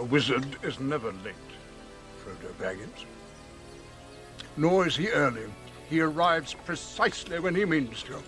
A wizard is never late, Frodo Baggins. Nor is he early. He arrives precisely when he means to.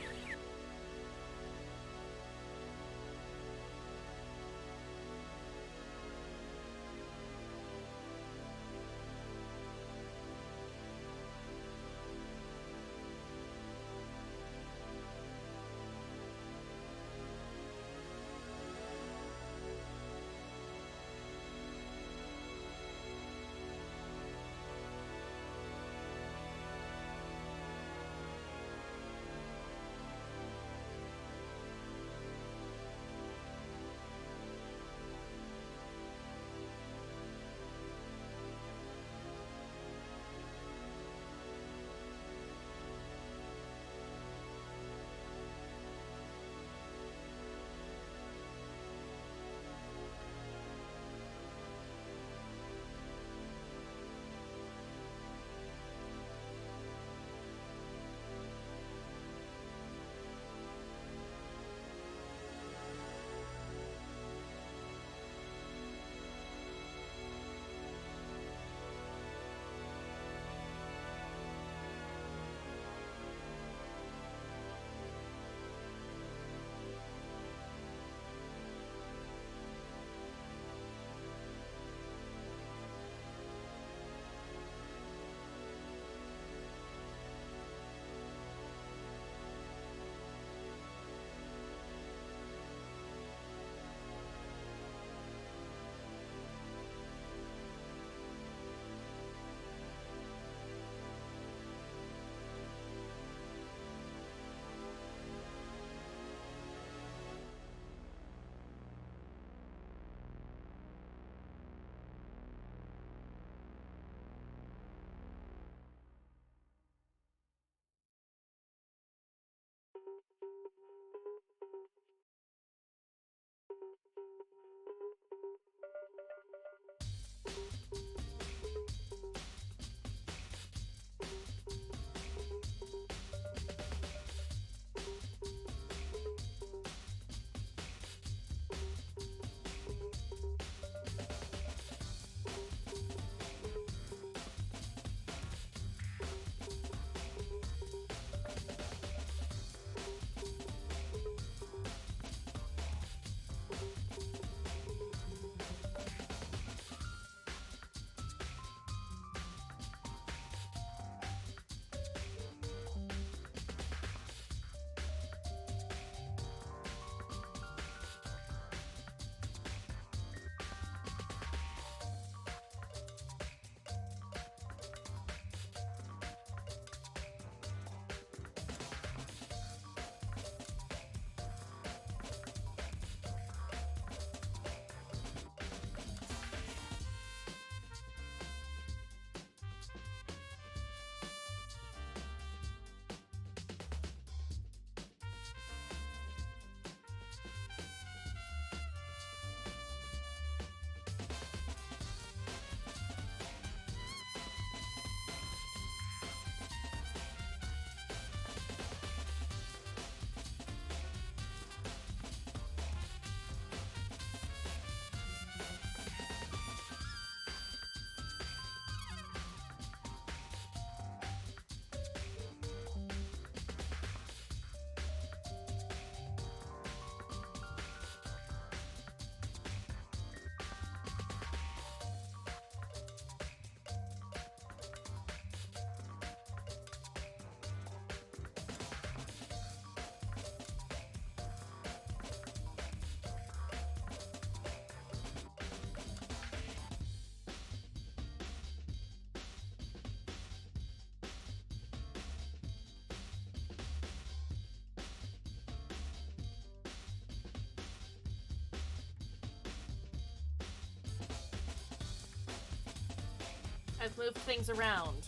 I've moved things around,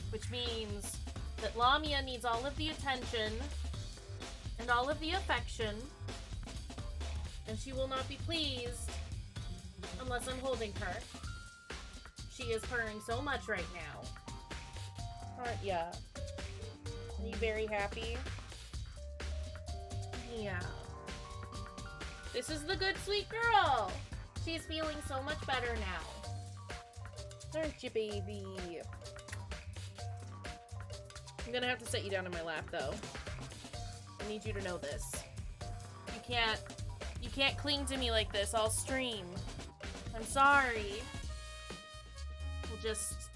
which means that Lamia needs all of the attention and all of the affection, and she will not be pleased unless I'm holding her. She is purring so much right now. Aren't ya? Are you very happy? Yeah. This is the good, sweet girl. She's feeling so much better now. Aren't you, baby? I'm gonna have to set you down in my lap, though. I need you to know this. You can't cling to me like this. I'll stream. I'm sorry. We'll just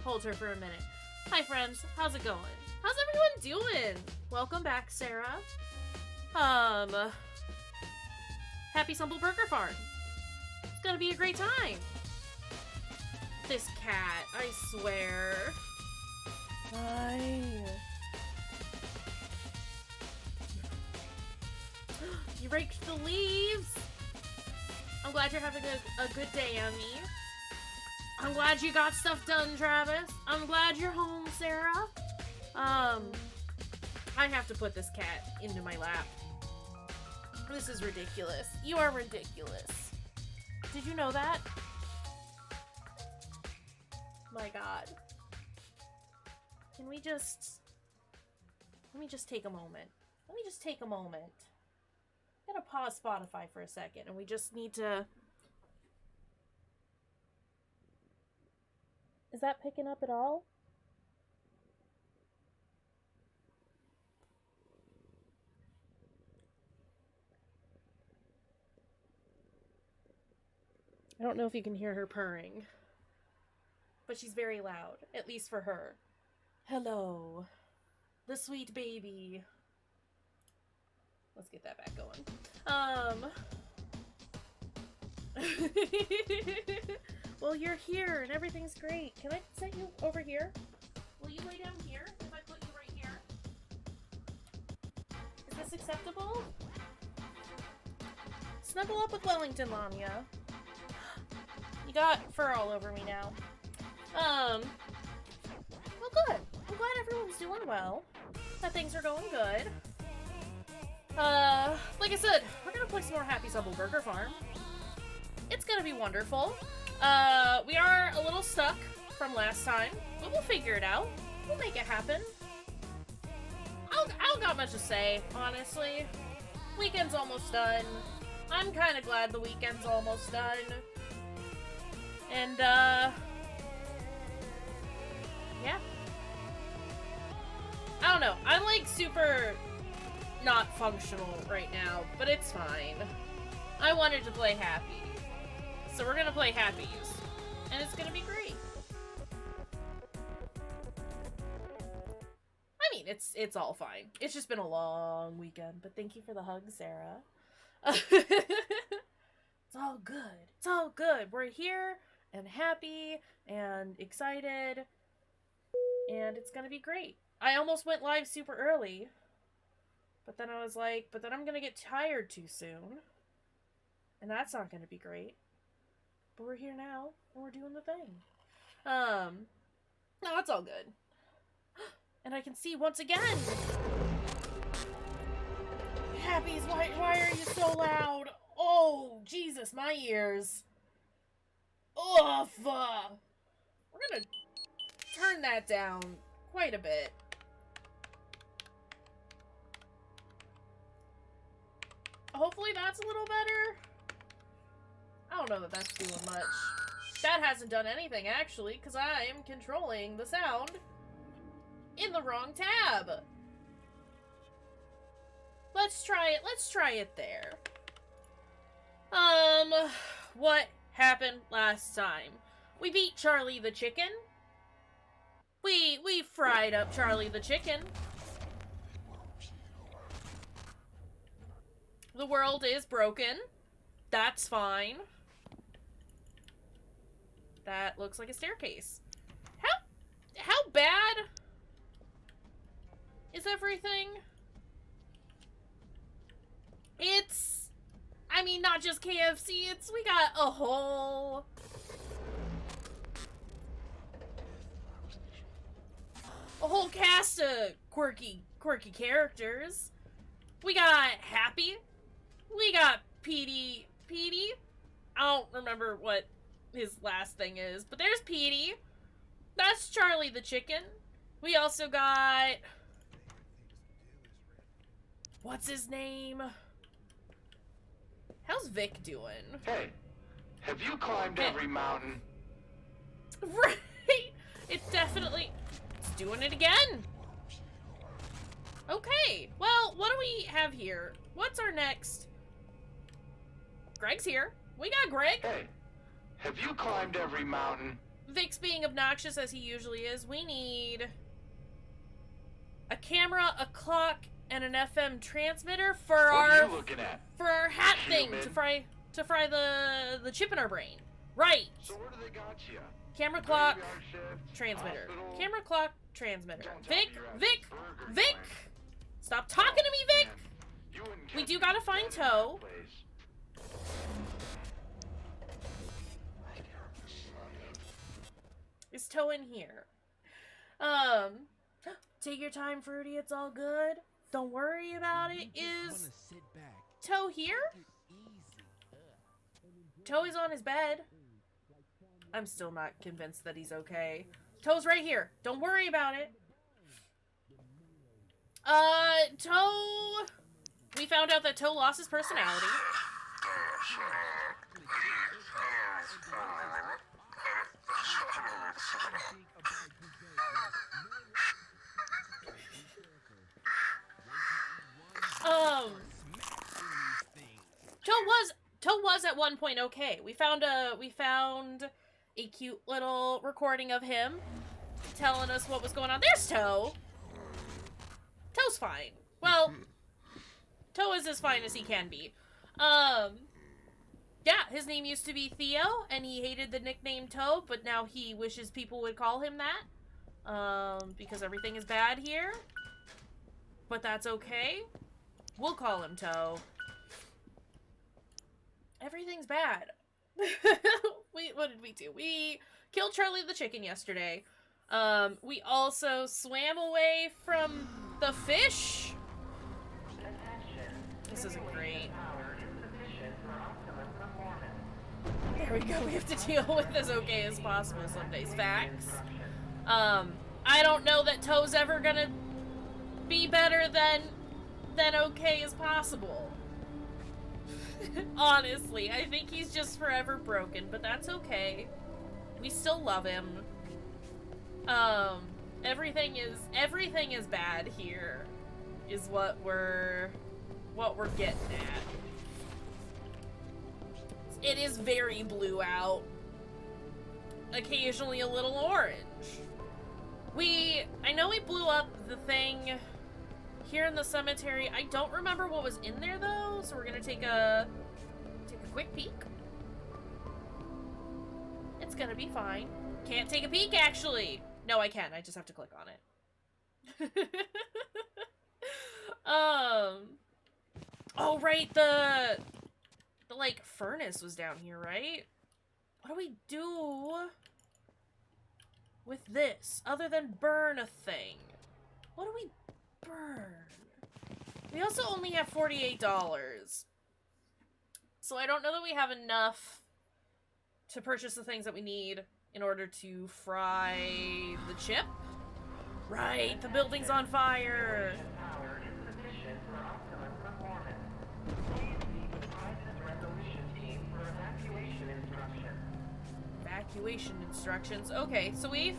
hold her for a minute. Hi, friends. How's it going? How's everyone doing? Welcome back, Sarah. Happy Stumble Burger Farm. It's gonna be a great time. This cat, I swear. Hi. You raked the leaves. I'm glad you're having a good day, Emmy. I'm glad you got stuff done, Travis. I'm glad you're home, Sarah. I have to put this cat into my lap. This is ridiculous. You are ridiculous. Did you know that? My God. Can we just... Let me just take a moment. Let me just take a moment. I'm gonna pause Spotify for a second, and we just need to... Is that picking up at all? I don't know if you can hear her purring, but she's very loud, at least for her. Hello, the sweet baby. Let's get that back going. Well, you're here and everything's great. Can I set you over here? Will you lay down here if I put you right here? Is this acceptable? Snuggle up with Wellington, Lamia. You got fur all over me now. Well, good. I'm glad everyone's doing well. That things are going good. Like I said, we're gonna play some more Happy Stumble Burger Farm. It's gonna be wonderful. We are a little stuck from last time, but we'll figure it out. We'll make it happen. I don't got much to say, honestly. Weekend's almost done. I'm kind of glad the weekend's almost done. And, yeah. I don't know. I'm, like, super not functional right now, but it's fine. I wanted to play Happy. So we're gonna play Happies. And it's gonna be great. I mean, it's all fine. It's just been a long weekend, but thank you for the hug, Sarah. It's all good. It's all good. We're here and happy and excited, and it's gonna be great. I almost went live super early, but then I was like, but then I'm gonna get tired too soon, and that's not gonna be great. But we're here now, and we're doing the thing. No, it's all good. And I can see once again. Happy's, why are you so loud? Oh, Jesus, my ears. Ugh. We're gonna turn that down quite a bit. Hopefully that's a little better. I don't know that that's doing much. That hasn't done anything, actually, because I am controlling the sound in the wrong tab. Let's try it. Let's try it there. What happened last time? We beat Charlie the chicken. We fried up Charlie the chicken. The world is broken. That's fine. That looks like a staircase. How bad is everything? It's, I mean, not just KFC, we got a whole cast of quirky characters. We got Happy. We got Petey. I don't remember what his last thing is, but there's Petey. That's Charlie the chicken. We also got, what's his name? How's Vic doing? Hey, Have you climbed every mountain? Right! It's definitely... It's doing it again! Okay, well, what do we have here? What's our next? Greg's here. We got Greg. Hey, have you climbed every mountain? Vic's being obnoxious as he usually is. We need a camera, a clock, and an FM transmitter for What our are you looking at? for our hat thing Human? to fry the chip in our brain. Right. So where do they got you? Camera, clock, Graveyard shift, transmitter. hospital? Camera, clock, transmitter. Don't tell Vic, me you're at Vic, Burger Vic! joint. Stop talking to me, Vic! Man, you wouldn't We catch do me gotta find dead in that Toe. place. Is Toe in here? Take your time, Fruity, it's all good. Don't worry about it. Is Toe here? Toe is on his bed. I'm still not convinced that he's okay. Toe's right here. Don't worry about it. Toe... We found out that Toe lost his personality. Toe was at one point okay. We found a cute little recording of him telling us what was going on. There's Toe. Toe's fine. Well, Toe is as fine as he can be. Yeah, his name used to be Theo, and he hated the nickname Toe, but now he wishes people would call him that. Because everything is bad here. But that's okay. We'll call him Toe. Everything's bad. What did we do? We killed Charlie the chicken yesterday. We also swam away from the fish. This isn't great. There we go. We have to deal with as okay as possible some days. Facts. I don't know that Toe's ever gonna be better than okay as possible. Honestly, I think he's just forever broken, but that's okay. We still love him. Everything is bad here, is what we're getting at. It is very blue out. Occasionally a little orange. I know we blew up the thing here in the cemetery. I don't remember what was in there though, so we're gonna take a quick peek. It's gonna be fine. Can't take a peek actually. No, I can. I just have to click on it. Oh right, the like furnace was down here, right? What do we do with this other than burn a thing? What do we burn? We also only have $48. So I don't know that we have enough to purchase the things that we need in order to fry the chip. Right, the building's on fire. Evacuation instructions. Okay, so we've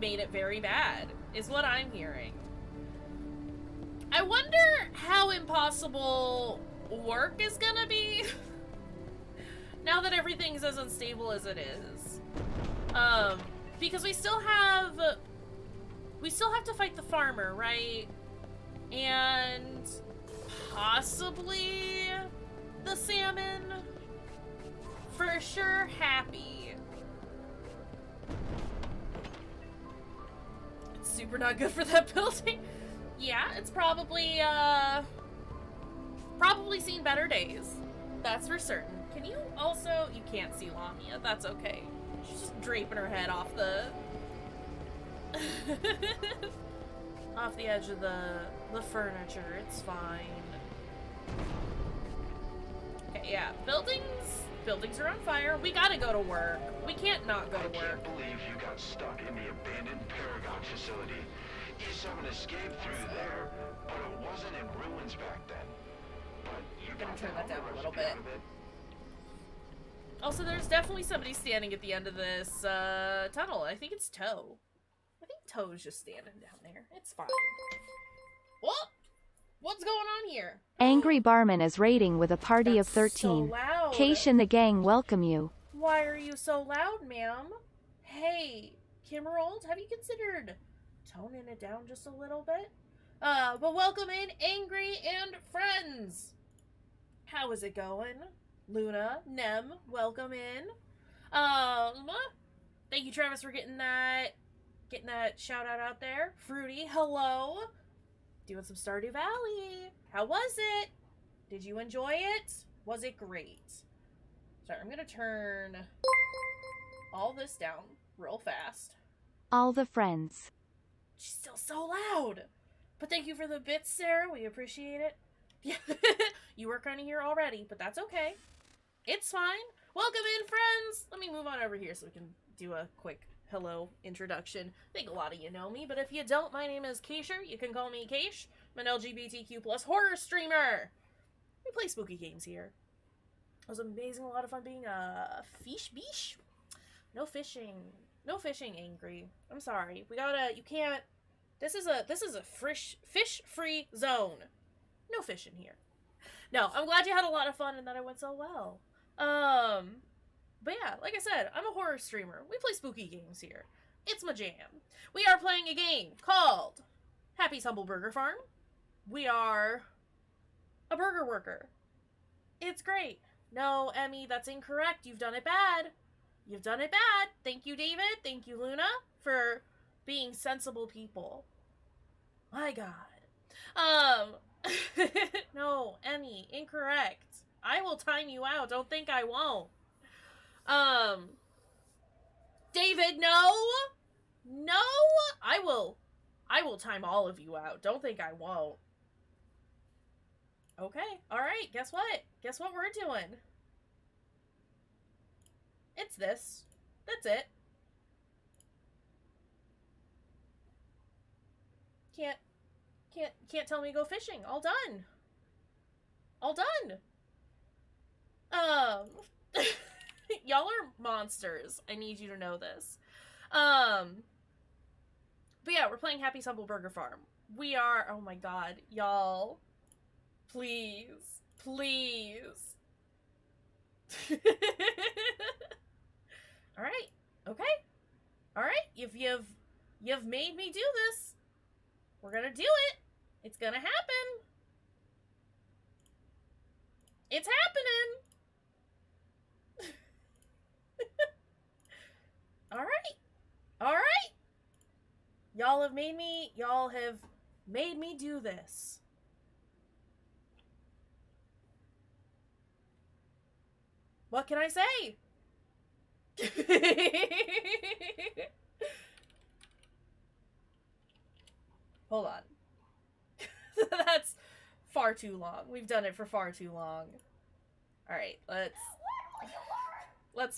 made it very bad, is what I'm hearing. I wonder how impossible work is gonna be now that everything's as unstable as it is. Because we still have to fight the farmer, right? And possibly the salmon. For sure, Happy. It's super not good for that building. Yeah, it's probably seen better days. That's for certain. Can you also... You can't see Lamia. That's okay. She's just draping her head off the... off the edge of the furniture. It's fine. Okay, yeah. Buildings are on fire. We gotta go to work. We can't not go to work. I can't believe you got stuck in the abandoned Paragon facility. Someone escaped through there, but it wasn't in ruins back then. But you Gonna got turn that down a little out bit. of it. Also, there's definitely somebody standing at the end of this tunnel. I think it's Toe. I think Toe's just standing down there. It's fine. What? What's going on here? Angry barman is raiding with a party That's of 13. so loud. Kaysh and the gang welcome you. Why are you so loud, ma'am? Hey, Kimmerold, have you considered toning it down just a little bit? But welcome in, Angry and friends. How is it going? Luna, Nem, welcome in. Thank you, Travis, for getting that shout out there. Fruity, hello. Doing some Stardew Valley. How was it? Did you enjoy it? Was it great? Sorry, I'm gonna turn all this down real fast. All the friends. She's still so loud. But thank you for the bits, Sarah. We appreciate it. Yeah, you were kind of here already, but that's okay. It's fine. Welcome in, friends. Let me move on over here so we can do a quick hello introduction. I think a lot of you know me, but if you don't, my name is Kayshurrr. You can call me Kaysh. I'm an LGBTQ plus horror streamer. We play spooky games here. It was amazing, a lot of fun being a fish beach. No fishing. No fishing, Angry. I'm sorry. We gotta, you can't, this is a fish-free zone. No fishing here. No, I'm glad you had a lot of fun and that it went so well. But yeah, like I said, I'm a horror streamer. We play spooky games here. It's my jam. We are playing a game called Happy's Humble Burger Farm. We are a burger worker. It's great. No, Emmy, that's incorrect. You've done it bad. You've done it bad. Thank you, David. Thank you, Luna, for being sensible people. My God. No, Emmy, incorrect. I will time you out. Don't think I won't. David, no! No! I will time all of you out. Don't think I won't. Okay, alright, guess what? Guess what we're doing? It's this. That's it. Can't tell me to go fishing. All done. All done. Y'all are monsters. I need you to know this. But yeah, we're playing Happy's Humble Burger Farm. We are, oh my God, y'all. Please. Please. Alright. Okay. Alright. If you've made me do this, we're gonna do it. It's gonna happen. It's happening. Alright. Alright. Y'all have made me do this. What can I say? Hold on. That's far too long. We've done it for far too long. Alright, let's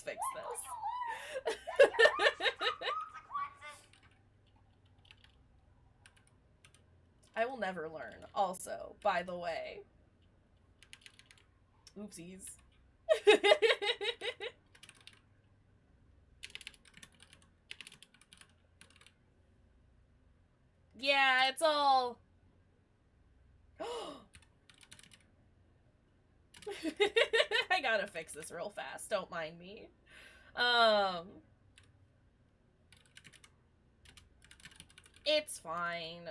fix this. I will never learn, also, by the way. Oopsies. Yeah, it's all... I gotta fix this real fast, don't mind me. It's fine.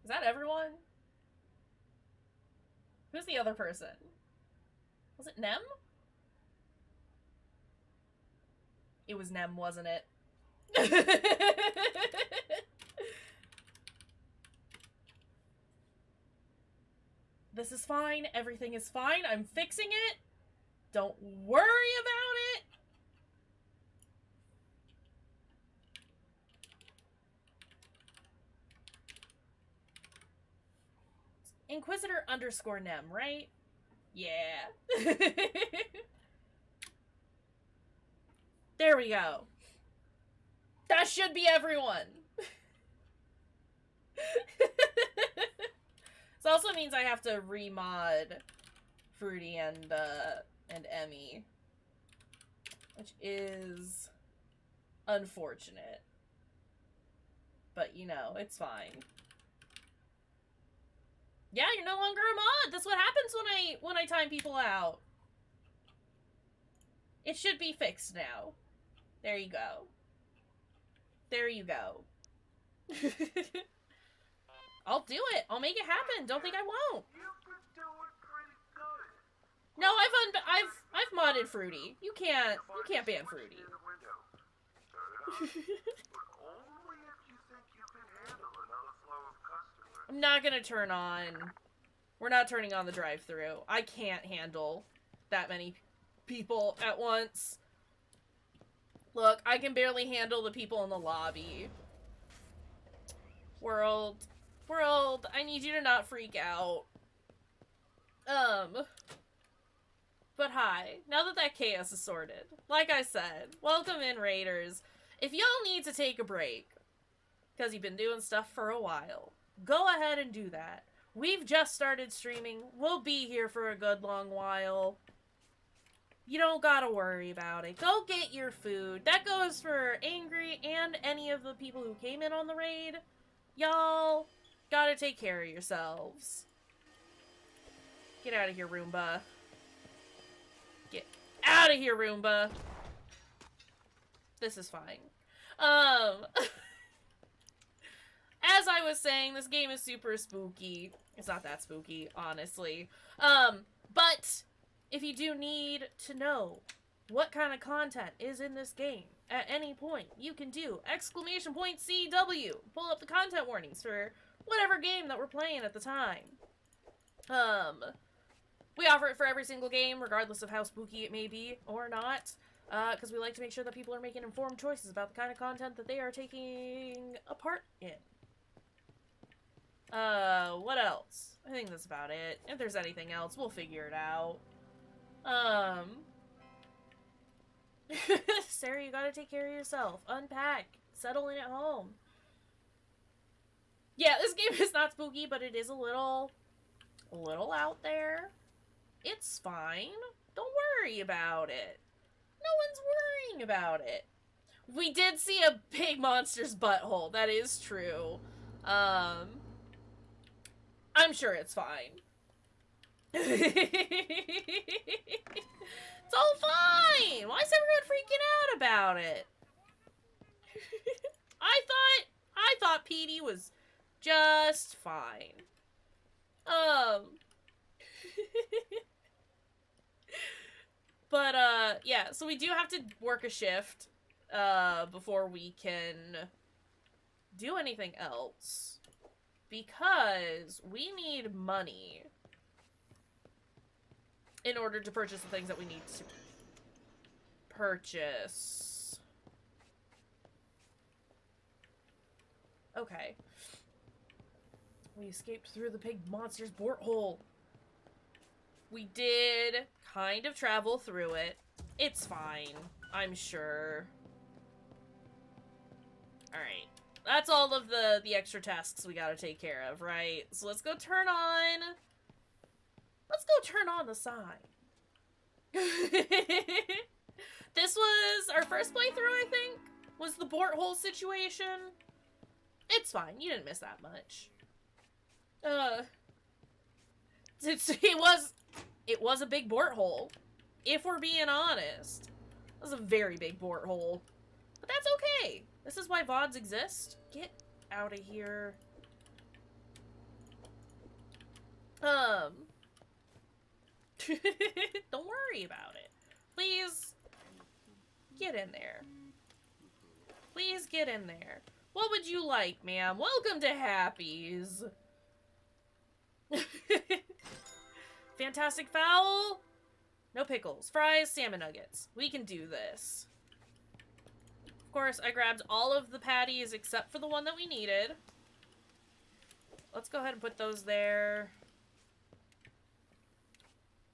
Is that everyone? Who's the other person? Was it Nem? It was Nem, wasn't it? This is fine. Everything is fine. I'm fixing it. Don't worry about it. Inquisitor _ Nem, right? Yeah. There we go. That should be everyone. also means I have to remod Fruity and Emmy, which is unfortunate. But, you know, it's fine. Yeah, you're no longer a mod! That's what happens when I time people out. It should be fixed now. There you go. There you go. I'll do it. I'll make it happen. Don't think I won't. No, I've modded Fruity. You can't ban Fruity. I'm not gonna turn on. We're not turning on the drive-thru. I can't handle that many people at once. Look, I can barely handle the people in the lobby. World, I need you to not freak out. But hi, now that chaos is sorted, like I said, welcome in, Raiders. If y'all need to take a break, because you've been doing stuff for a while, go ahead and do that. We've just started streaming. We'll be here for a good long while. You don't gotta worry about it. Go get your food. That goes for Angry and any of the people who came in on the raid. Y'all gotta take care of yourselves. Get out of here, Roomba. Get out of here, Roomba. This is fine. As I was saying, this game is super spooky. It's not that spooky, honestly. But if you do need to know what kind of content is in this game at any point, you can do !CW. Pull up the content warnings for whatever game that we're playing at the time. We offer it for every single game, regardless of how spooky it may be or not, because we like to make sure that people are making informed choices about the kind of content that they are taking a part in. What else? I think that's about it. If there's anything else, we'll figure it out. Sarah, you gotta take care of yourself. Unpack. Settle in at home. Yeah, this game is not spooky, but it is a little out there. It's fine. Don't worry about it. No one's worrying about it. We did see a big monster's butthole. That is true. I'm sure it's fine. It's all fine! Why is everyone freaking out about it? I thought Petey was just fine. But, yeah, so we do have to work a shift, before we can do anything else. Because we need money in order to purchase the things that we need to purchase. Okay. We escaped through the big monster's porthole. We did kind of travel through it. It's fine, I'm sure. Alright. That's all of the extra tasks we gotta take care of, right? So let's go turn on... Let's go turn on the sign. This was our first playthrough, I think? Was the porthole situation? It's fine, you didn't miss that much. It was a big porthole. If we're being honest. It was a very big porthole. But that's okay. This is why VODs exist. Get out of here. Don't worry about it. Please, get in there. Please get in there. What would you like, ma'am? Welcome to Happy's. Fantastic fowl. No pickles. Fries, salmon nuggets. We can do this. Of course, I grabbed all of the patties except for the one that we needed. Let's go ahead and put those there.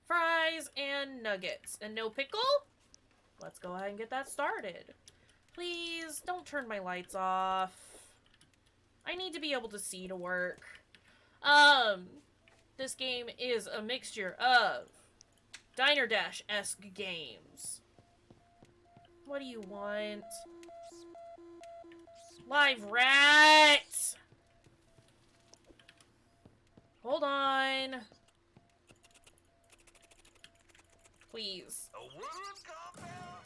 Fries and nuggets. And no pickle? Let's go ahead and get that started. Please, don't turn my lights off. I need to be able to see to work. This game is a mixture of Diner Dash-esque games. What do you want? Live rats! Hold on. Please. A wood compound?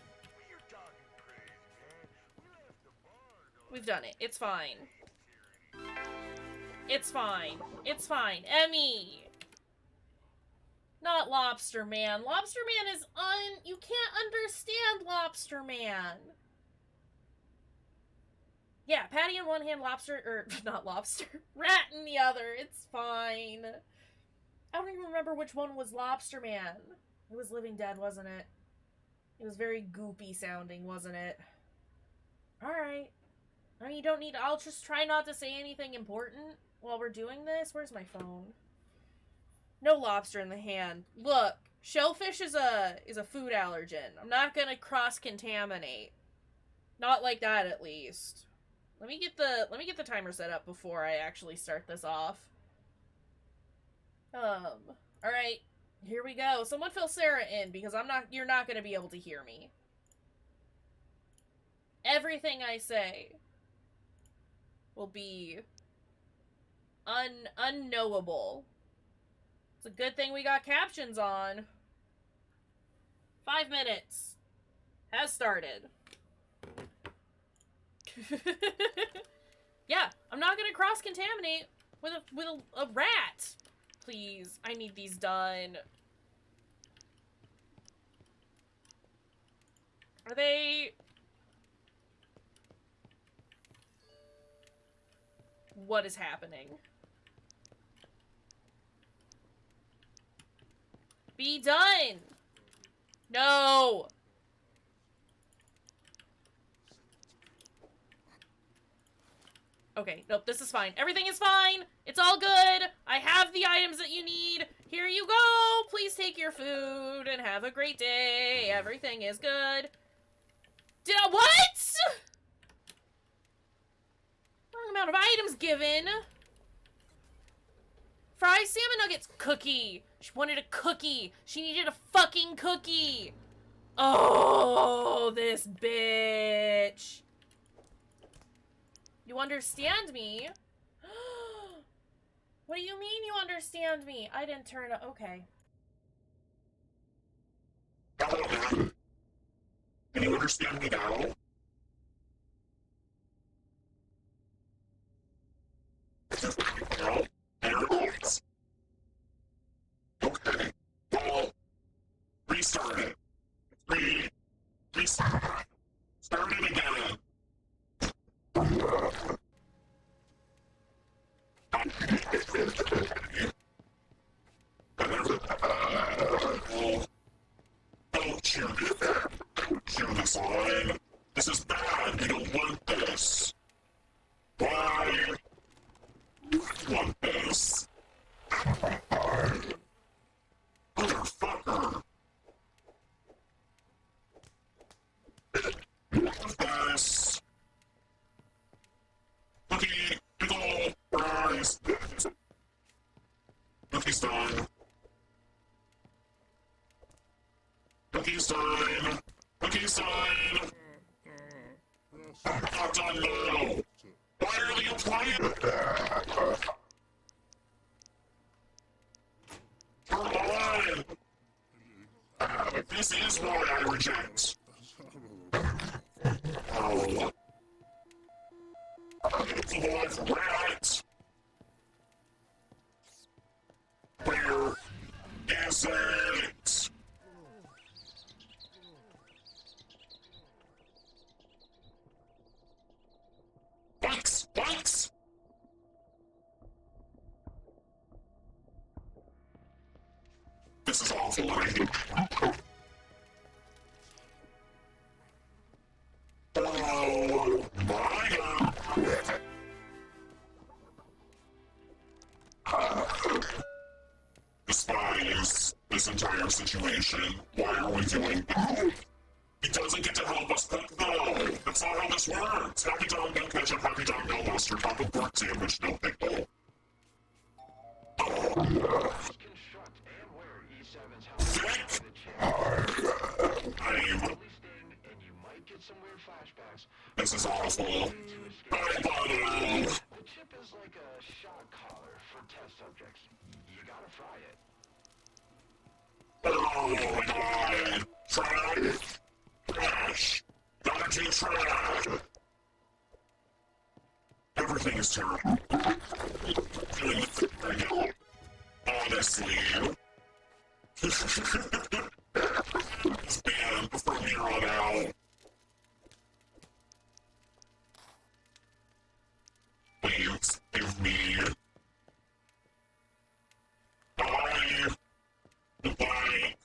You're talking crazy, man. We left the barn. We've done it. It's fine. It's fine. It's fine. Emmy! Not Lobster Man. Lobster Man is you can't understand Lobster Man. Yeah, Patty in one hand, lobster, or not lobster, rat in the other. It's fine. I don't even remember which one was Lobster Man. It was Living Dead, wasn't it? It was very goopy sounding, wasn't it? Alright. I mean, you don't need... I'll just try not to say anything important while we're doing this. Where's my phone? No lobster in the hand. Look, shellfish is a food allergen. I'm not gonna cross-contaminate. Not like that, at least. Let me get the timer set up before I actually start this off. Alright. Here we go. Someone fill Sarah in, because you're not gonna be able to hear me. Everything I say will be unknowable. It's a good thing we got captions on. 5 minutes has started. Yeah, I'm not gonna cross-contaminate with a rat. Please, I need these done. Are they... What is happening? Be done! No! Okay, nope, this is fine. Everything is fine! It's all good! I have the items that you need! Here you go! Please take your food and have a great day! Everything is good. What?! Wrong amount of items given! Fries, salmon nuggets, cookie! She wanted a cookie! She needed a fucking cookie! Oh, this bitch! You understand me? What do you mean you understand me? I didn't turn it. Okay. Can you understand me now? Airports. Okay. Well, restart it. Restart. Start it again. Don't chew this line. This is bad. We don't want this. Why? We want this. Motherfucker. This. Cookie, pickle, fries. Cookie's done. Cookie's done. Cookie's done. I'm done now. Why are you playing? Come on. This is why I reject. Oh. Live rat. Where is it? Bikes! Bikes! This is awful. Oh my god! Despise this entire situation. Why are we doing that? He doesn't get to help us cook though. That's not how this works. Happy dog, no ketchup, happy dog, no mustard, top of pork sandwich, no pickle. Oh. my god! Trash! Trash! Gotta do trash! Everything is terrible. Honestly. It's banned from here on out. Please, give me. Bye. Goodbye.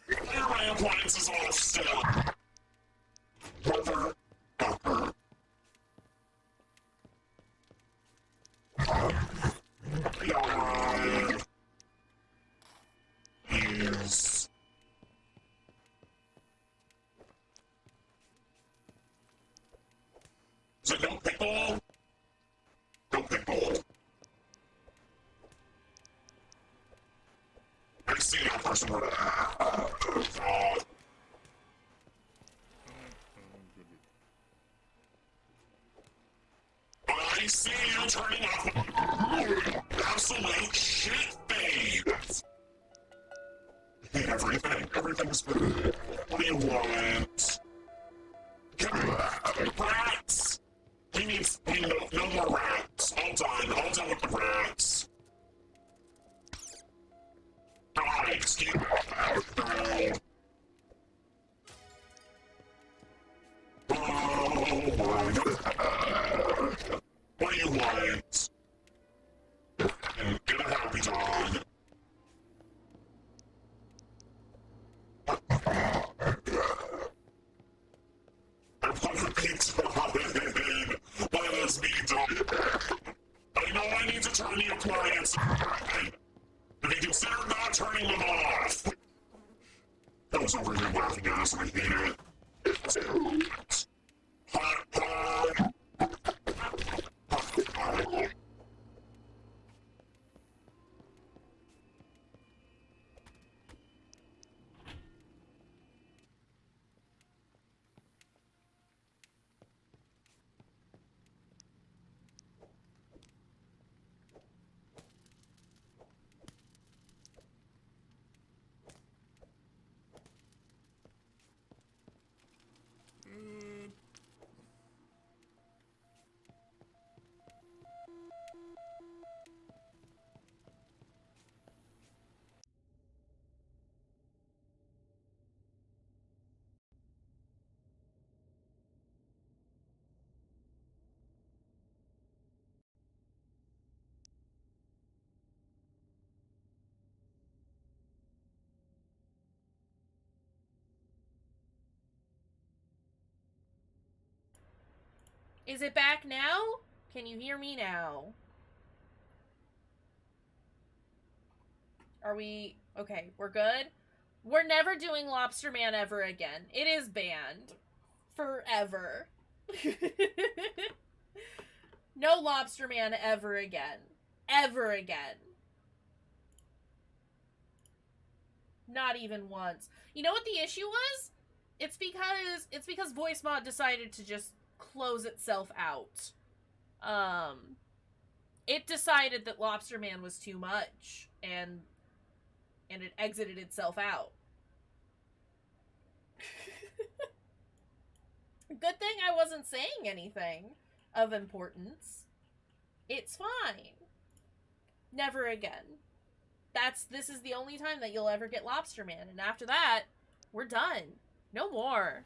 Why are my appliances all still? Mother. God. Please. Is it no pickle? No pickle. I see that person. I see you turning off. Absolute shit, babe. Everything. Everything's good. What do you want? Rats! We need no more rats. All done with the rats. God, excuse me. Oh my god. What do you want? Get a happy dog. I want a pizza. Let us be done. I know I need to turn the appliance. Have you considered not turning them off? I was over here laughing at us and I hate it. Hot dog. Is it back now? Can you hear me now? Are we... Okay, we're good? We're never doing Lobster Man ever again. It is banned. Forever. No Lobster Man ever again. Ever again. Not even once. You know what the issue was? It's because Voice Mod decided to just close itself out. It decided that Lobster Man was too much, and it exited itself out. Good thing I wasn't saying anything of importance. It's fine. Never again. This is the only time that you'll ever get Lobster Man, and after that, we're done. No more.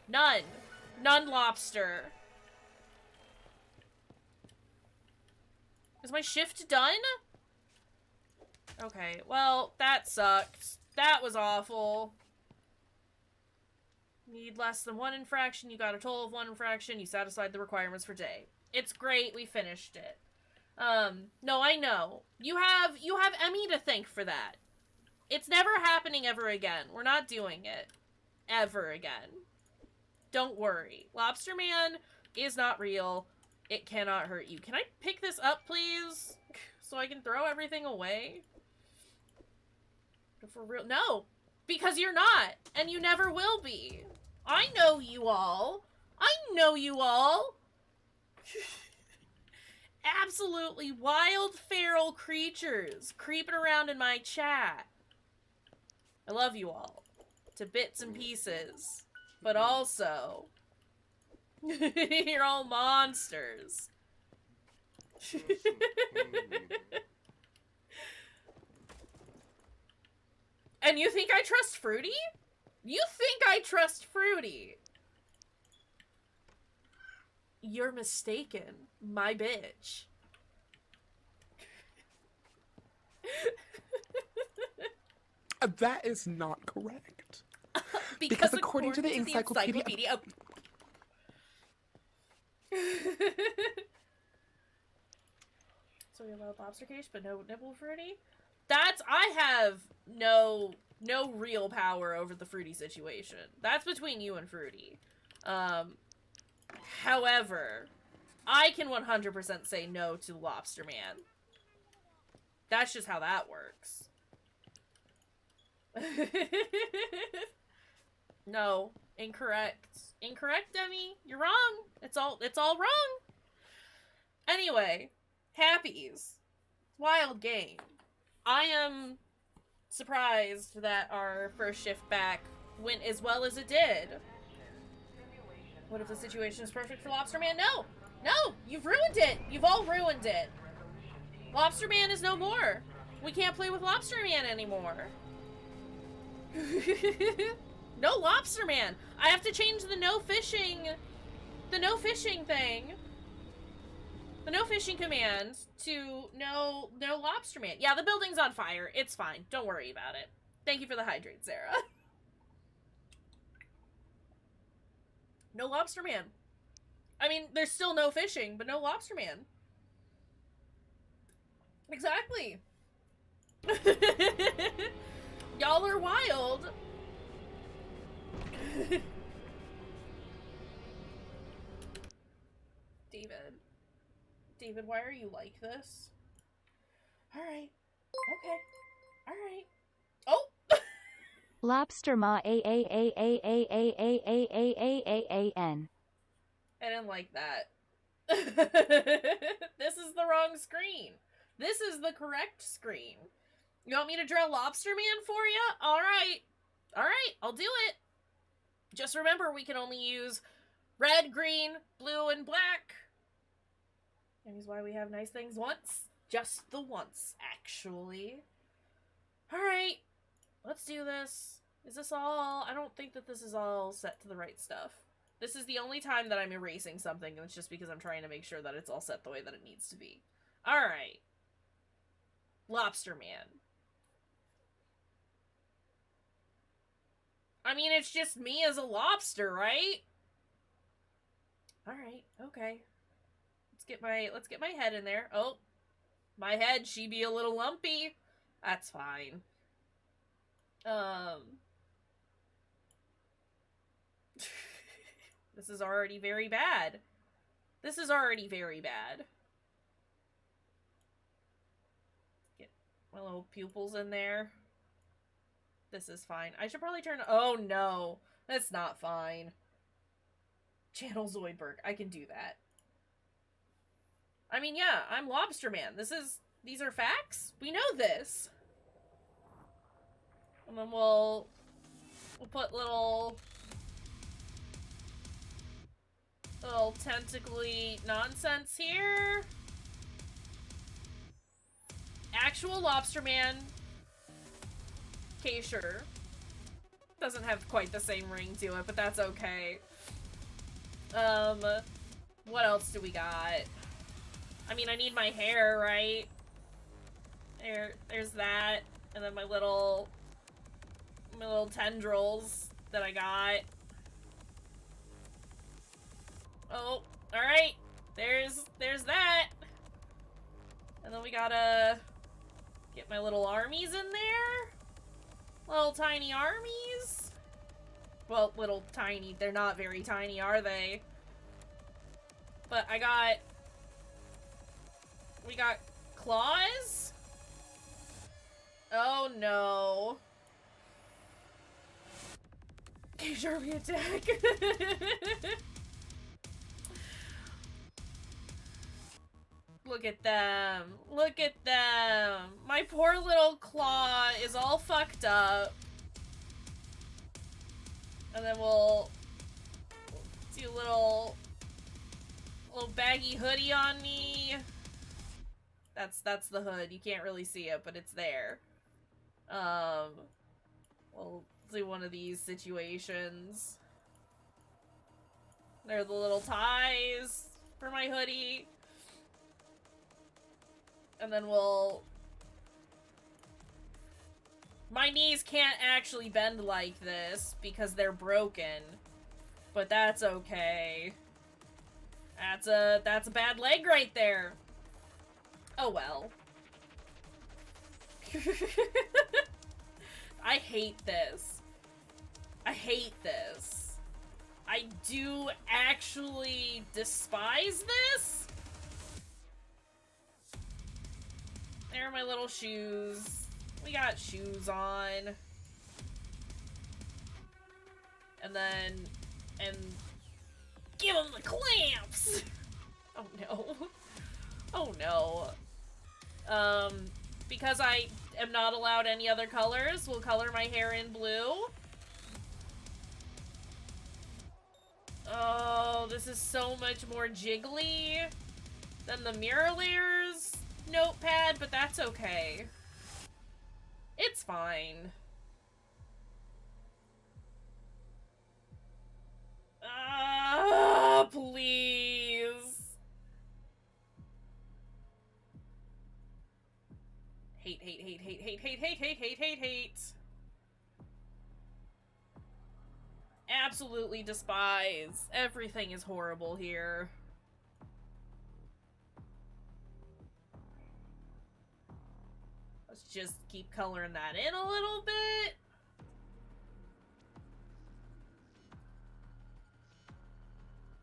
None. None lobster. Is my shift done? Okay, well, that sucked. That was awful. Need less than 1 infraction, you got a total of 1 infraction, you satisfied the requirements for day. It's great, we finished it. No, I know. You have Emmy to thank for that. It's never happening ever again. We're not doing it. Ever again. Don't worry. Lobster Man is not real. It cannot hurt you. Can I pick this up, please? So I can throw everything away? For real? No! Because you're not! And you never will be! I know you all! I know you all! absolutely wild feral creatures creeping around in my chat. I love you all. To bits and pieces. But also... you're all monsters. And you think I trust Fruity? You think I trust Fruity? You're mistaken, my bitch. That is not correct. because according to the encyclopedia... So we have a lobster cage, but no nibble Fruity? I have no real power over the Fruity situation. That's between you and Fruity. However, I can 100% say no to Lobster Man. That's just how that works. No, incorrect. Incorrect, Demi. You're wrong. It's all wrong. Anyway, Happies. Wild game. I am surprised that our first shift back went as well as it did. What if the situation is perfect for Lobster Man? No! No! You've ruined it! You've all ruined it! Lobster Man is no more! We can't play with Lobster Man anymore. No Lobster Man! I have to change the no fishing thing. The no fishing command to no Lobster Man. Yeah, the building's on fire. It's fine. Don't worry about it. Thank you for the hydrate, Sarah. No Lobster Man. I mean, there's still no fishing, but no Lobster Man. Exactly. Y'all are wild. David, why are you like this? Alright. Okay. Alright. Oh! Lobster ma a-a-a-a-a-a-a-a-a-a-a-n. I didn't like that. This is the wrong screen. This is the correct screen. You want me to draw Lobster Man for you? Alright. Alright, I'll do it. Just remember, we can only use red, green, blue, and black. That is why we have nice things once. Just the once, actually. Alright. Let's do this. Is this all? I don't think that this is all set to the right stuff. This is the only time that I'm erasing something, and it's just because I'm trying to make sure that it's all set the way that it needs to be. Alright. Lobster Man. I mean, it's just me as a lobster, right? Alright, okay. Let's get my head in there. Oh. My head, she be a little lumpy. That's fine. This is already very bad. This is already very bad. Get my little pupils in there. This is fine. I should probably turn... Oh, no. That's not fine. Channel Zoidberg. I can do that. I mean, yeah, I'm Lobster Man. These are facts? We know this. And then we'll put little tentacly nonsense here. Actual Lobster Man. Kayshurrr. Doesn't have quite the same ring to it, but that's okay. What else do we got? I mean, I need my hair, right? There's that. And then my little tendrils that I got. Oh, alright. There's that. And then we gotta get my little armies in there. Little tiny armies. Well, little tiny. They're not very tiny, are they? But we got claws? Oh no. Kayshurrr attack. Look at them. Look at them. My poor little claw is all fucked up. And then we'll do a little baggy hoodie on me. That's the hood. You can't really see it, but it's there. We'll do one of these situations. There are the little ties for my hoodie. And then we'll... My knees can't actually bend like this because they're broken. But that's okay. That's a bad leg right there. Oh well. I hate this. I hate this. I do actually despise this. There are my little shoes. We got shoes on. And then... And... Give them the clamps! Oh no. Oh no. Because I am not allowed any other colors, we'll color my hair in blue. Oh, this is so much more jiggly than the Mirror Layers notepad, but that's okay. It's fine. Please. Hate, hate, hate, hate, hate, hate, hate, hate, hate, hate, hate. Absolutely despise. Everything is horrible here. Let's just keep coloring that in a little bit.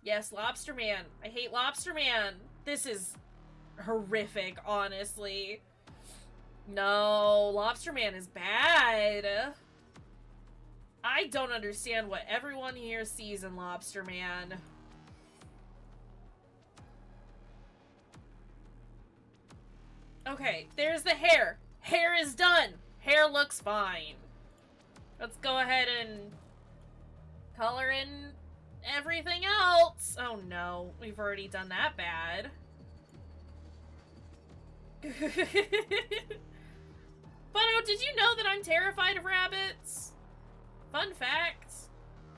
Yes, Lobster Man. I hate Lobster Man. This is horrific, honestly. No, Lobster Man is bad. I don't understand what everyone here sees in Lobster Man. Okay, there's the hair. Hair is done. Hair looks fine. Let's go ahead and color in everything else. Oh no, we've already done that bad. But oh, did you know that I'm terrified of rabbits? Fun fact.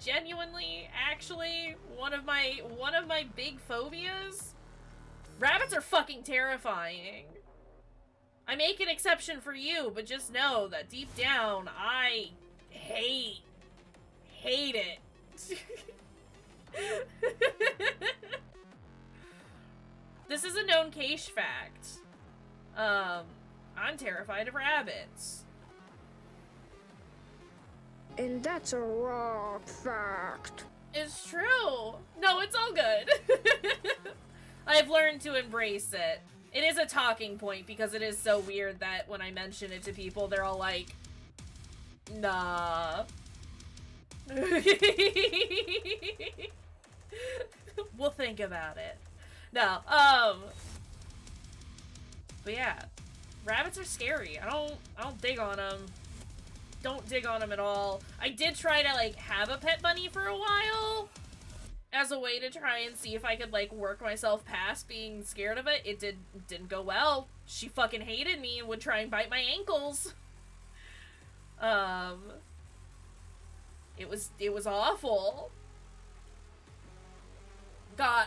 Genuinely, actually, one of my big phobias. Rabbits are fucking terrifying. I make an exception for you, but just know that deep down, I hate it. This is a known Kayshurrr fact. I'm terrified of rabbits. And that's a wrong fact. It's true. No, it's all good. I've learned to embrace it. It is a talking point because it is so weird that when I mention it to people, they're all like, nah. We'll think about it. No, but yeah, rabbits are scary. I don't dig on them. Don't dig on them at all. I did try to, like, have a pet bunny for a while as a way to try and see if I could, like, work myself past being scared of it. It didn't go well. She fucking hated me and would try and bite my ankles. It was awful. God,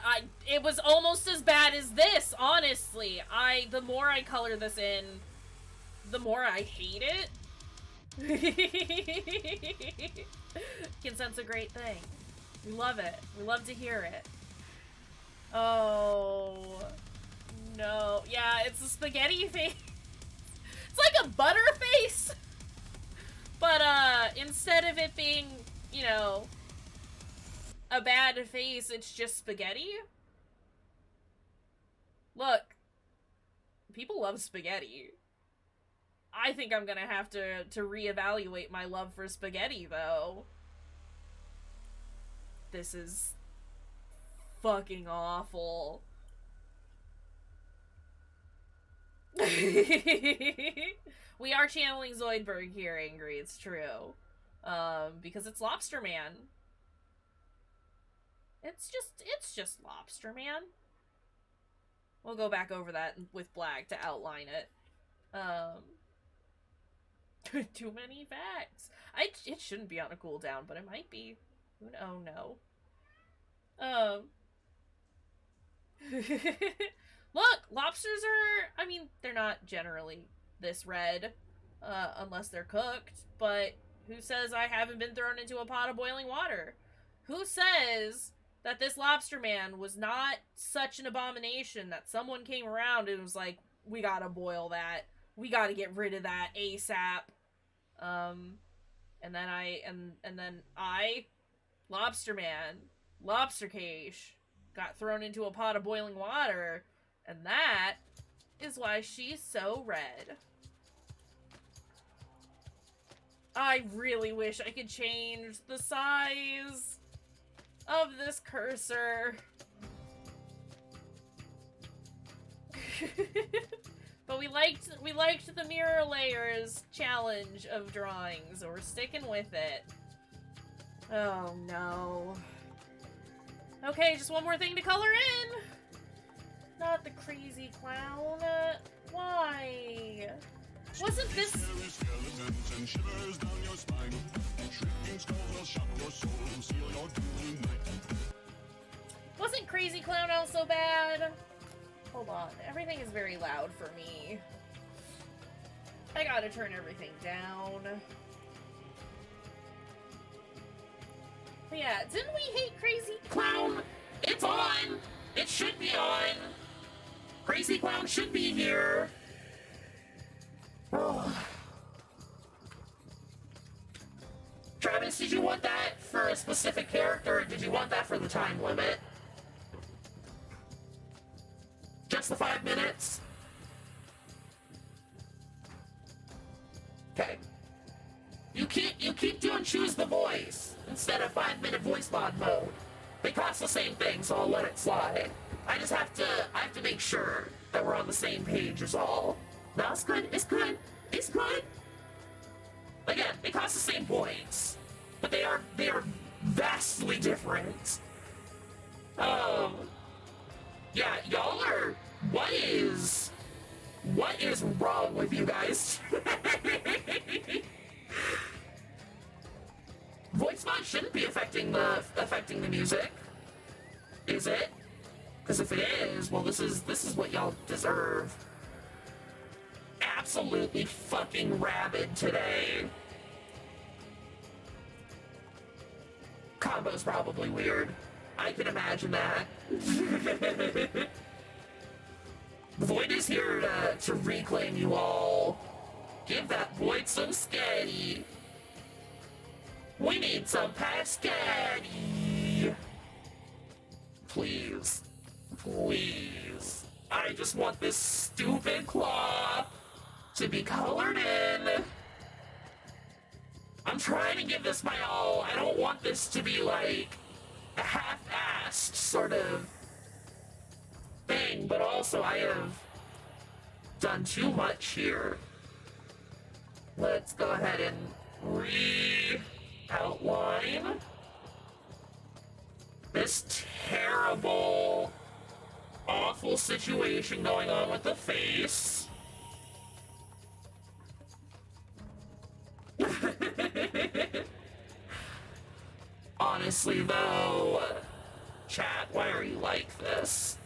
it was almost as bad as this, honestly. The more I color this in, the more I hate it. Consent's a great thing. We love it. We love to hear it. Oh, no. Yeah, it's a spaghetti face. It's like a butter face. But, instead of it being, you know, a bad face, it's just spaghetti. Look. People love spaghetti. I think I'm gonna have to reevaluate my love for spaghetti, though. This is fucking awful. We are channeling Zoidberg here, Angry, it's true. Because it's Lobster Man. It's just Lobster Man. We'll go back over that with Black to outline it. Too many facts. It shouldn't be on a cooldown, but it might be. Oh no. Look, lobsters are, I mean, they're not generally this red, unless they're cooked, but who says I haven't been thrown into a pot of boiling water? Who says that this lobster man was not such an abomination that someone came around and was like, we gotta boil that. We gotta get rid of that ASAP. And then I, Lobster Man, Lobster Kayshurrr, got thrown into a pot of boiling water, and that is why she's so red. I really wish I could change the size of this cursor. But we liked the mirror layers challenge of drawings, so we're sticking with it. Oh no. Okay, just one more thing to color in! Not the crazy clown. Why? Wasn't this... Wasn't Crazy Clown also bad? Hold on, everything is very loud for me. I gotta turn everything down. But yeah, didn't we hate Crazy Clown? It's on! It should be on! Crazy Clown should be here! Oh. Travis, did you want that for a specific character, or did you want that for the time limit? Just the 5 minutes? Okay. You keep doing choose the voice instead of 5-minute voice mod mode. They cost the same thing, so I'll let it slide. I have to make sure that we're on the same page is all. No, it's good, it's good, it's good. Again, they cost the same points, but they are vastly different. Yeah, y'all are, what is wrong with you guys? Voice mod shouldn't be affecting the music, is it? Because if it is, well, this is what y'all deserve. Absolutely fucking rabid today. Combo's probably weird. I can imagine that. Void is here to reclaim you all. Give that Void some scatty. We need some pascatty. Please. Please. I just want this stupid claw to be colored in. I'm trying to give this my all. I don't want this to be like a half-assed sort of thing, but also I have done too much here. Let's go ahead and re-outline this terrible, awful situation going on with the face. Honestly, though, chat, why are you like this?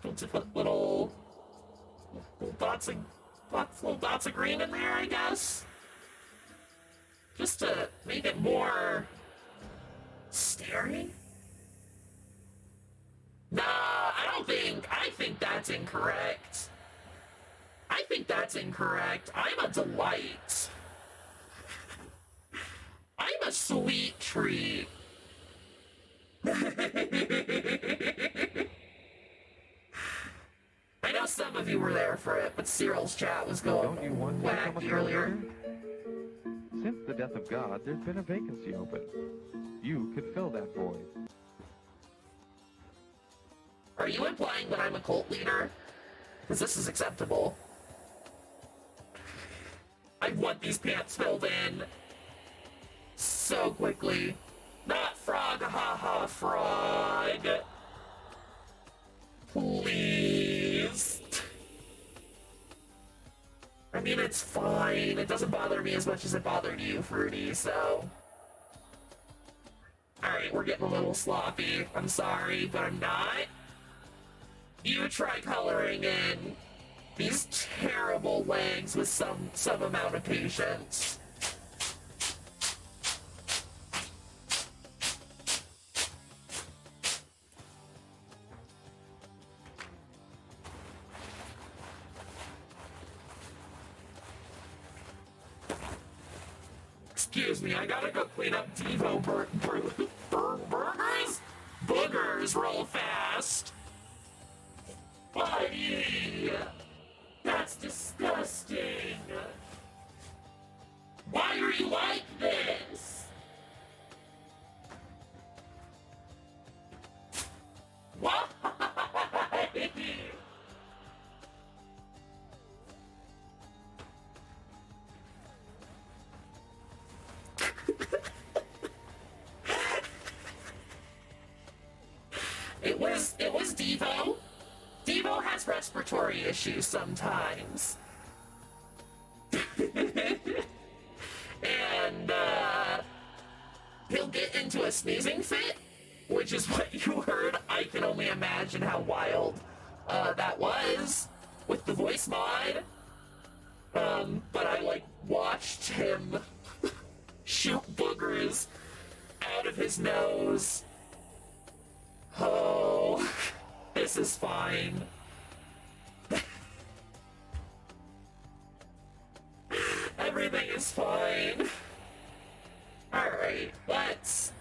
Put little dots of green in there, I guess, just to make it more scary. Nah, I think that's incorrect. I think that's incorrect. I'm a delight. I'm a sweet treat. I know some of you were there for it, but Cyril's chat was going Don't you want to become a wacky earlier. soldier? Since the death of God, there's been a vacancy open. You could fill that void. Are Are you implying that I'm a cult leader? Because this is acceptable. I want these pants filled in so quickly. Not frog, haha, frog. Please. I mean, it's fine. It doesn't bother me as much as it bothered you, Fruity, so... Alright, we're getting a little sloppy. I'm sorry, but I'm not. You try coloring in these terrible legs with some amount of patience. Excuse me, I gotta go clean up Devo burgers? Boogers real fast. Buddy! That's disgusting. Why are you like this? Why? It was Devo. Devo has respiratory issues sometimes. And, he'll get into a sneezing fit, which is what you heard. I can only imagine how wild, that was with the voice mod. But I, like, watched him shoot boogers out of his nose. Oh, this is fine. Everything is fine. Alright, let's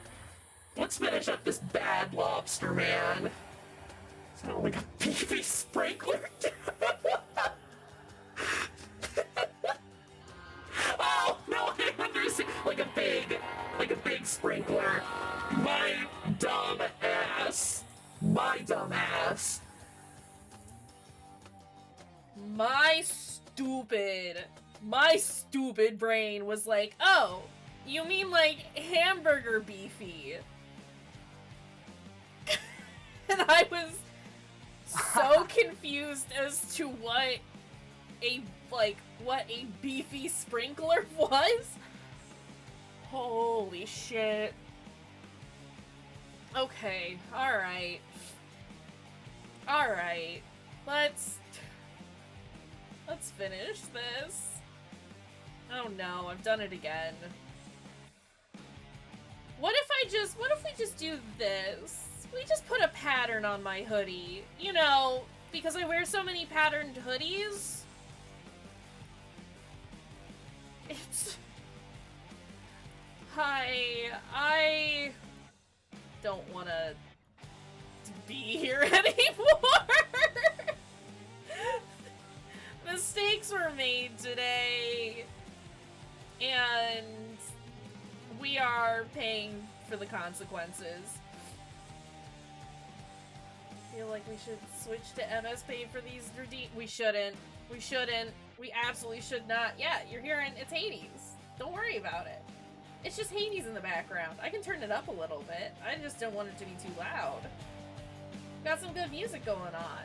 finish up this bad lobster man. Sound like a beefy sprinkler. Oh, no, I understand. Like a big sprinkler. My dumb ass. My dumb ass. My stupid brain was like, oh, you mean like hamburger beefy? And I was so confused as to what a beefy sprinkler was. Holy shit. Okay, alright. Alright. Let's finish this. Oh no, I've done it again. What if we just do this? We just put a pattern on my hoodie. You know, because I wear so many patterned hoodies. I don't want to be here anymore. Mistakes were made today, and we are paying for the consequences. I feel like we should switch to MS Pay for these redeem. We shouldn't. We shouldn't. We absolutely should not. Yeah, you're hearing it's Hades. Don't worry about it. It's just Hades in the background. I can turn it up a little bit. I just don't want it to be too loud. Got some good music going on.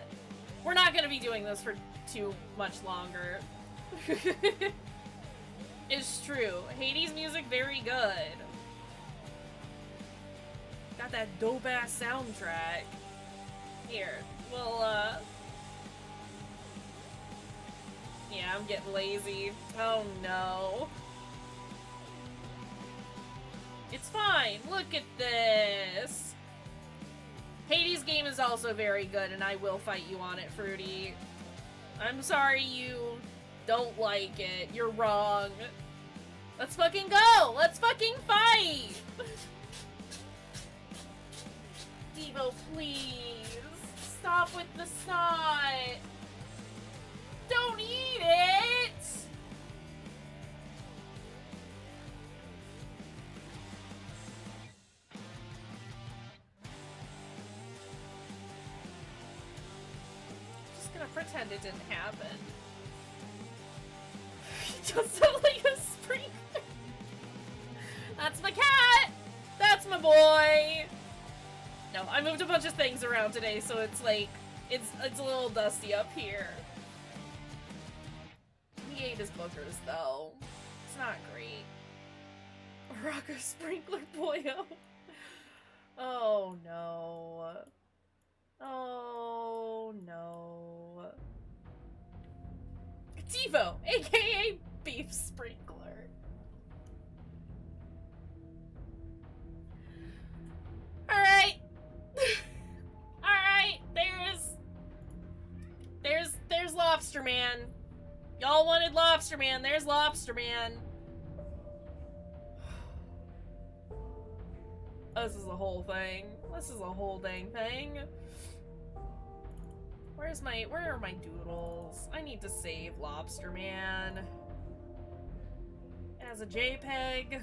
We're not gonna be doing this for too much longer. It's true. Hades music, very good. Got that dope-ass soundtrack. Here, well, yeah, I'm getting lazy. Oh no. It's fine. Look at this. Hades game is also very good, and I will fight you on it, Fruity. I'm sorry you don't like it. You're wrong. Let's fucking go! Let's fucking fight! Devo, please. Stop with the snot. Don't eat it! pretend it didn't happen. He does sound like a sprinkler. That's my cat! That's my boy! No, I moved a bunch of things around today, so it's like, it's a little dusty up here. He ate his boogers, though. It's not great. Rocker sprinkler boyo. Oh no. Oh no. Devo, aka Beef Sprinkler. Alright. Alright, there's Lobster Man. Y'all wanted Lobster Man, there's Lobster Man. This is a whole thing. This is a whole dang thing. Where are my doodles? I need to save Lobster Man. As a JPEG.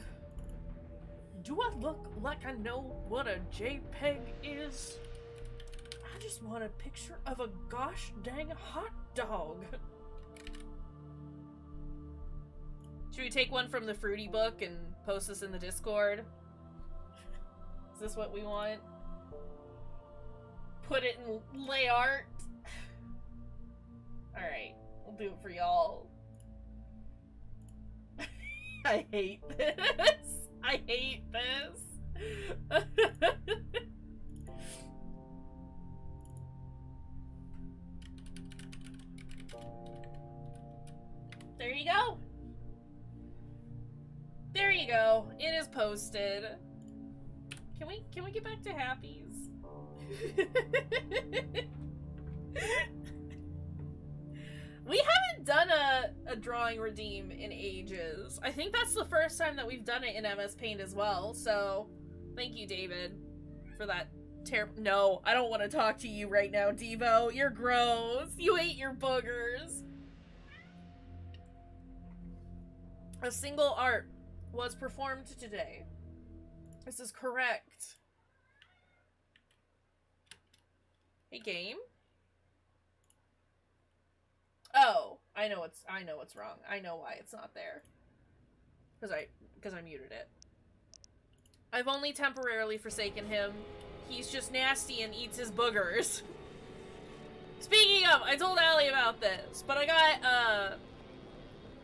Do I look like I know what a JPEG is? I just want a picture of a gosh dang hot dog. Should we take one from the Fruity book and post this in the Discord? Is this what we want? Put it in lay art? Alright, we'll do it for y'all. I hate this. I hate this. There you go. There you go. It is posted. Can we get back to Happies? We haven't done a drawing redeem in ages. I think that's the first time that we've done it in MS Paint as well, so thank you, David, for that terrible— No, I don't want to talk to you right now, Devo. You're gross. You ate your boogers. A single art was performed today. This is correct. Hey, game. Oh, I know what's wrong. I know why it's not there. Because I muted it. I've only temporarily forsaken him. He's just nasty and eats his boogers. Speaking of, I told Allie about this, but I got,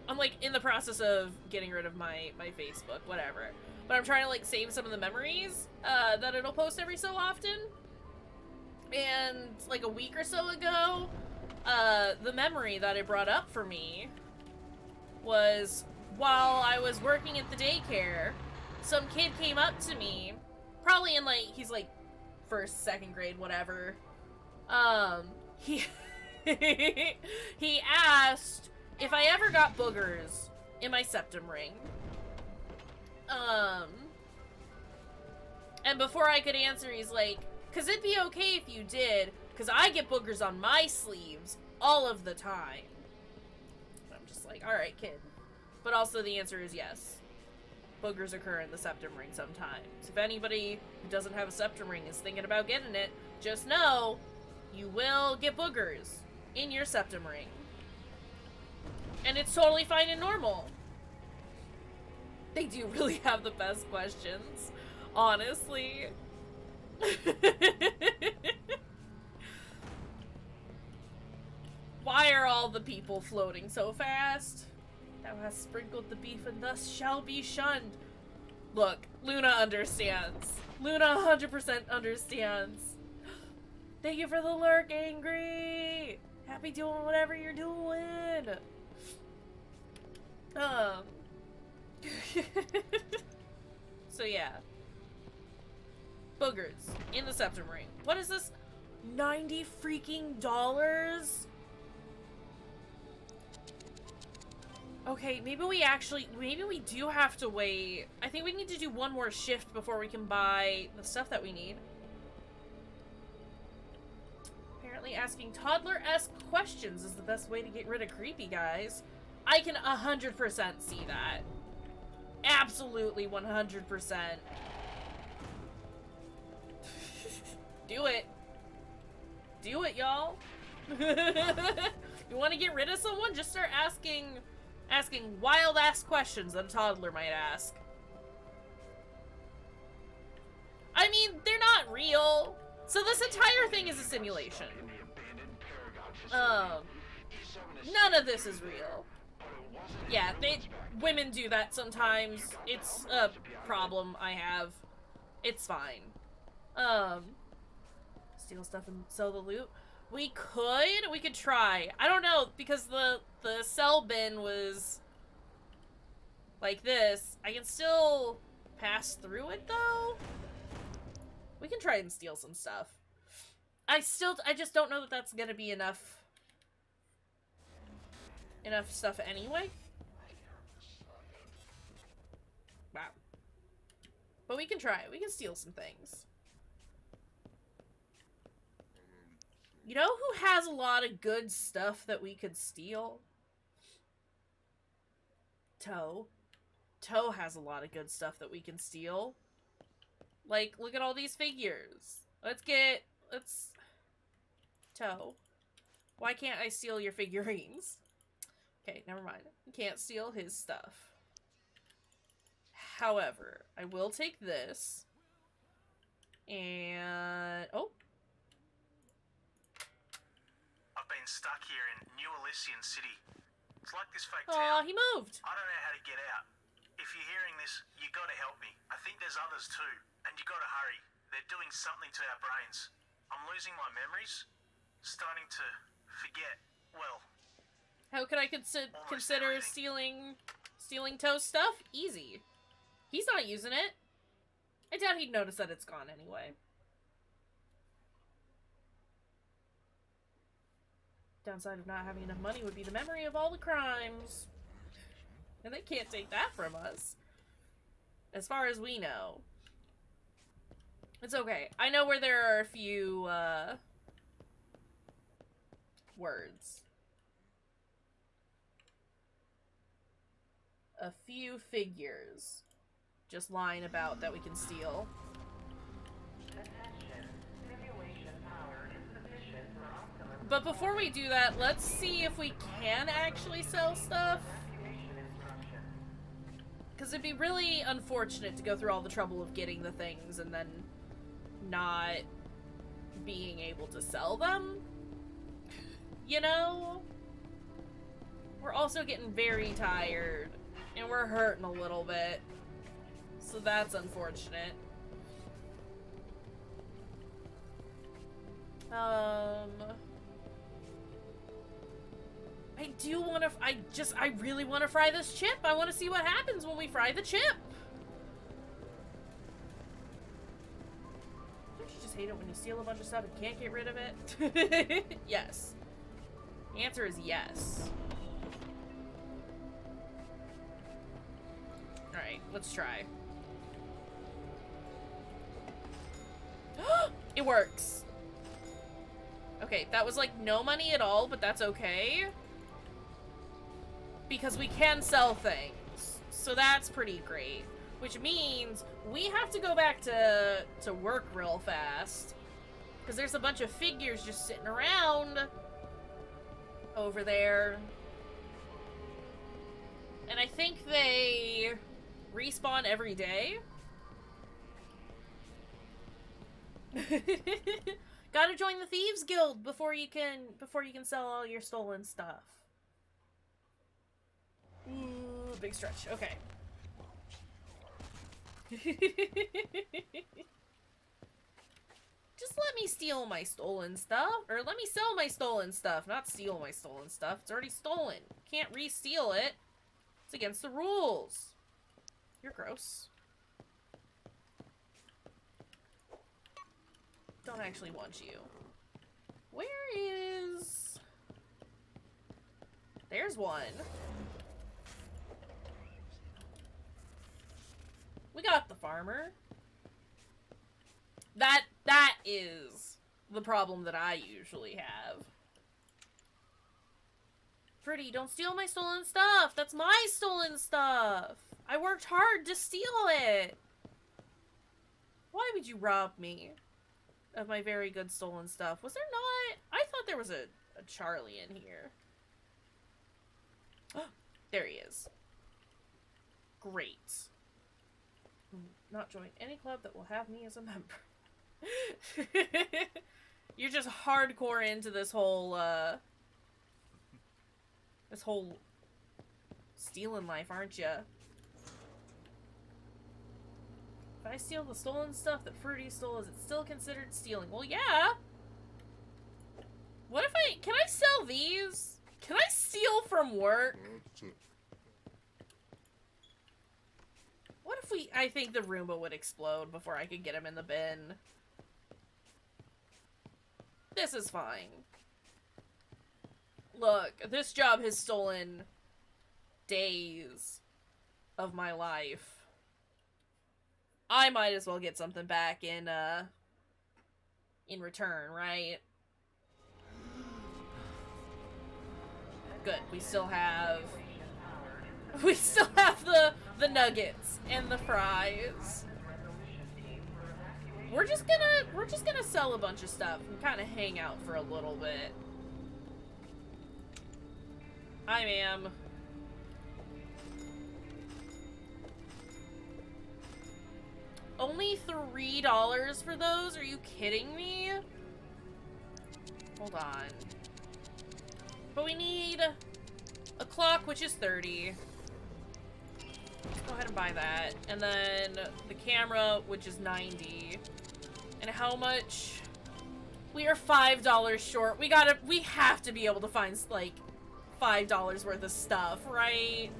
I'm like in the process of getting rid of my Facebook, whatever. But I'm trying to like save some of the memories that it'll post every so often. And like a week or so ago, the memory that it brought up for me was while I was working at the daycare, some kid came up to me, probably in like, he's like first, second grade, whatever. He he asked if I ever got boogers in my septum ring. And before I could answer, he's like, "'Cause it'd be okay if you did, 'cause I get boogers on my sleeves all of the time." I'm just like, alright, kid. But also the answer is yes. Boogers occur in the septum ring sometimes. If anybody who doesn't have a septum ring is thinking about getting it, just know you will get boogers in your septum ring. And it's totally fine and normal. They do really have the best questions, honestly. Why are all the people floating so fast? Thou hast sprinkled the beef and thus shall be shunned. Look, Luna understands. Luna 100% understands. Thank you for the lurk, Angry. Happy doing whatever you're doing. So yeah. Boogers in the septum ring. What is this? $90 freaking dollars? Okay, maybe we do have to wait. I think we need to do one more shift before we can buy the stuff that we need. Apparently asking toddler-esque questions is the best way to get rid of creepy guys. I can 100% see that. Absolutely 100%. Do it. Do it, y'all. You want to get rid of someone? Just start asking wild-ass questions that a toddler might ask. I mean, they're not real. So this entire thing is a simulation. None of this is real. Yeah, women do that sometimes. It's a problem I have. It's fine. Steal stuff and sell the loot. We could try. I don't know, because the sell bin was like this. I can still pass through it though. We can try and steal some stuff. I just don't know that that's gonna be enough stuff anyway. Wow. But we can try. We can steal some things. You know who has a lot of good stuff that we could steal? Toe. Toe has a lot of good stuff that we can steal. Like, look at all these figures. Let's... Toe. Why can't I steal your figurines? Okay, never mind. You can't steal his stuff. However, I will take this. And... oh. I've been stuck here in New Elysian City. It's like this fake Aw, town. he moved. I don't know how to get out. If you're hearing this, you gotta help me. I think there's others too. And you gotta hurry. They're doing something to our brains. I'm losing my memories. Starting to forget, well... How could I consider stealing Toe's stuff? Easy. He's not using it. I doubt he'd notice that it's gone anyway. Downside of not having enough money would be the memory of all the crimes. And they can't take that from us. As far as we know. It's okay. I know where there are a few, words. A few figures just lying about that we can steal. But before we do that, let's see if we can actually sell stuff. Because it'd be really unfortunate to go through all the trouble of getting the things and then not being able to sell them. You know? We're also getting very tired. And we're hurting a little bit. So that's unfortunate. I do want to... I really want to fry this chip. I want to see what happens when we fry the chip. Don't you just hate it when you steal a bunch of stuff and can't get rid of it? Yes. The answer is yes. Alright, let's try. It works. Okay, that was like no money at all, but that's okay. Because we can sell things. So that's pretty great. Which means we have to go back to work real fast. Because there's a bunch of figures just sitting around over there. And I think they respawn every day. Gotta join the Thieves Guild before you can sell all your stolen stuff. Ooh, big stretch. Okay. Just let me steal my stolen stuff. Or let me sell my stolen stuff, not steal my stolen stuff. It's already stolen. Can't re-steal it. It's against the rules. You're gross. Don't actually want you. Where is... There's one. We got the farmer. That is the problem that I usually have. Pretty, don't steal my stolen stuff. That's my stolen stuff. I worked hard to steal it. Why would you rob me of my very good stolen stuff? Was there not? I thought there was a a Charlie in here. There he is. Great. Not join any club that will have me as a member. You're just hardcore into this whole stealing life, aren't ya? If I steal the stolen stuff that Fruity stole, is it still considered stealing? Well, yeah. What if can I sell these? Can I steal from work? What if I think the Roomba would explode before I could get him in the bin. This is fine. Look, this job has stolen days of my life. I might as well get something back in return, right? Good. We still have the nuggets and the fries. We're just gonna sell a bunch of stuff and kind of hang out for a little bit. Hi, ma'am. Only $3 for those? Are you kidding me? Hold on. But we need a clock, which is 30. Let's go ahead and buy that. And then the camera, which is 90. And how much? We are $5 short. We have to be able to find, like, $5 worth of stuff, right?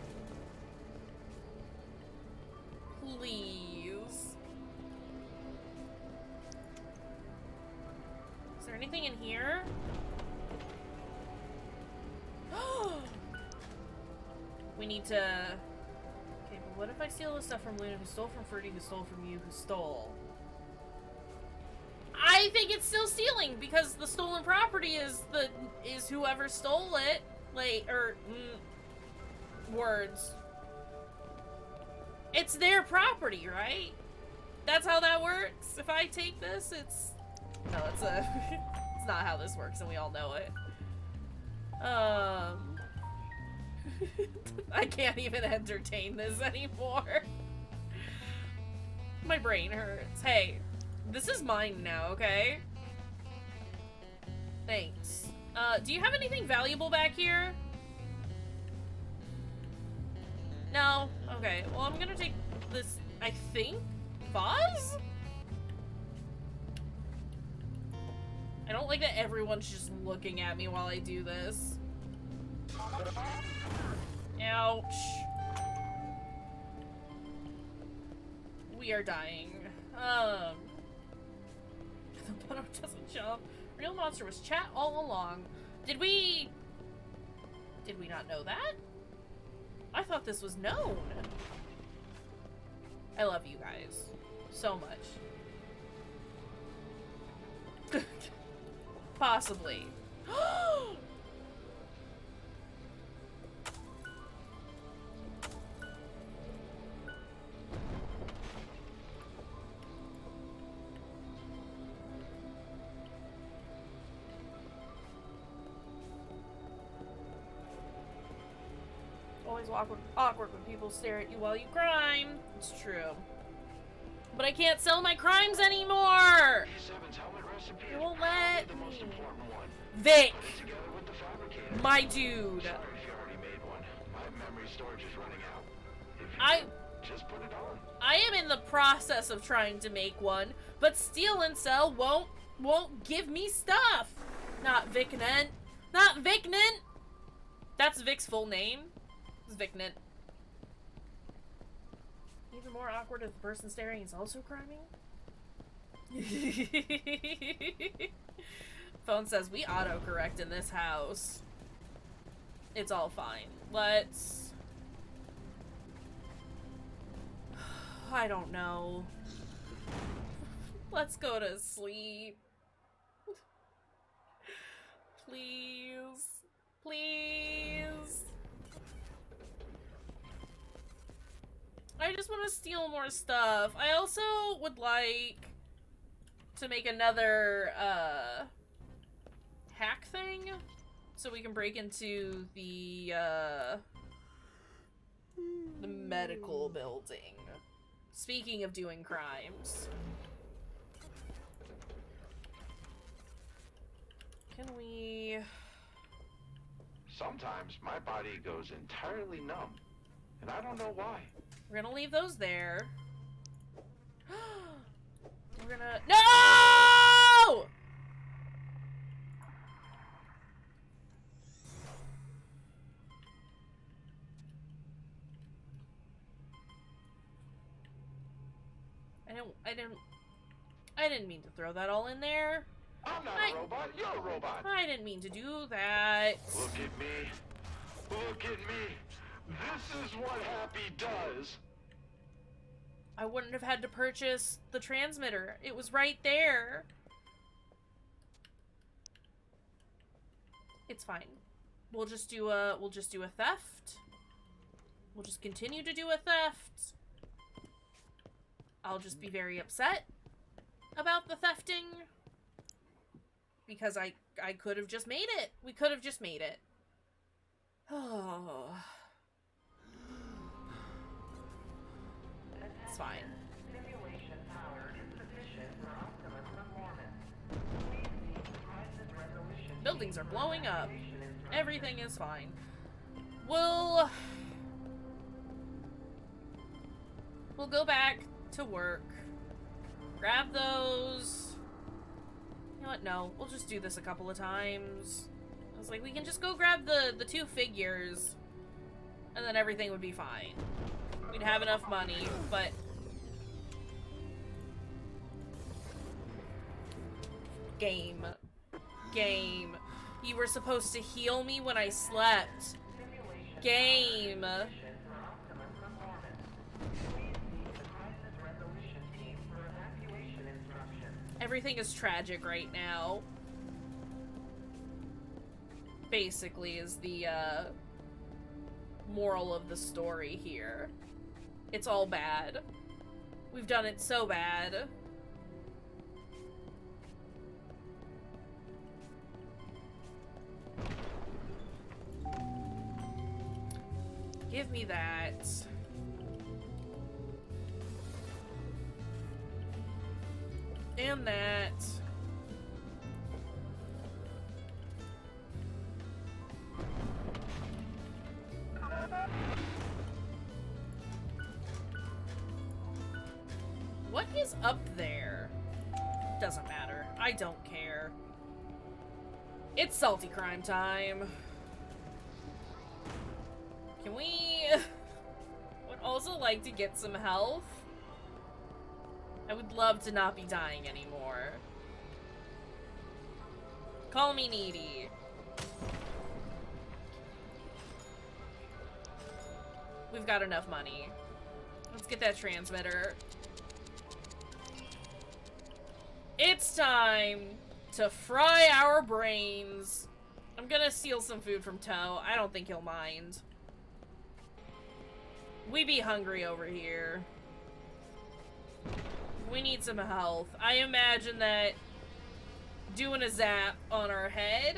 Please. Is there anything in here? We need to... Okay, but what if I steal the stuff from Luna, who stole from Fruity, who stole from you, who stole? I think it's still stealing, because the stolen property is whoever stole it. Like, words. It's their property, right? That's how that works? If I take this, it's... No, it's it's not how this works, and we all know it. I can't even entertain this anymore. My brain hurts. Hey, this is mine now, okay? Thanks. Do you have anything valuable back here? No? Okay, well, I'm gonna take this, I think, vase? I don't like that everyone's just looking at me while I do this. Ouch. We are dying. The butter doesn't jump. Real monster was chat all along. Did we not know that? I thought this was known. I love you guys so much. Possibly. Always awkward when people stare at you while you crime. It's true. But I can't sell my crimes anymore! You won't let me. Vic! My dude. I am in the process of trying to make one, but Steal and Sell won't give me stuff. Not Vicnant. Not Vicnant! That's Vic's full name. It's Vicnant. Even more awkward if the person staring is also criming. Phone says we autocorrect in this house. It's all fine. Let's... I don't know. Let's go to sleep. Please. Please. I just want to steal more stuff. I also would like to make another, hack thing. so we can break into the medical building. Speaking of doing crimes. Can we... Sometimes my body goes entirely numb, and I don't know why. We're gonna leave those there. We're gonna... No! I didn't mean to throw that all in there. I'm not a robot, you're a robot. I didn't mean to do that. Look at me. Look at me. This is what Happy does. I wouldn't have had to purchase the transmitter. It was right there. It's fine. We'll just do a theft. We'll just continue to do a theft. I'll just be very upset about the thefting. Because I could have just made it. We could have just made it. Oh. It's fine. Buildings are blowing up. Everything is fine. We'll go back to work. Grab those. You know what? No, we'll just do this a couple of times. I was like, we can just go grab the 2 figures, and then everything would be fine. We'd have enough money, but... Game. Game. You were supposed to heal me when I slept. Game. Everything is tragic right now. Basically is the moral of the story here. It's all bad. We've done it so bad. Give me that. And that. What is up there? Doesn't matter. I don't care. It's salty crime time. Can we... would also like to get some health. I would love to not be dying anymore. Call me needy. We've got enough money. Let's get that transmitter. It's time to fry our brains. I'm gonna steal some food from Toe. I don't think he'll mind. We be hungry over here. We need some health. I imagine that doing a zap on our head...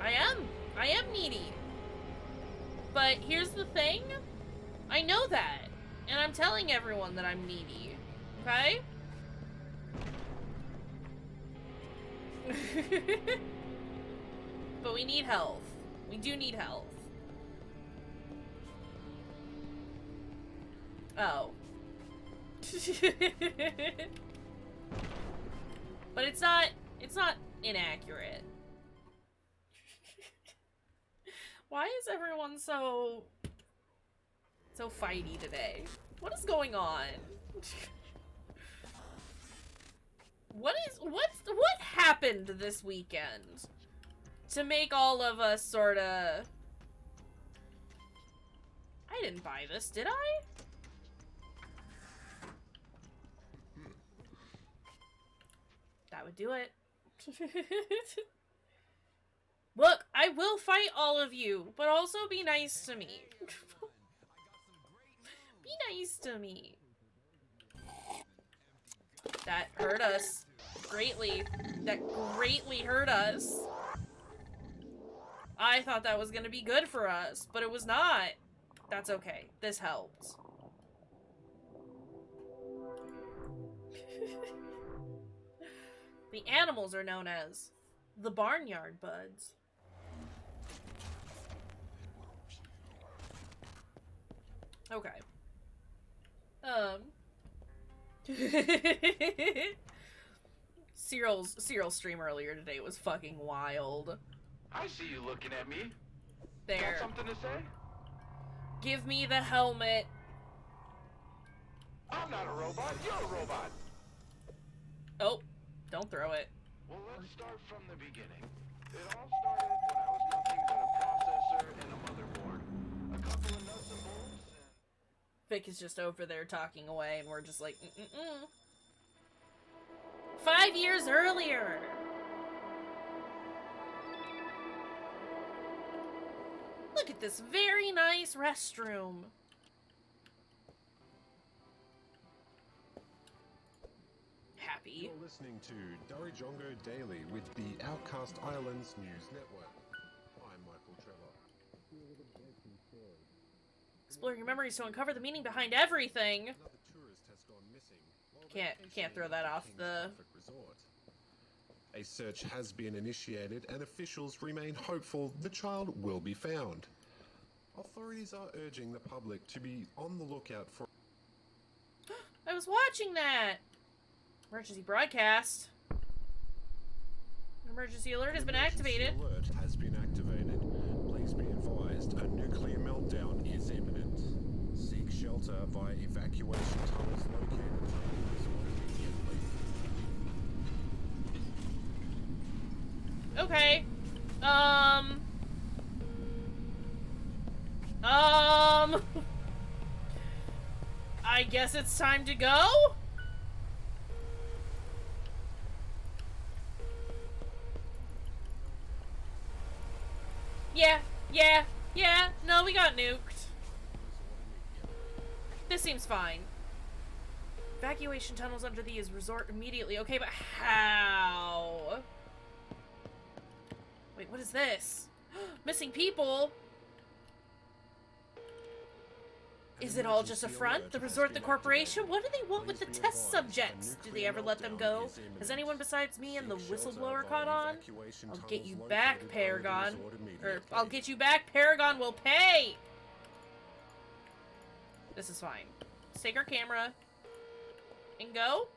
I am needy. But here's the thing. I know that. And I'm telling everyone that I'm needy. Okay? But we need health. We do need health. Oh. But it's not inaccurate. Why is everyone so fighty today? What is going on? What happened this weekend to make all of us sorta... I didn't buy this, did I? That would do it. Look, I will fight all of you, but also be nice to me. Be nice to me. That hurt us greatly. That greatly hurt us. I thought that was gonna be good for us, but it was not. That's okay. This helped. The animals are known as the barnyard buds. Okay. Cyril's stream earlier today was fucking wild. I see you looking at me. There. Got something to say? Give me the helmet. I'm not a robot. You're a robot. Oh, don't throw it. Well, let's start from the beginning. It all started when I was nothing but a processor and a motherboard. A couple of nuts and bolts and... Vic is just over there talking away, and we're just like, 5 years earlier! Look at this very nice restroom. Happy. You're listening to Dorijongo Daily with the Outcast Islands News Network. I'm Michael Trevor. Exploring your memories to uncover the meaning behind everything. Another tourist has gone missing. Can't throw that off the... Resort. A search has been initiated and officials remain hopeful the child will be found. Authorities are urging the public to be on the lookout for... I was watching that! Emergency broadcast. An emergency alert has been activated. An emergency alert has been activated. Please be advised a nuclear meltdown is imminent. Seek shelter via evacuation tunnels located immediately. Okay. I guess it's time to go? Yeah. No, we got nuked. This seems fine. Evacuation tunnels under these. Resort immediately. Okay, but how? Wait, what is this? Missing people? Is it all just a front? The resort, the corporation? What do they want with the test subjects? Do they ever let them go? Has anyone besides me and the whistleblower caught on? I'll get you back, Paragon. Or, I'll get you back, Paragon will pay! This is fine. Let's take our camera and go.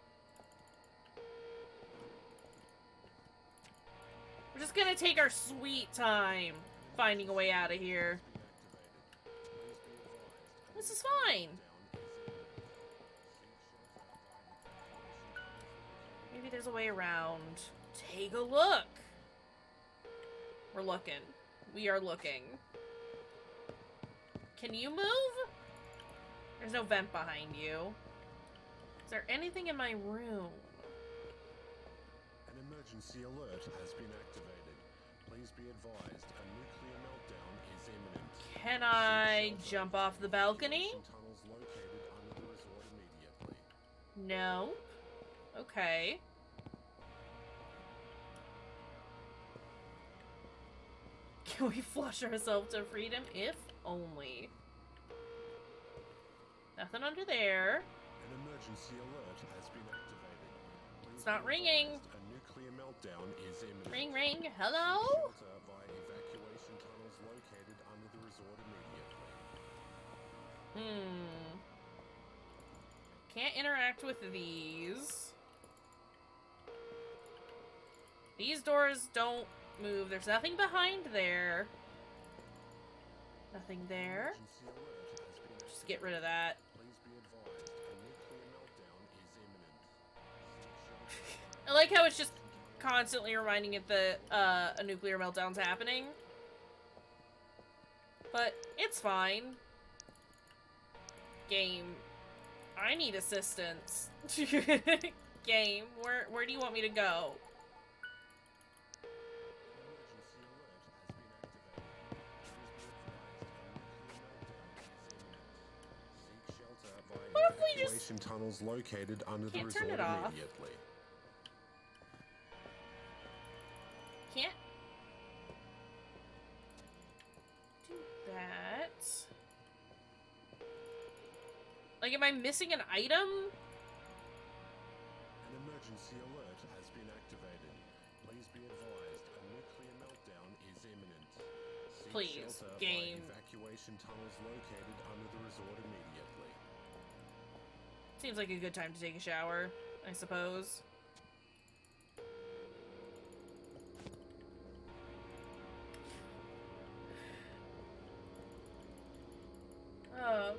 We're just gonna take our sweet time finding a way out of here. This is fine. Maybe there's a way around. Take a look. We're looking. We are looking. Can you move? There's no vent behind you. Is there anything in my room? An emergency alert has been activated. Please be advised a nuclear meltdown is imminent. Can I jump off the balcony? Tunnels located under the resort immediately. No. Okay. Can we flush ourselves to freedom? If only. Nothing under there. An emergency alert has been activated. Please It's not be ringing. advised a nuclear meltdown is imminent. Ring, ring. Hello? Shelter via evacuation tunnels located under the resort immediately. Can't interact with these. These doors don't move. There's nothing behind there. Nothing there. Emergency alert has been Just get rid of that. Please be advised a nuclear meltdown is imminent. Seek shelter I like how it's just constantly reminding it that a nuclear meltdown's happening. But it's fine. Game. I need assistance. Game, where do you want me to go? What if we just evacuation tunnels located under the can't resort turn it off? immediately. Can't? Like, am I missing an item? An emergency alert has been activated. Please be advised a nuclear meltdown is imminent. Seek Please, shelter game. via evacuation tunnels located under the resort immediately. Seems like a good time to take a shower, I suppose. An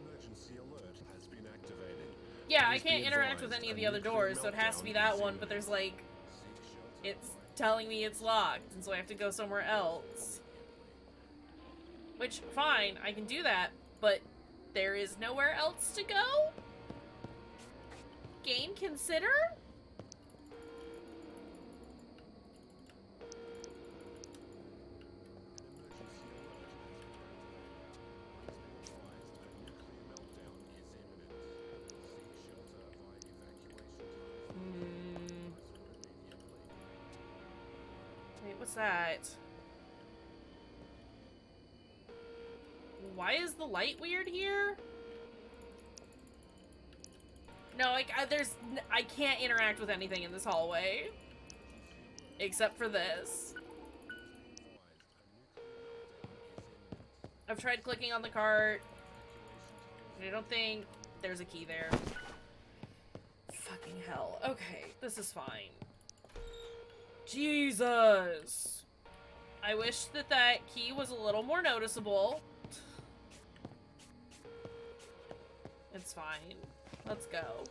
emergency alert has been activated. Yeah, I Please be can't interact with advised any of a the other nuclear doors, so it has to be meltdown that is one, but there's like... It's telling me it's locked, and so I have to go somewhere else. Which, fine, I can do that, but there is nowhere else to go? Game, consider? Wait, what's that? Why is the light weird here? No, like, I can't interact with anything in this hallway. Except for this. I've tried clicking on the cart. I don't think there's a key there. Fucking hell. Okay, this is fine. Jesus! I wish that that key was a little more noticeable. It's fine. Let's go.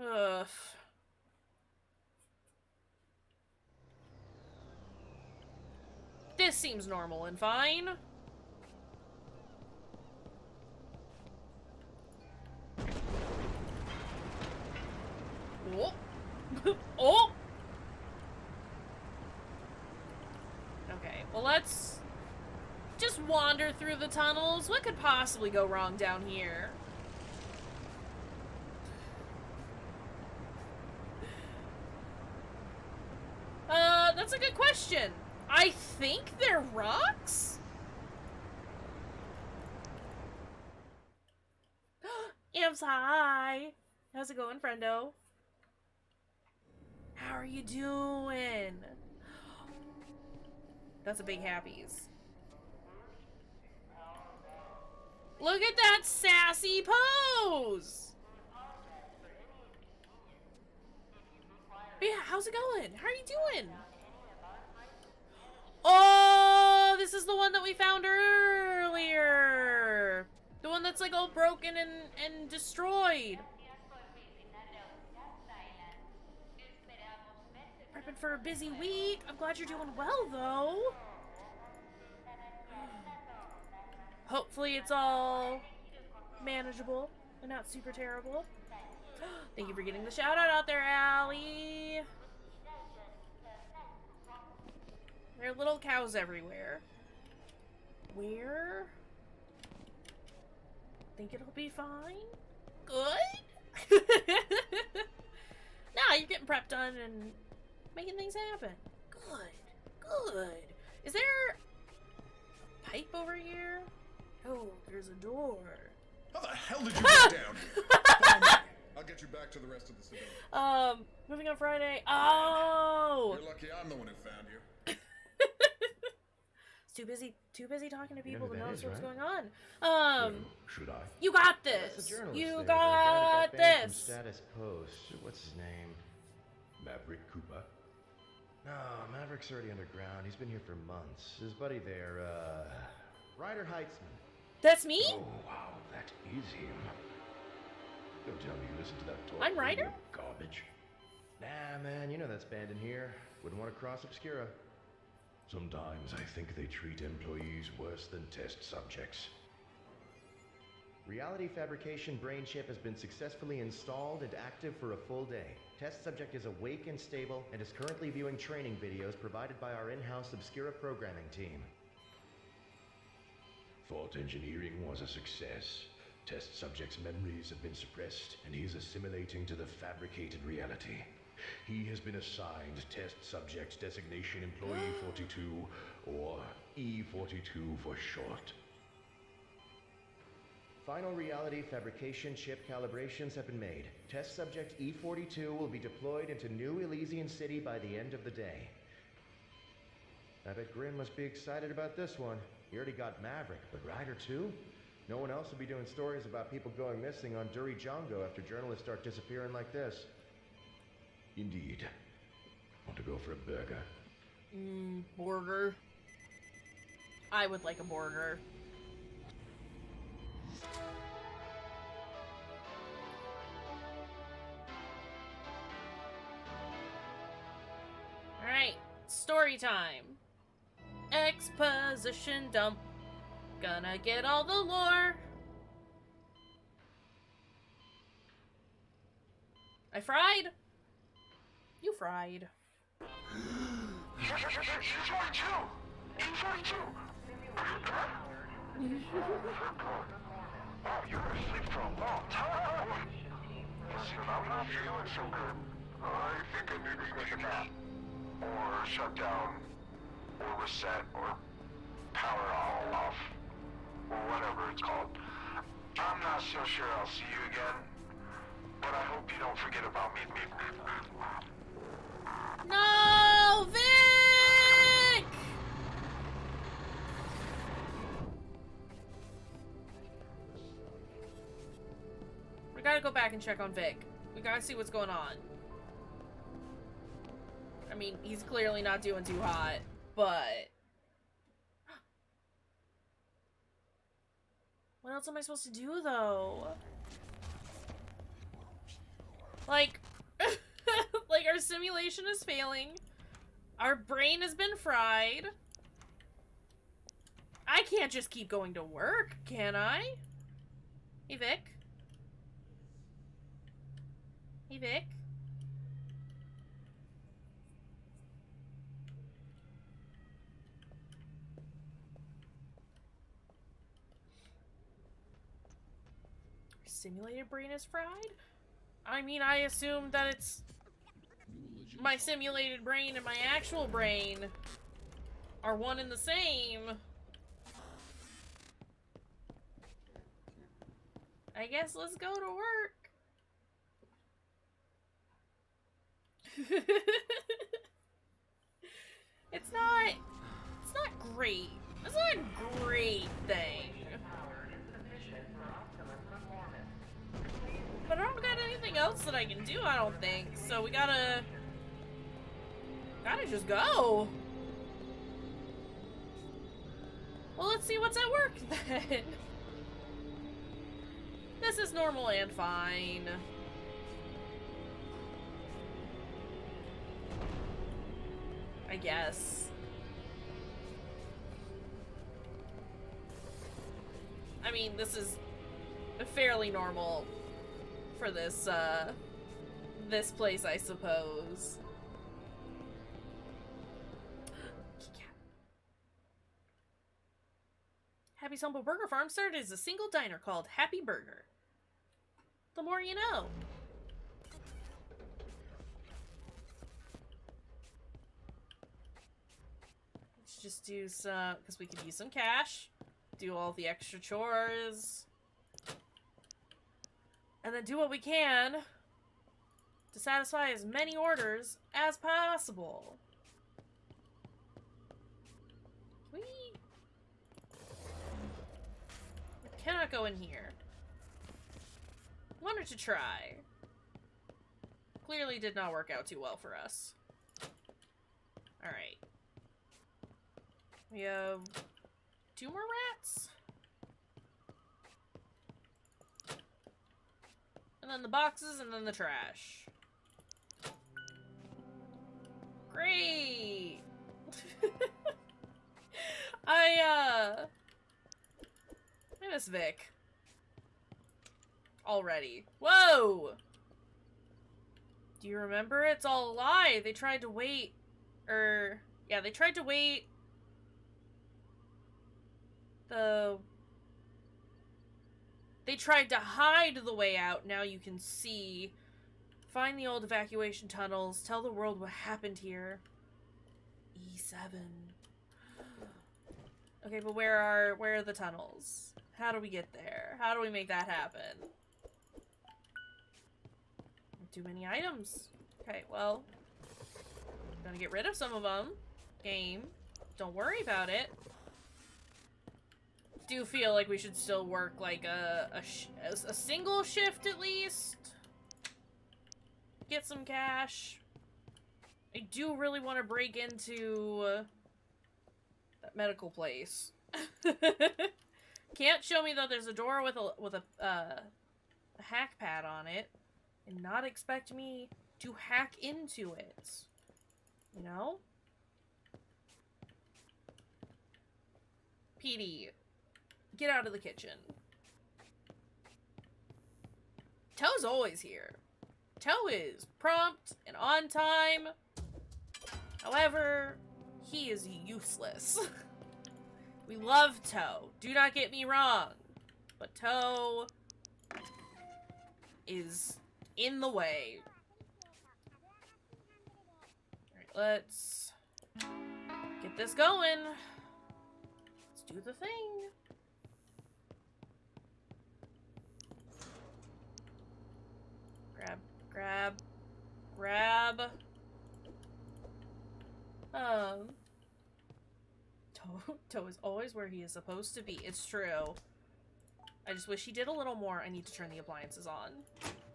Ugh. This seems normal and fine. Oh! Oh! Okay, well let's just wander through the tunnels. What could possibly go wrong down here? That's a good question. I think they're rocks? Amps, hi. How's it going, friendo? How are you doing? That's a big happies. Look at that sassy pose! Yeah, how's it going? How are you doing? Oh, this is the one that we found earlier! The one that's like all broken and destroyed. Prepping for a busy week. I'm glad you're doing well, though. Hopefully it's all manageable and not super terrible. Thank you for getting the shout out there, Allie. There are little cows everywhere. Where? Think it'll be fine? Good? Nah, you're getting prep done and making things happen. Good. Good. Is there a pipe over here? Oh, there's a door. How the hell did you get down here? Follow me. I'll get you back to the rest of the civilians. Moving on Friday. Oh! You're lucky I'm the one who found you. It's too busy talking to people to notice what's right? going on. Should I? You got That's this. the journalist You there, got that guy that got banned this. from Status Post. What's his name? Maverick Cooper. No, Maverick's already underground. He's been here for months. His buddy there, Ryder Heitzman. That's me? Oh, wow, that is him. Don't tell me you listen to that talk. I'm Ryder? radio Garbage. Nah, man, you know that's banned in here. Wouldn't want to cross Obscura. Sometimes I think they treat employees worse than test subjects. Reality Fabrication Brain Chip has been successfully installed and active for a full day. Test subject is awake and stable and is currently viewing training videos provided by our in-house Obscura programming team. Thought engineering was a success. Test subject's memories have been suppressed and he is assimilating to the fabricated reality. He has been assigned Test Subject Designation Employee 42, or E42 for short. Final reality fabrication chip calibrations have been made. Test subject E42 will be deployed into New Elysian City by the end of the day. I bet Grin must be excited about this one. He already got Maverick, but Ryder too? No one else will be doing stories about people going missing on Duri Jongo after journalists start disappearing like this. Indeed. Want to go for a burger? Burger. I would like a burger. Alright, story time. Exposition dump. Gonna get all the lore. I fried. You fried. E42! E42! Oh, you were asleep for a long time. Listen, I'm not feeling so good. I think I need to take a nap. Or shut down. Or reset. Or power all off. Or whatever it's called. I'm not so sure I'll see you again. But I hope you don't forget about me. No, Vic! We gotta go back and check on Vic. We gotta see what's going on. I mean, he's clearly not doing too hot, but... What else am I supposed to do, though? Like... like, our simulation is failing. Our brain has been fried. I can't just keep going to work, can I? Hey, Vic? Hey, Vic? Simulated brain is fried? I mean, I assume that it's my simulated brain and my actual brain are one and the same. I guess let's go to work. It's not great. It's not a great thing. But I don't got anything else that I can do, I don't think. So we gotta just go. Well, let's see what's at work then. This is normal and fine. I guess. I mean, this is fairly normal for this, this place, I suppose. Happy's Humble Burger Farm started as a single diner called Happy Burger. The more you know. Let's just do some, because we could use some cash. Do all the extra chores. And then do what we can to satisfy as many orders as possible. We cannot go in here. Wanted to try. Clearly did not work out too well for us. Alright. We have 2 more rats? And then the boxes, and then the trash. Great! I miss Vic. Already. Whoa! Do you remember? It's all a lie. They tried to wait. Yeah, they tried to wait. They tried to hide the way out. Now you can see. Find the old evacuation tunnels. Tell the world what happened here. E7. Okay, but where are the tunnels? How do we get there? How do we make that happen? Too many items. Okay, well, gonna get rid of some of them. Game, don't worry about it. Do feel like we should still work like a single shift at least. Get some cash. I do really want to break into that medical place. Can't show me that there's a door with a hack pad on it and not expect me to hack into it. You know? PD, get out of the kitchen. Toe's always here. Toe is prompt and on time. However, he is useless. We love Toe. Do not get me wrong. But Toe is in the way. Alright, let's get this going. Let's do the thing. Grab. Toe is always where he is supposed to be. It's true. I just wish he did a little more. I need to turn the appliances on.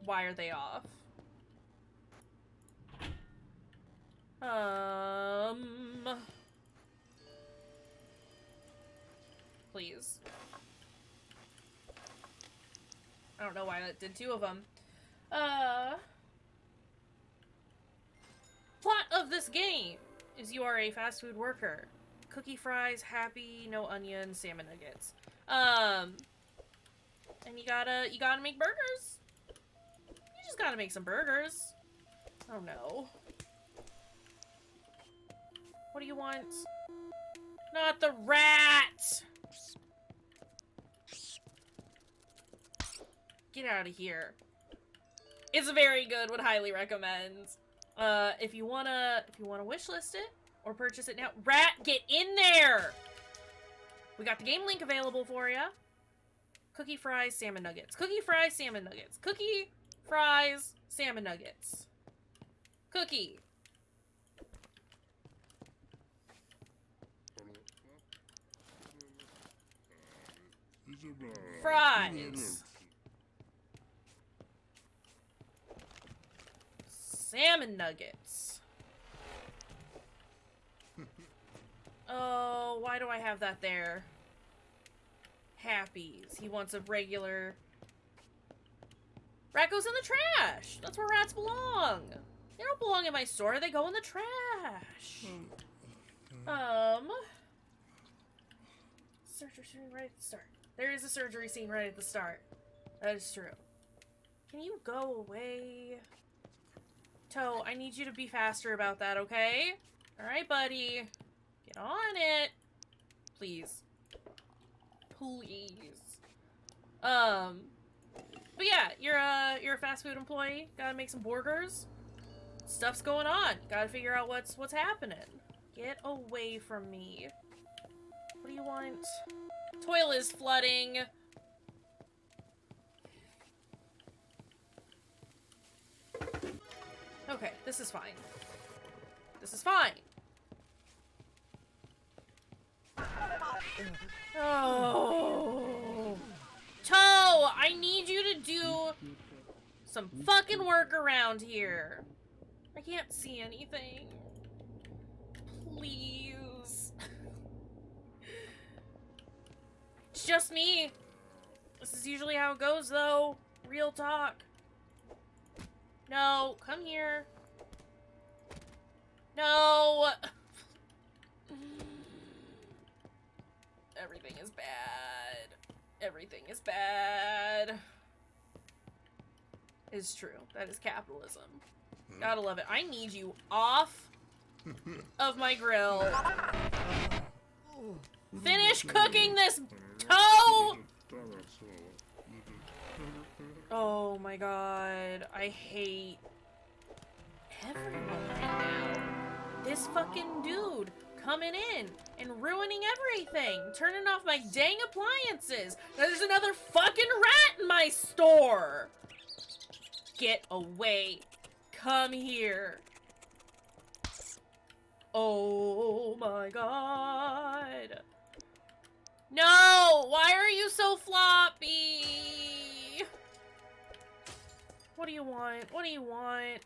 Why are they off? Please. I don't know why that did 2 of them. Plot of this game is you are a fast food worker. Cookie fries, happy, no onion, salmon nuggets. And you gotta make burgers. You just gotta make some burgers. Oh no. What do you want? Not the rat! Get out of here. It's very good, would highly recommend. If you wanna wishlist it or purchase it now, rat, get in there! We got the game link available for ya. Cookie fries, salmon nuggets. Cookie fries, salmon nuggets. Cookie fries, salmon nuggets. Cookie. Fries. Salmon nuggets. Oh, why do I have that there? Happies. He wants a regular... Rat goes in the trash! That's where rats belong! They don't belong in my store, they go in the trash! Surgery scene right at the start. There is a surgery scene right at the start. That is true. Can you go away? Toe, I need you to be faster about that, okay? Alright, buddy. Get on it. Please. Please. But yeah, you're a fast food employee. Gotta make some burgers. Stuff's going on. Gotta figure out what's happening. Get away from me. What do you want? Toilet is flooding. Okay, this is fine. This is fine. Oh. Toe, I need you to do some fucking work around here. I can't see anything. Please. It's just me. This is usually how it goes, though. Real talk. No, come here. No. Everything is bad. Everything is bad. It's true. That is capitalism. Gotta love it. I need you off of my grill. Finish cooking this toe! Oh my god. I hate everyone right now. This fucking dude coming in and ruining everything, turning off my dang appliances. There's another fucking rat in my store. Get away. Come here. Oh my god. No! Why are you so floppy? What do you want? What do you want?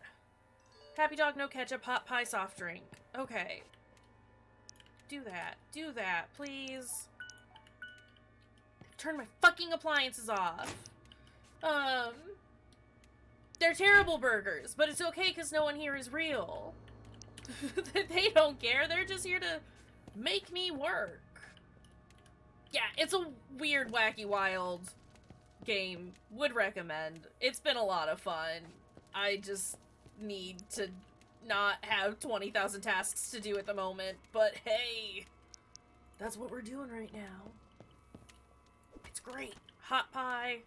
Happy dog, no ketchup, hot pie, soft drink. Okay. Do that. Do that, please. Turn my fucking appliances off. They're terrible burgers, but it's okay because no one here is real. They don't care. They're just here to make me work. Yeah, it's a weird, wacky, wild game. Would recommend. It's been a lot of fun. I just need to not have 20,000 tasks to do at the moment, but hey, that's what we're doing right now. It's great. Hot pie,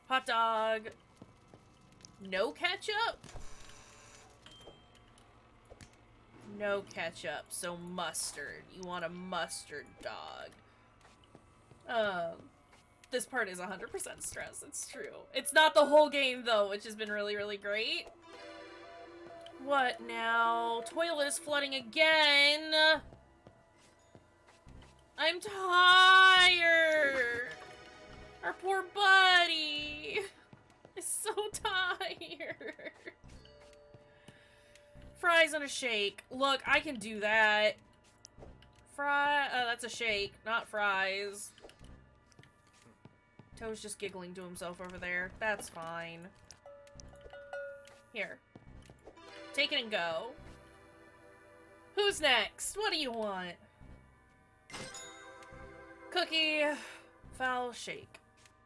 hot dog, no ketchup? No ketchup, so mustard. You want a mustard dog. This part is 100% stress, it's true. It's not the whole game, though, which has been really, really great. What now? Toilet is flooding again! I'm tired! Our poor buddy is so tired. Fries and a shake. Look, I can do that. That's a shake, not fries. Toe's just giggling to himself over there. That's fine. Here. Take it and go. Who's next? What do you want? Cookie, fowl, shake.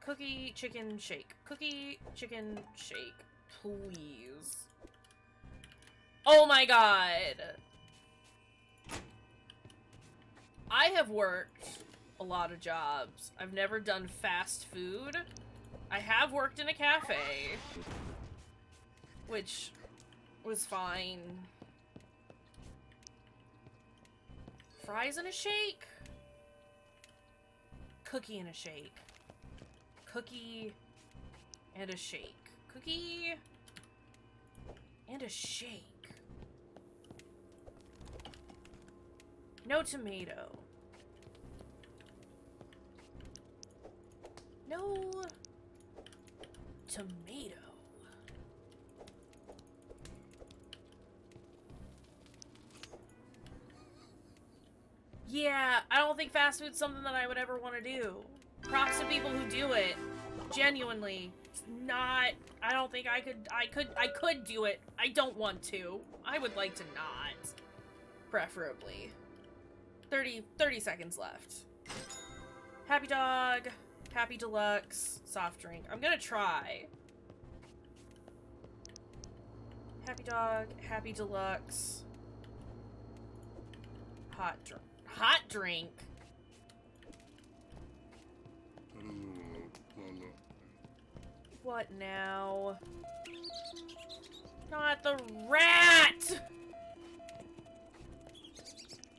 Cookie, chicken, shake. Cookie, chicken, shake. Please. Oh my god. I have worked a lot of jobs. I've never done fast food. I have worked in a cafe, which was fine. Fries and a shake? Cookie and a shake. Cookie and a shake. Cookie and a shake. No tomato. No tomato. Yeah, I don't think fast food's something that I would ever want to do. Props to people who do it. Genuinely. It's not, I don't think I could do it. I don't want to. I would like to not. Preferably. 30 seconds left. Happy dog. Happy deluxe. Soft drink. I'm gonna try. Happy dog. Happy deluxe. Hot drink. Hot drink? What now? Not the rat!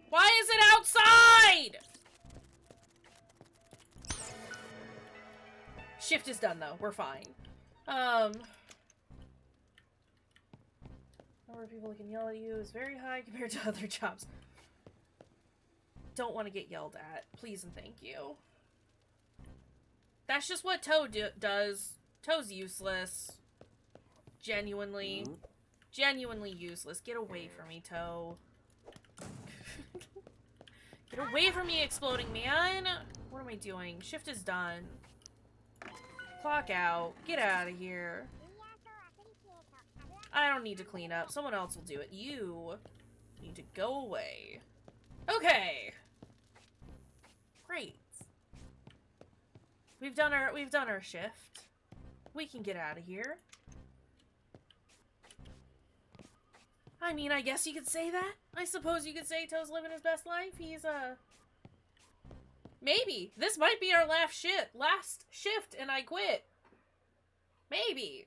Why is it outside? Shift is done though. We're fine. Number of people that can yell at you is very high compared to other jobs. Don't want to get yelled at. Please and thank you. That's just what Toe does. Toe's useless. Genuinely. Genuinely useless. Get away from me, Toe. Get away from me, exploding man! What am I doing? Shift is done. Clock out. Get out of here. I don't need to clean up. Someone else will do it. You need to go away. Okay. Great. We've done our shift. We can get out of here. I mean, I guess you could say that. I suppose you could say Toe's living his best life. He's, maybe. This might be our last shift, and I quit. Maybe.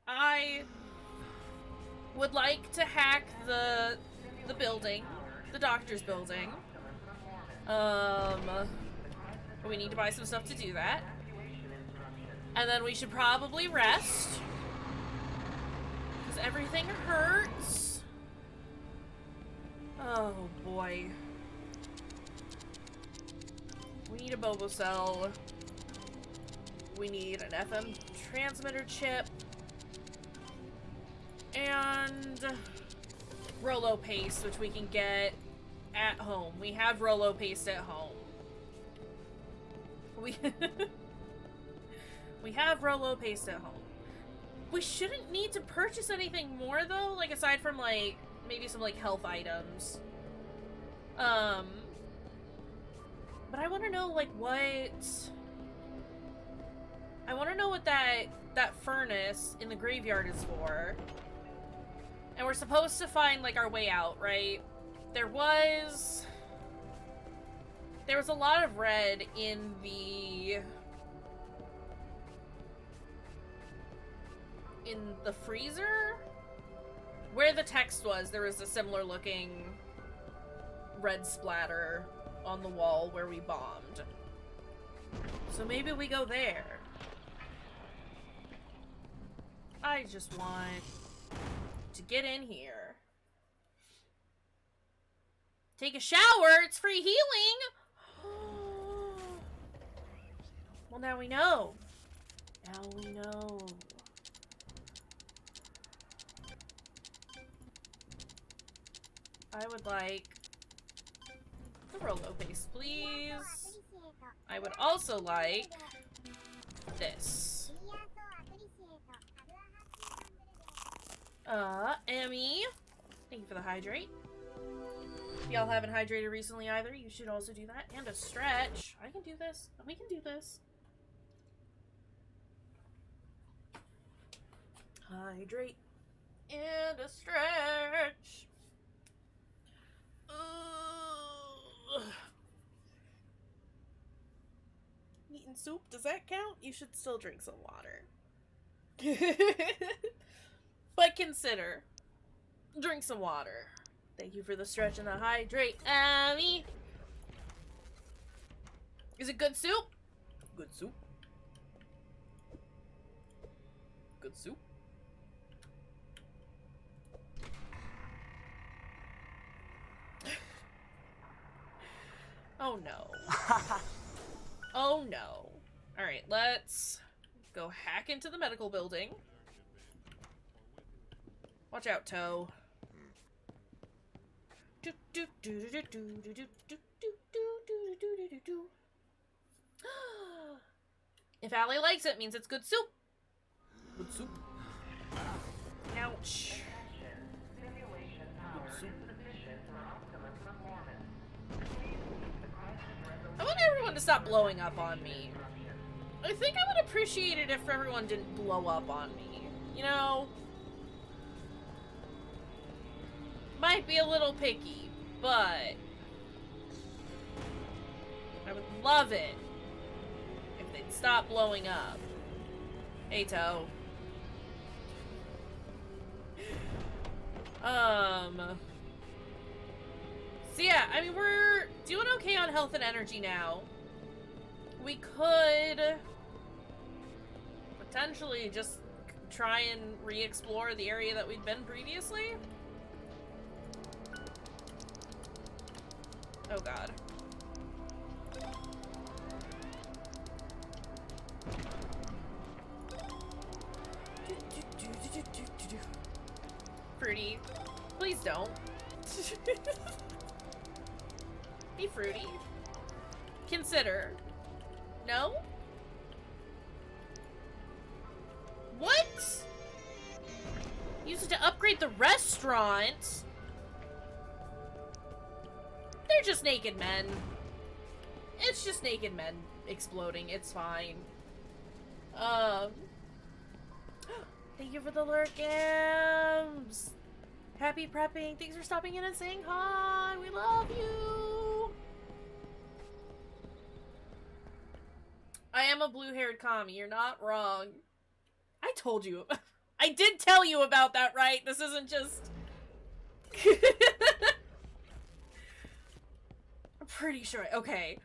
I would like to hack the the building, the doctor's building. We need to buy some stuff to do that. And then we should probably rest. Because everything hurts. Oh boy. We need a Bobo cell. We need an FM transmitter chip. And Rolo paste, which we can get at home. We have Rolo paste at home. We have Rolo paste at home. We shouldn't need to purchase anything more though, like aside from like maybe some like health items. But I want to know like what I want to know what that furnace in the graveyard is for. And we're supposed to find like our way out, right? There was a lot of red in the freezer? Where the text was, there was a similar looking red splatter on the wall where we bombed. So maybe we go there. I just want to get in here. Take a shower, it's free healing! Well, now we know. Now we know. I would like the Rolo paste, please. I would also like this. Emmy. Thank you for the hydrate. If y'all haven't hydrated recently either, you should also do that. And a stretch. I can do this. We can do this. Hydrate. And a stretch. Eating soup, does that count? You should still drink some water. But consider. Drink some water. Thank you for the stretch and the hydrate, Abby. Is it good soup? Good soup. Good soup. Oh no. Oh no. Alright, let's go hack into the medical building. Watch out, Toe. If Allie likes it, means it's good soup. Good soup. Ouch. Good soup. I want everyone to stop blowing up on me. I think I would appreciate it if everyone didn't blow up on me. You know? Might be a little picky, but I would love it if they'd stop blowing up. Hey, Toe. So yeah, I mean, we're doing okay on health and energy now. We could potentially just try and re-explore the area that we'd been previously. Oh god. Fruity, please don't. Be fruity. Consider. No? What? Use it to upgrade the restaurant? They're just naked men. It's just naked men exploding. It's fine. Thank you for the lurkams. Happy prepping. Thanks for stopping in and saying hi. We love you. I am a blue-haired commie. You're not wrong. I told you. I did tell you about that, right? This isn't just... Pretty sure. Okay.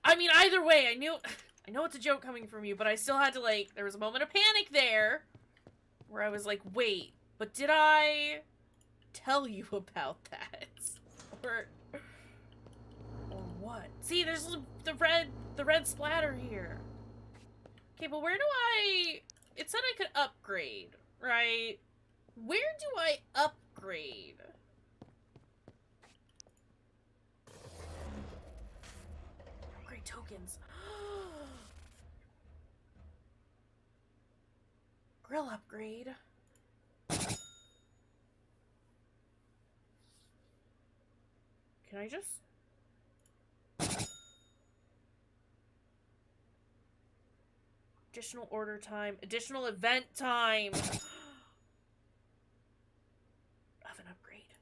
I mean, either way, I know it's a joke coming from you, but I still had to, like, there was a moment of panic there where I was like, wait, but did I tell you about that? Or what? See, there's the red splatter here. Okay, but where do I... It said I could upgrade, right? Where do I upgrade? Upgrade tokens. Grill upgrade. Can I just... Additional order time. Additional event time! Oven upgrade.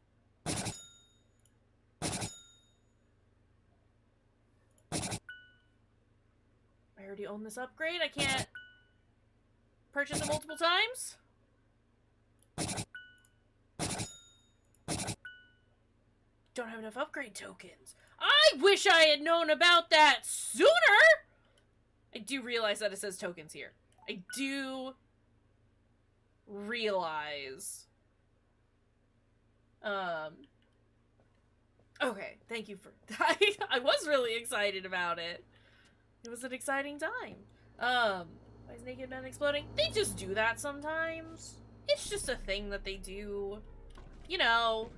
I already own this upgrade. I can't purchase it multiple times? Don't have enough upgrade tokens. I wish I had known about that sooner! I do realize that it says tokens here. I do realize. Okay, thank you for... I was really excited about it. It was an exciting time. Why is naked men exploding? They just do that sometimes. It's just a thing that they do. You know,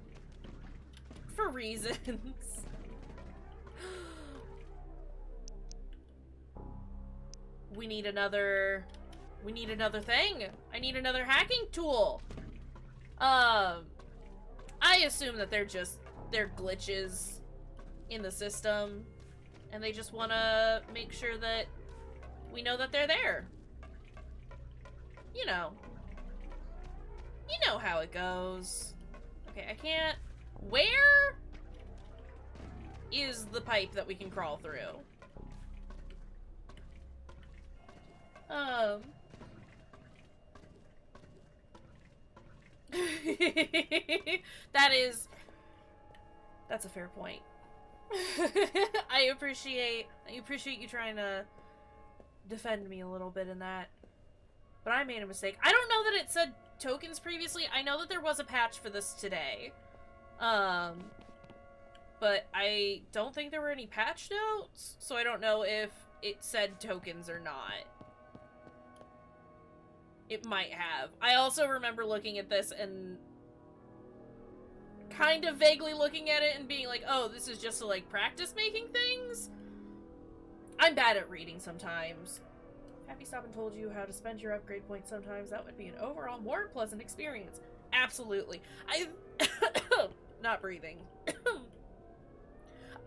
for reasons. We need another thing. I need another hacking tool. I assume that they're glitches in the system, and they just want to make sure that we know that they're there. You know how it goes. Okay, I can't... Where is the pipe that we can crawl through? That's a fair point. I appreciate you trying to defend me a little bit in that. But I made a mistake. I don't know that it said tokens previously. I know that there was a patch for this today. But I don't think there were any patch notes, so I don't know if it said tokens or not. It might have. I also remember looking at this and kind of vaguely looking at it and being like, oh, this is just to, like, practice making things? I'm bad at reading sometimes. Have you stopped and told you how to spend your upgrade points sometimes? That would be an overall more pleasant experience. Absolutely. Not breathing.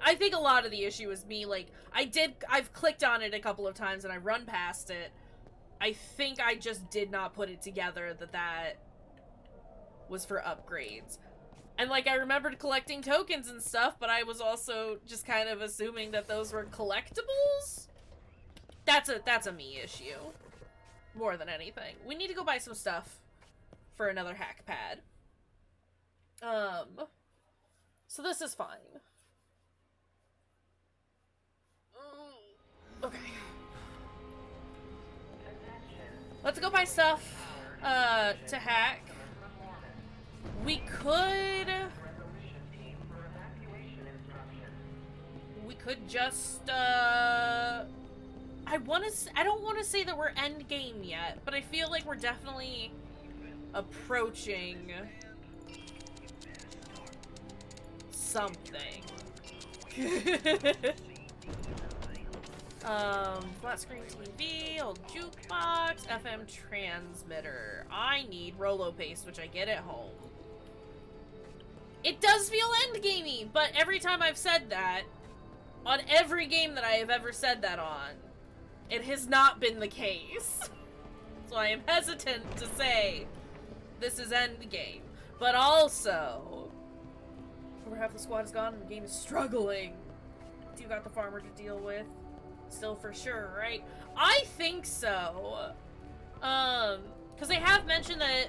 I think a lot of the issue is me, like, I've clicked on it a couple of times and I run past it. I think I just did not put it together that was for upgrades. And, like, I remembered collecting tokens and stuff, but I was also just kind of assuming that those were collectibles? That's a me issue. More than anything. We need to go buy some stuff for another hack pad. So this is fine. Okay. Let's go buy stuff, to hack. We could just, I don't want to say that we're end game yet, but I feel like we're definitely approaching something. Flat screen TV, old jukebox, FM transmitter. I need Rolo paste, which I get at home. It does feel endgamey, but every time I've said that, on every game that I have ever said that on, it has not been the case. So I am hesitant to say this is endgame. But also, over half the squad is gone and the game is struggling. You got the farmer to deal with. Still for sure, right? I think so. Because they have mentioned that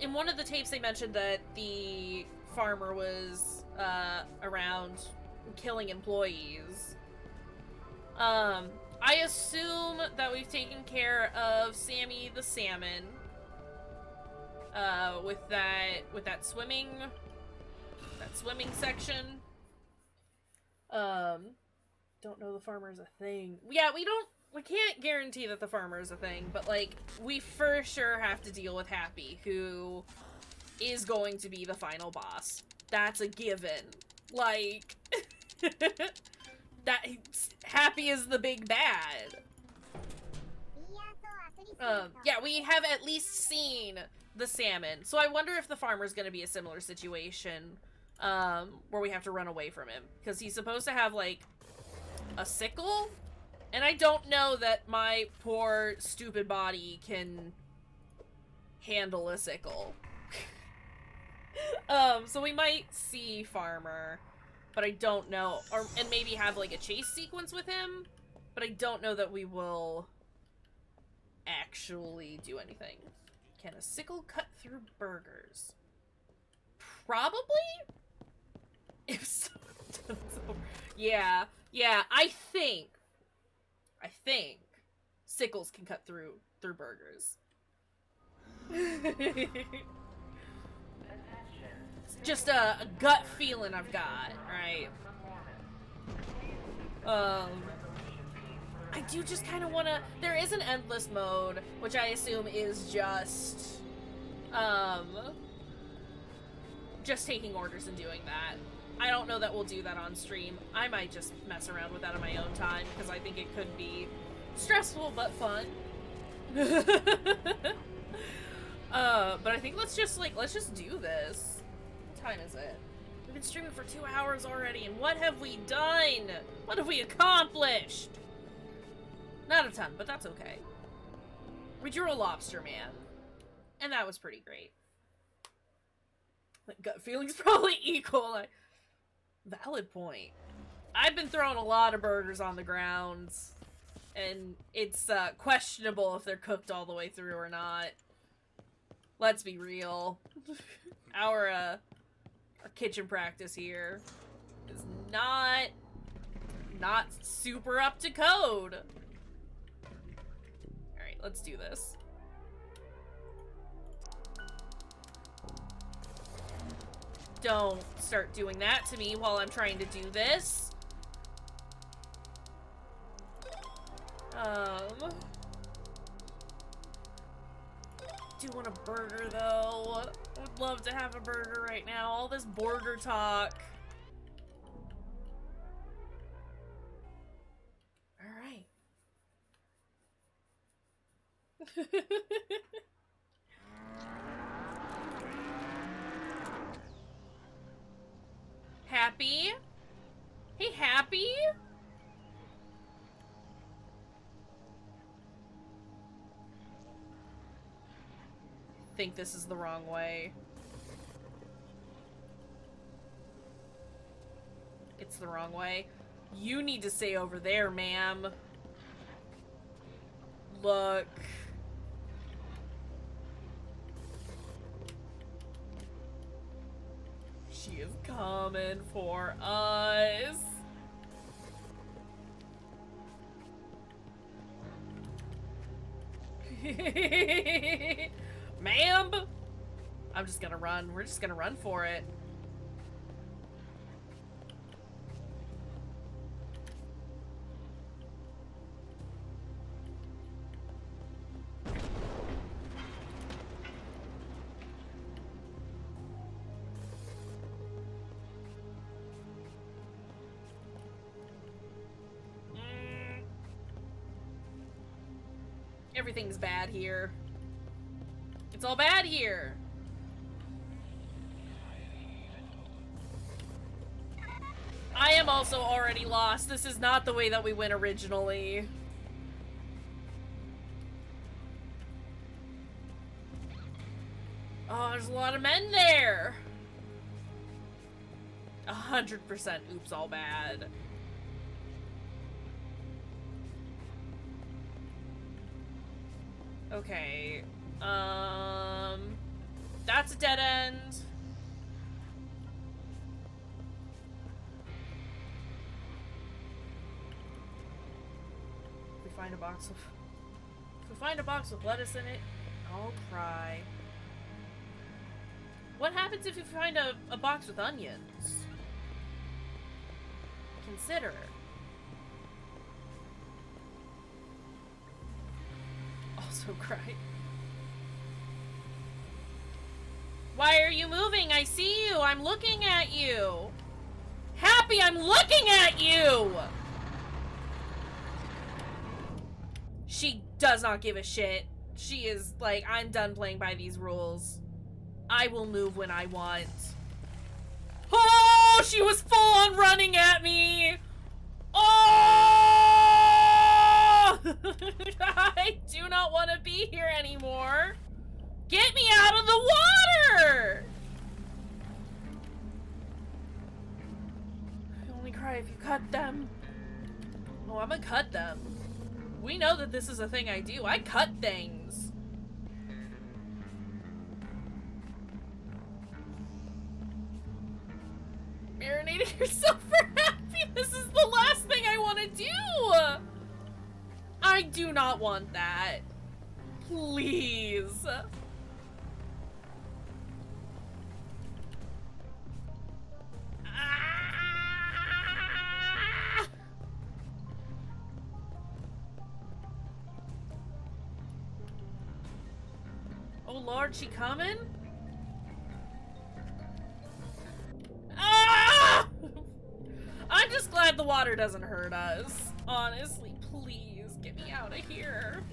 in one of the tapes they mentioned that the farmer was around killing employees. I assume that we've taken care of Sammy the salmon. With that swimming section. Don't know the farmer's a thing. Yeah, we can't guarantee that the farmer is a thing, but like, we for sure have to deal with Happy, who is going to be the final boss. That's a given. Like, Happy is the big bad. Yeah, we have at least seen the salmon. So I wonder if the farmer's gonna be a similar situation, where we have to run away from him. Because he's supposed to have, like, a sickle? And I don't know that my poor, stupid body can handle a sickle. So we might see Farmer, but I don't know. And maybe have, like, a chase sequence with him, but I don't know that we will actually do anything. Can a sickle cut through burgers? Probably? If so, yeah, I think sickles can cut through burgers. It's just a gut feeling I've got, right? I do just kind of want to... There is an endless mode, which I assume is just taking orders and doing that. I don't know that we'll do that on stream. I might just mess around with that on my own time, because I think it could be stressful but fun. But I think let's just do this. What time is it? We've been streaming for 2 hours already, and what have we done? What have we accomplished? Not a ton, but that's okay. We drew a lobster man, and that was pretty great. Like, gut feelings probably equal. Valid point. I've been throwing a lot of burgers on the ground, and it's questionable if they're cooked all the way through or not. Let's be real. Our kitchen practice here is not super up to code. Alright, let's do this. Don't start doing that to me while I'm trying to do this. Do want a burger though. I would love to have a burger right now. All this burger talk. Alright. Happy? Hey, Happy? Think this is the wrong way. It's the wrong way. You need to stay over there, ma'am. Look. She is coming for us. Ma'am! I'm just gonna run. We're just gonna run for it. Everything's bad here. It's all bad here. I am also already lost. This is not the way that we went originally. Oh, there's a lot of men there. 100% oops, all bad. Okay. That's a dead end. box of... If we find a box with lettuce in it, I'll cry. What happens if you find a box with onions? Consider. Also cry. Why are you moving? I see you. I'm looking at you. Happy, I'm looking at you! She does not give a shit. She is like, I'm done playing by these rules. I will move when I want. Oh, she was full on running at me! Oh! I do not want to be here anymore. Get me out of the water! I only cry if you cut them. Oh, I'm gonna cut them. We know that this is a thing I do. I cut things. Marinating yourself for happiness is the last thing I want to do! I do not want that. Please. Oh Lord, she coming? Ah! I'm just glad the water doesn't hurt us. Honestly, please get me out of here.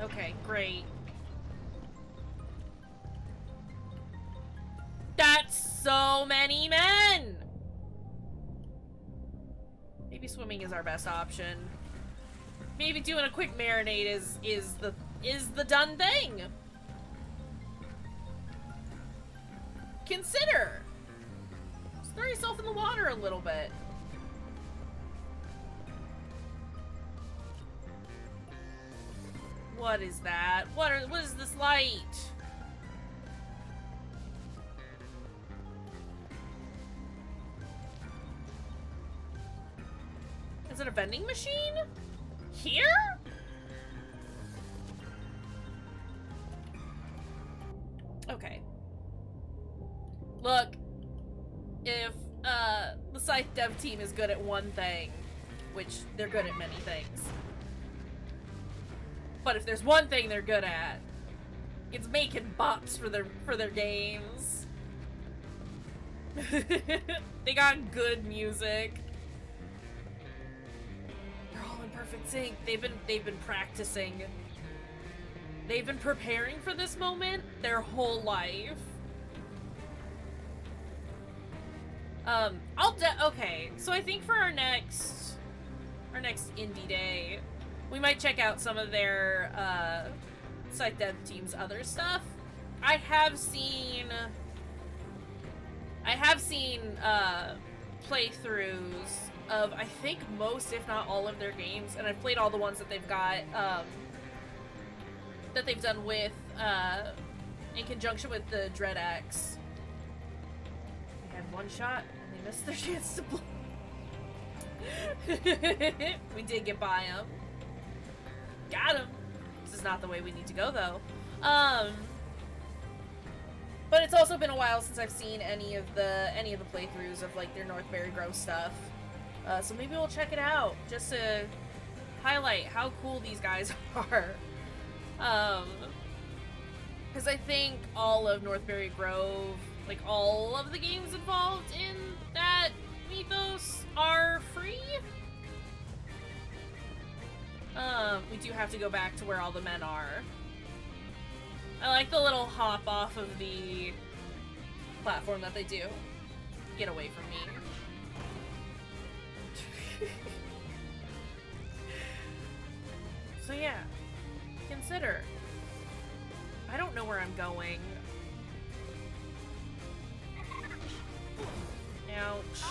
Okay, great. That's so many men! Maybe swimming is our best option. Maybe doing a quick marinade is the done thing. Consider. Just throw yourself in the water a little bit. What is that? What is this light? Is it a vending machine? Here? Okay. Look, if the Scythe dev team is good at one thing, which they're good at many things, but if there's one thing they're good at, it's making bops for their games. They got good music. They're all in perfect sync. They've been practicing. They've been preparing for this moment their whole life. Okay, so I think for our next indie day, we might check out some of their Scythe dev team's other stuff. I have seen playthroughs of I think most, if not all, of their games, and I've played all the ones that they've got that they've done with in conjunction with the Dread X. They had one shot and they missed their chance to blow. We did get by them. Got him. This is not the way we need to go, though. But it's also been a while since I've seen any of the playthroughs of like their Northberry Grove stuff. So maybe we'll check it out just to highlight how cool these guys are. Because I think all of Northberry Grove, like all of the games involved in that mythos, are free. We do have to go back to where all the men are. I like the little hop off of the platform that they do. Get away from me. So yeah, consider. I don't know where I'm going. Ouch.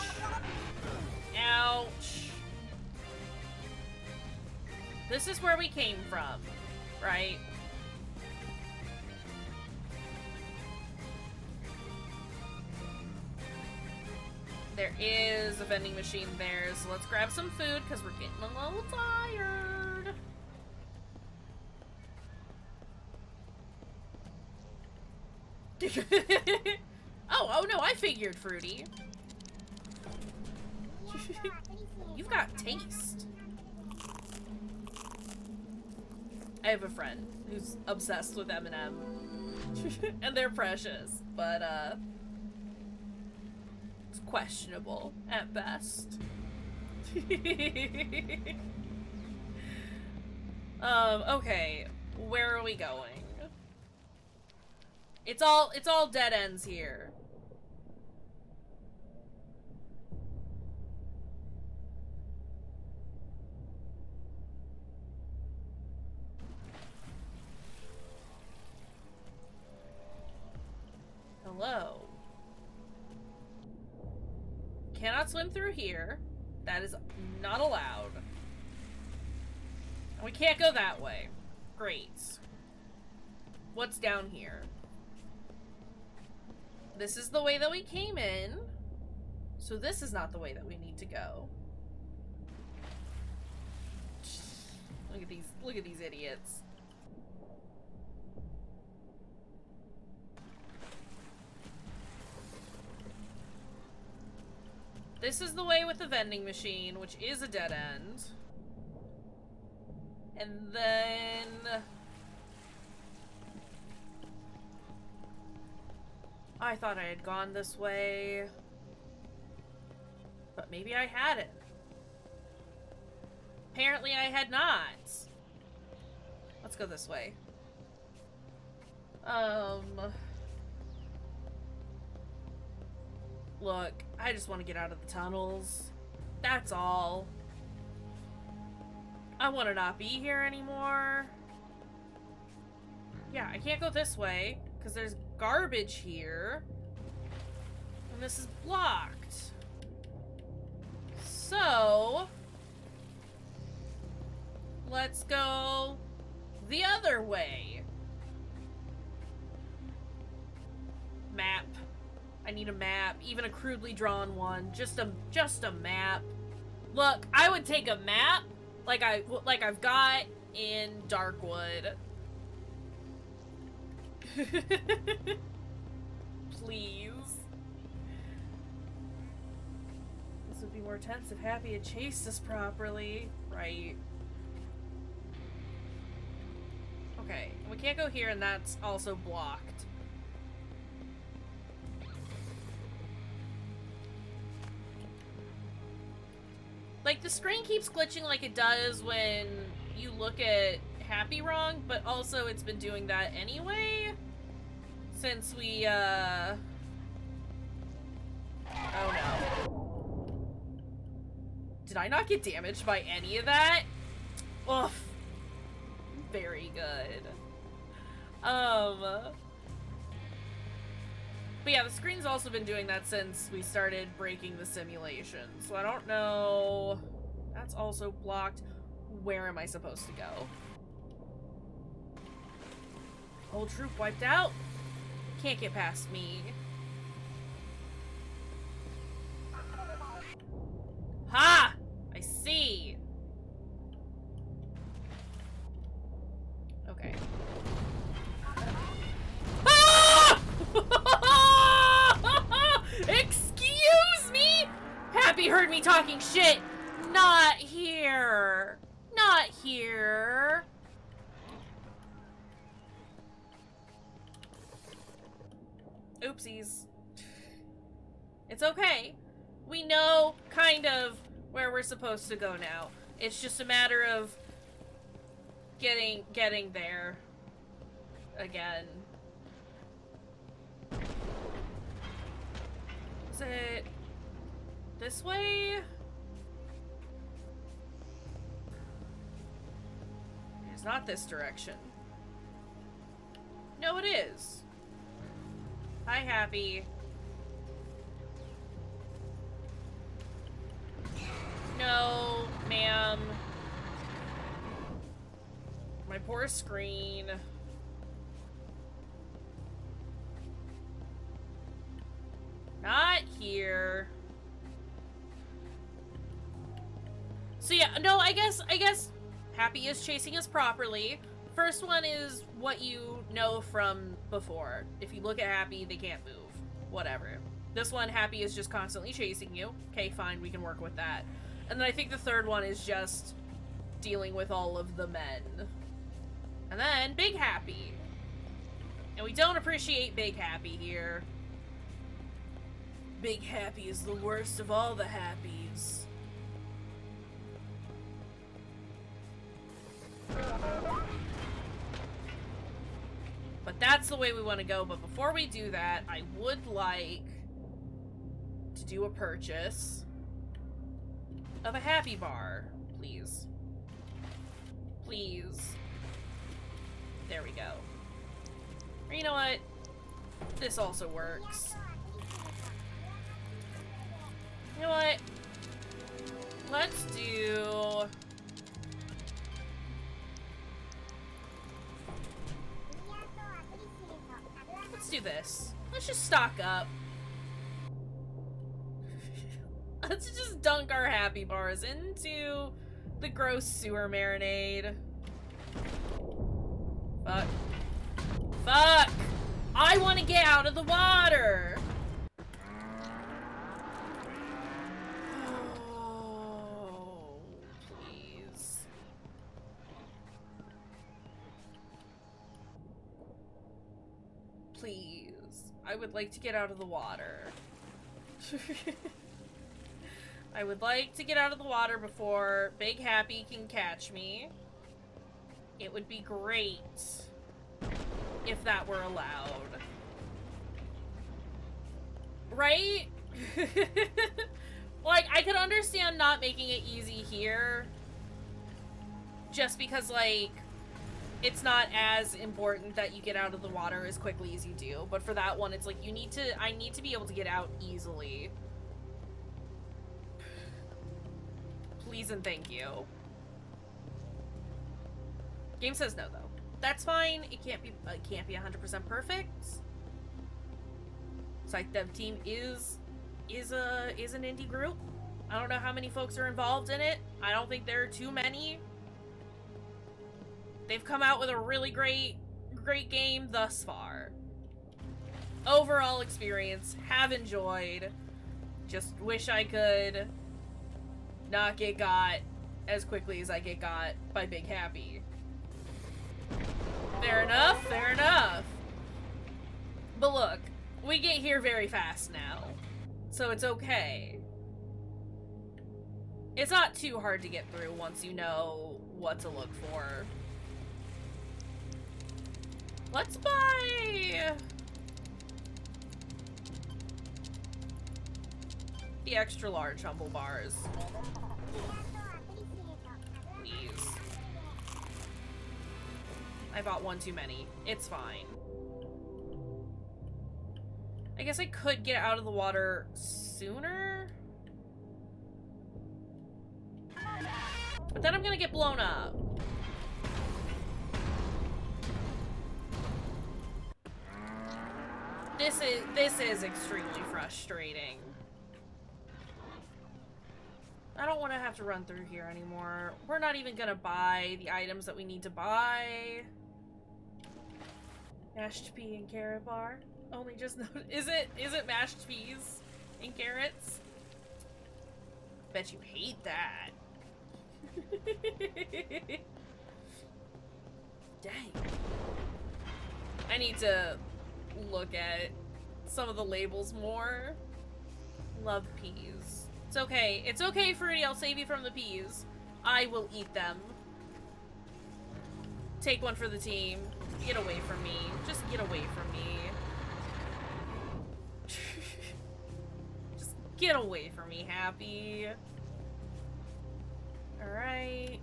Ouch. This is where we came from, right? There is a vending machine there, so let's grab some food because we're getting a little tired. Oh no, I figured, Fruity. You've got taste. I have a friend who's obsessed with M&M. And they're precious, but it's questionable at best. Okay, where are we going? It's all dead ends here. Hello. Cannot swim through here. That is not allowed. And we can't go that way. Great. What's down here? This is the way that we came in. So this is not the way that we need to go. Look at these idiots. This is the way with the vending machine, which is a dead end. And then... I thought I had gone this way. But maybe I hadn't. Apparently I had not. Let's go this way. Look, I just want to get out of the tunnels. That's all. I want to not be here anymore. Yeah, I can't go this way, because there's garbage here. And this is blocked. So... let's go the other way. Map. I need a map, even a crudely drawn one. Just a map. Look, I would take a map like I've got in Darkwood. Please. This would be more tense if Happy had chased us properly, right? Okay, we can't go here, and that's also blocked. Like, the screen keeps glitching like it does when you look at Happy wrong, but also it's been doing that anyway since we, oh no. Did I not get damaged by any of that? Oof. Very good. But yeah, the screen's also been doing that since we started breaking the simulation. So I don't know. That's also blocked. Where am I supposed to go? Whole troop wiped out? Can't get past me. Ha! I see. Okay. Ah! Excuse me? Happy heard me talking shit. Not here. Not here. Oopsies. It's okay. We know kind of where we're supposed to go now. It's just a matter of getting there again. Is it this way? It's not this direction. No, it is. Hi, Happy. No, ma'am. My poor screen. Not here. So yeah, no, I guess Happy is chasing us properly. First one is what you know from before. If you look at Happy, they can't move. Whatever. This one, Happy is just constantly chasing you. Okay, fine, we can work with that. And then I think the third one is just dealing with all of the men. And then Big Happy. And we don't appreciate Big Happy here. Big Happy is the worst of all the Happies. But that's the way we want to go. But before we do that, I would like to do a purchase of a Happy Bar, please. Please. There we go. Or you know what? This also works. You know what? Let's do... Let's do this. Let's just stock up. Let's just dunk our Happy Bars into the gross sewer marinade. Fuck. Fuck! I want to get out of the water! Oh, please. Please. I would like to get out of the water. I would like to get out of the water before Big Happy can catch me. It would be great if that were allowed. Right? Like, I could understand not making it easy here. Just because, like, it's not as important that you get out of the water as quickly as you do. But for that one, it's like, I need to be able to get out easily. Please and thank you. Game says no, though. That's fine. It can't be 100% perfect. Site Dev Team is an indie group. I don't know how many folks are involved in it. I don't think there are too many. They've come out with a really great game thus far. Overall experience, have enjoyed. Just wish I could not get got as quickly as I get got by Big Happy. Fair enough, fair enough. But look, we get here very fast now, so it's okay. It's not too hard to get through once you know what to look for. Let's buy the extra large humble bars. Please. I bought one too many. It's fine. I guess I could get out of the water sooner? But then I'm gonna get blown up. This is extremely frustrating. I don't want to have to run through here anymore. We're not even gonna buy the items that we need to buy. Mashed pea and carrot bar. Only just noticed. Is it mashed peas and carrots? Bet you hate that. Dang. I need to look at some of the labels more. Love peas. It's okay. It's okay, Fruity. I'll save you from the peas. I will eat them. Take one for the team. Get away from me. Just get away from me. Just get away from me, Happy. Alright.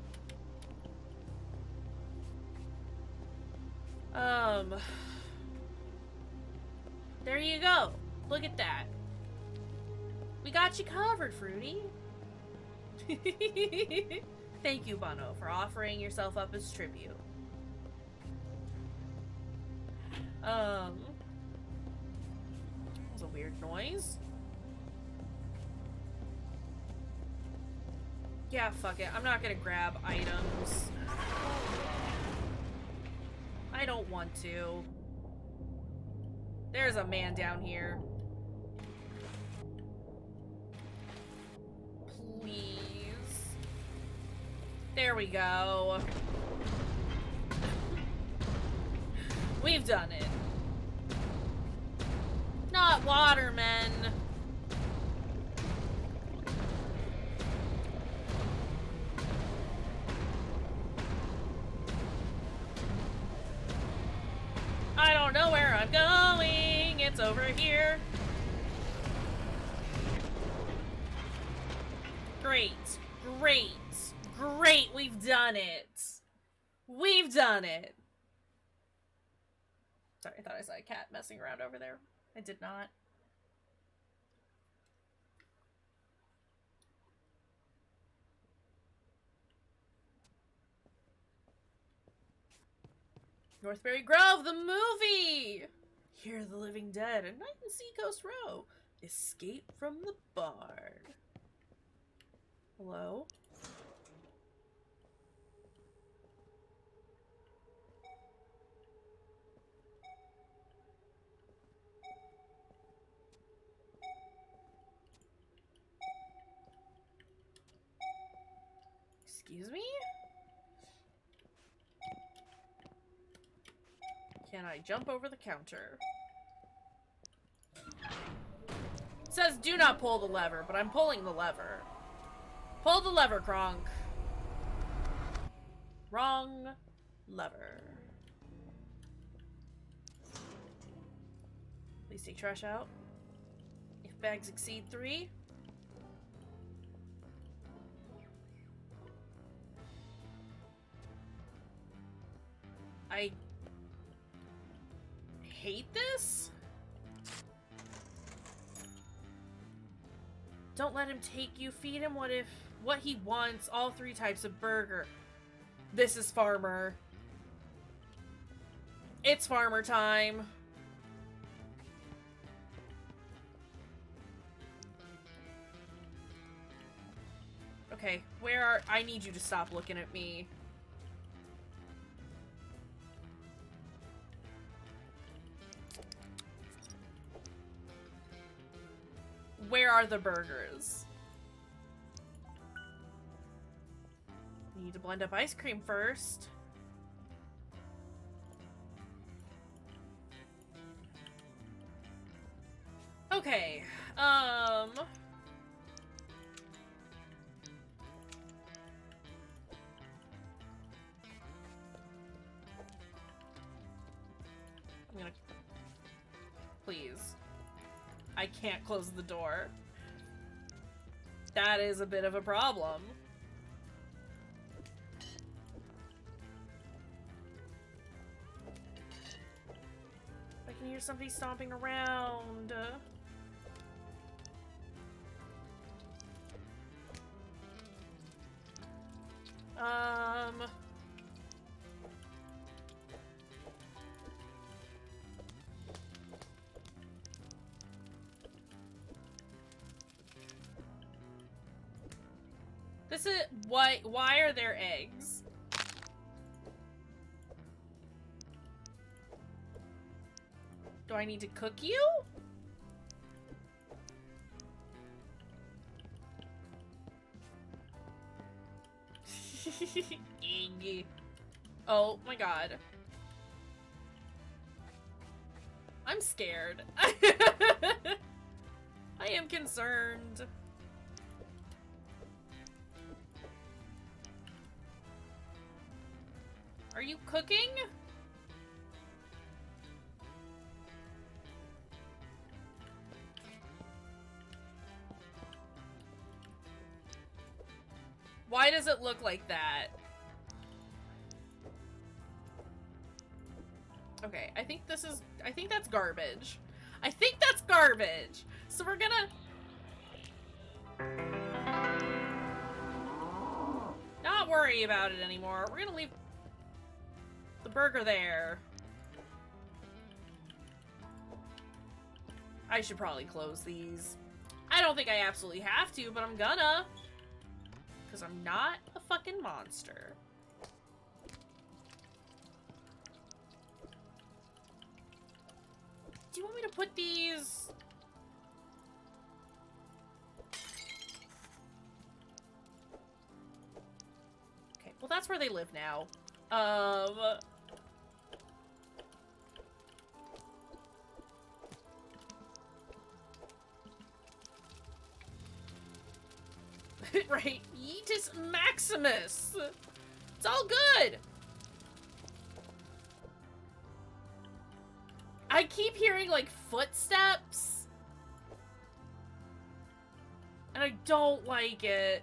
There you go. Look at that. We got you covered, Fruity. Thank you, Bono, for offering yourself up as tribute. That was a weird noise. Yeah, fuck it. I'm not gonna grab items. I don't want to. There's a man down here. Please. There we go. We've done it. Not watermen. I don't know where I'm going. It's over here. Great. Great. Great. We've done it. We've done it. Sorry, I thought I saw a cat messing around over there. I did not. Northbury Grove, the movie! Hear the Living Dead, A Night in Seacoast Row. Escape from the Bard. Hello? Excuse me? Can I jump over the counter? It says do not pull the lever, but I'm pulling the lever. Pull the lever, Kronk. Wrong lever. Please take trash out. If bags exceed 3. I hate this. Don't let him take you. Feed him what he wants. All 3 types of burger. This is farmer. It's farmer time. Okay, I need you to stop looking at me. Where are the burgers? We need to blend up ice cream first. Okay, I'm gonna... Please. I can't close the door. That is a bit of a problem. I can hear somebody stomping around. This is why are there eggs? Do I need to cook you? Egg. Oh my god. I'm scared. I am concerned. Are you cooking? Why does it look like that? Okay, I think that's garbage. I think that's garbage. So we're gonna... not worry about it anymore. We're gonna leave the burger there. I should probably close these. I don't think I absolutely have to, but I'm gonna. because I'm not a fucking monster. Do you want me to put these... Okay, well that's where they live now. Right, Yeetus Maximus! It's all good! I keep hearing, like, footsteps. And I don't like it.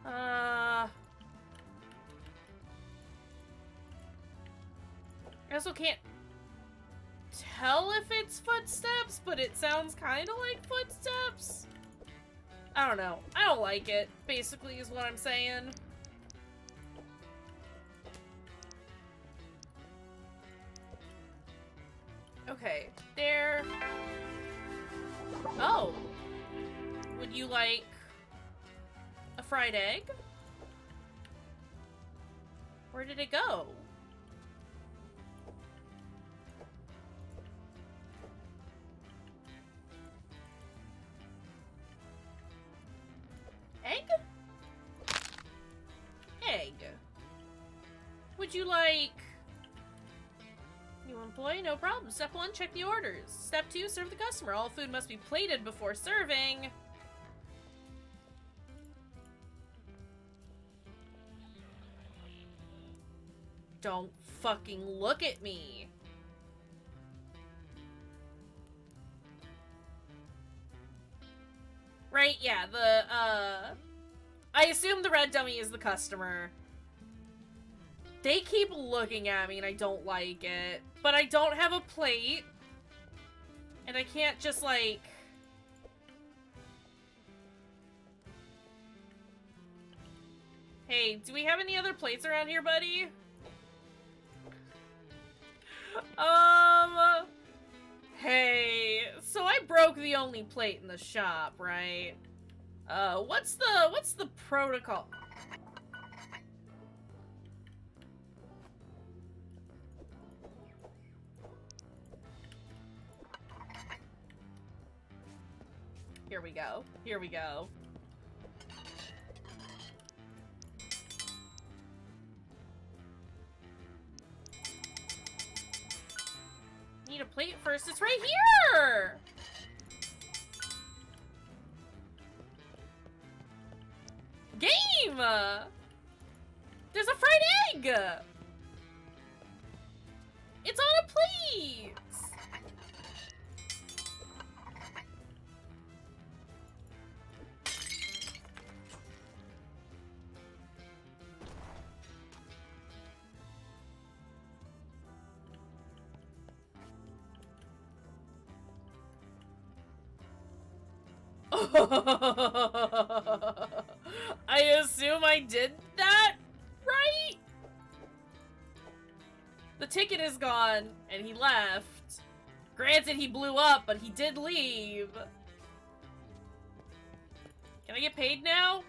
I also can't tell if it's footsteps, but it sounds kind of like footsteps. I don't know. I don't like it, basically, is what I'm saying. Okay, there. Oh. Would you like a fried egg? Where did it go? Egg? Egg. Would you like... New employee? No problem. Step 1, check the orders. Step 2, serve the customer. All food must be plated before serving. Don't fucking look at me. Right, yeah, I assume the red dummy is the customer. They keep looking at me and I don't like it. But I don't have a plate. And I can't just, like... Hey, do we have any other plates around here, buddy? Hey, so I broke the only plate in the shop, right? What's the protocol? Here we go. Here we go. Need a plate first. It's right here! Game! There's a fried egg! It's on a plate! I assume I did that right? The ticket is gone, and he left. Granted, he blew up, but he did leave. Can I get paid now?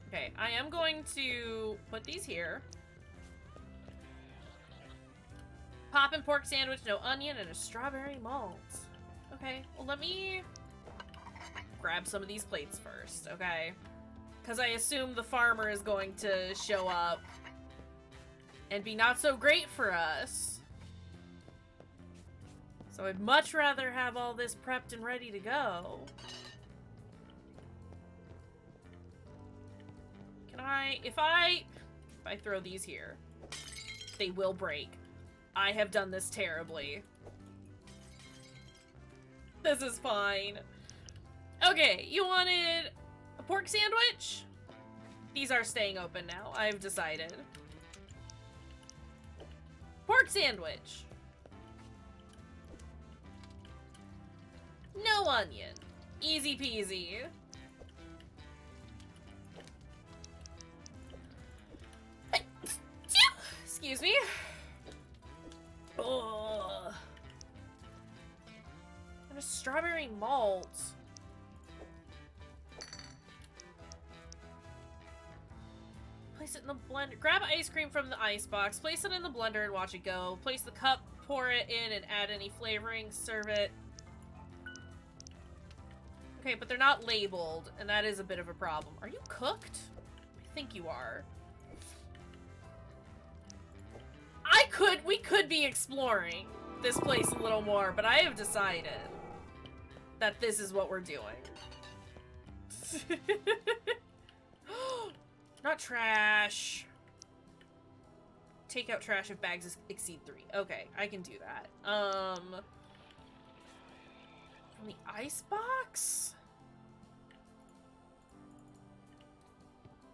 Okay, I am going to put these here. Poppin' pork sandwich, no onion, and a strawberry malt. Okay, well let me grab some of these plates first, okay? Because I assume the farmer is going to show up and be not so great for us. So I'd much rather have all this prepped and ready to go. Can I, if I throw these here, they will break. I have done this terribly. This is fine. Okay, you wanted a pork sandwich? These are staying open now, I've decided. Pork sandwich. No onion. Easy peasy. Excuse me. Ugh. And a strawberry malt. Place it in the blender. Grab ice cream from the ice box. Place it in the blender and watch it go. Place the cup, pour it in, and add any flavoring. Serve it. Okay, but they're not labeled, and that is a bit of a problem. Are you cooked? I think you are. We could be exploring this place a little more, but I have decided that this is what we're doing. Not trash. Take out trash if bags exceed 3. Okay, I can do that. From the ice box?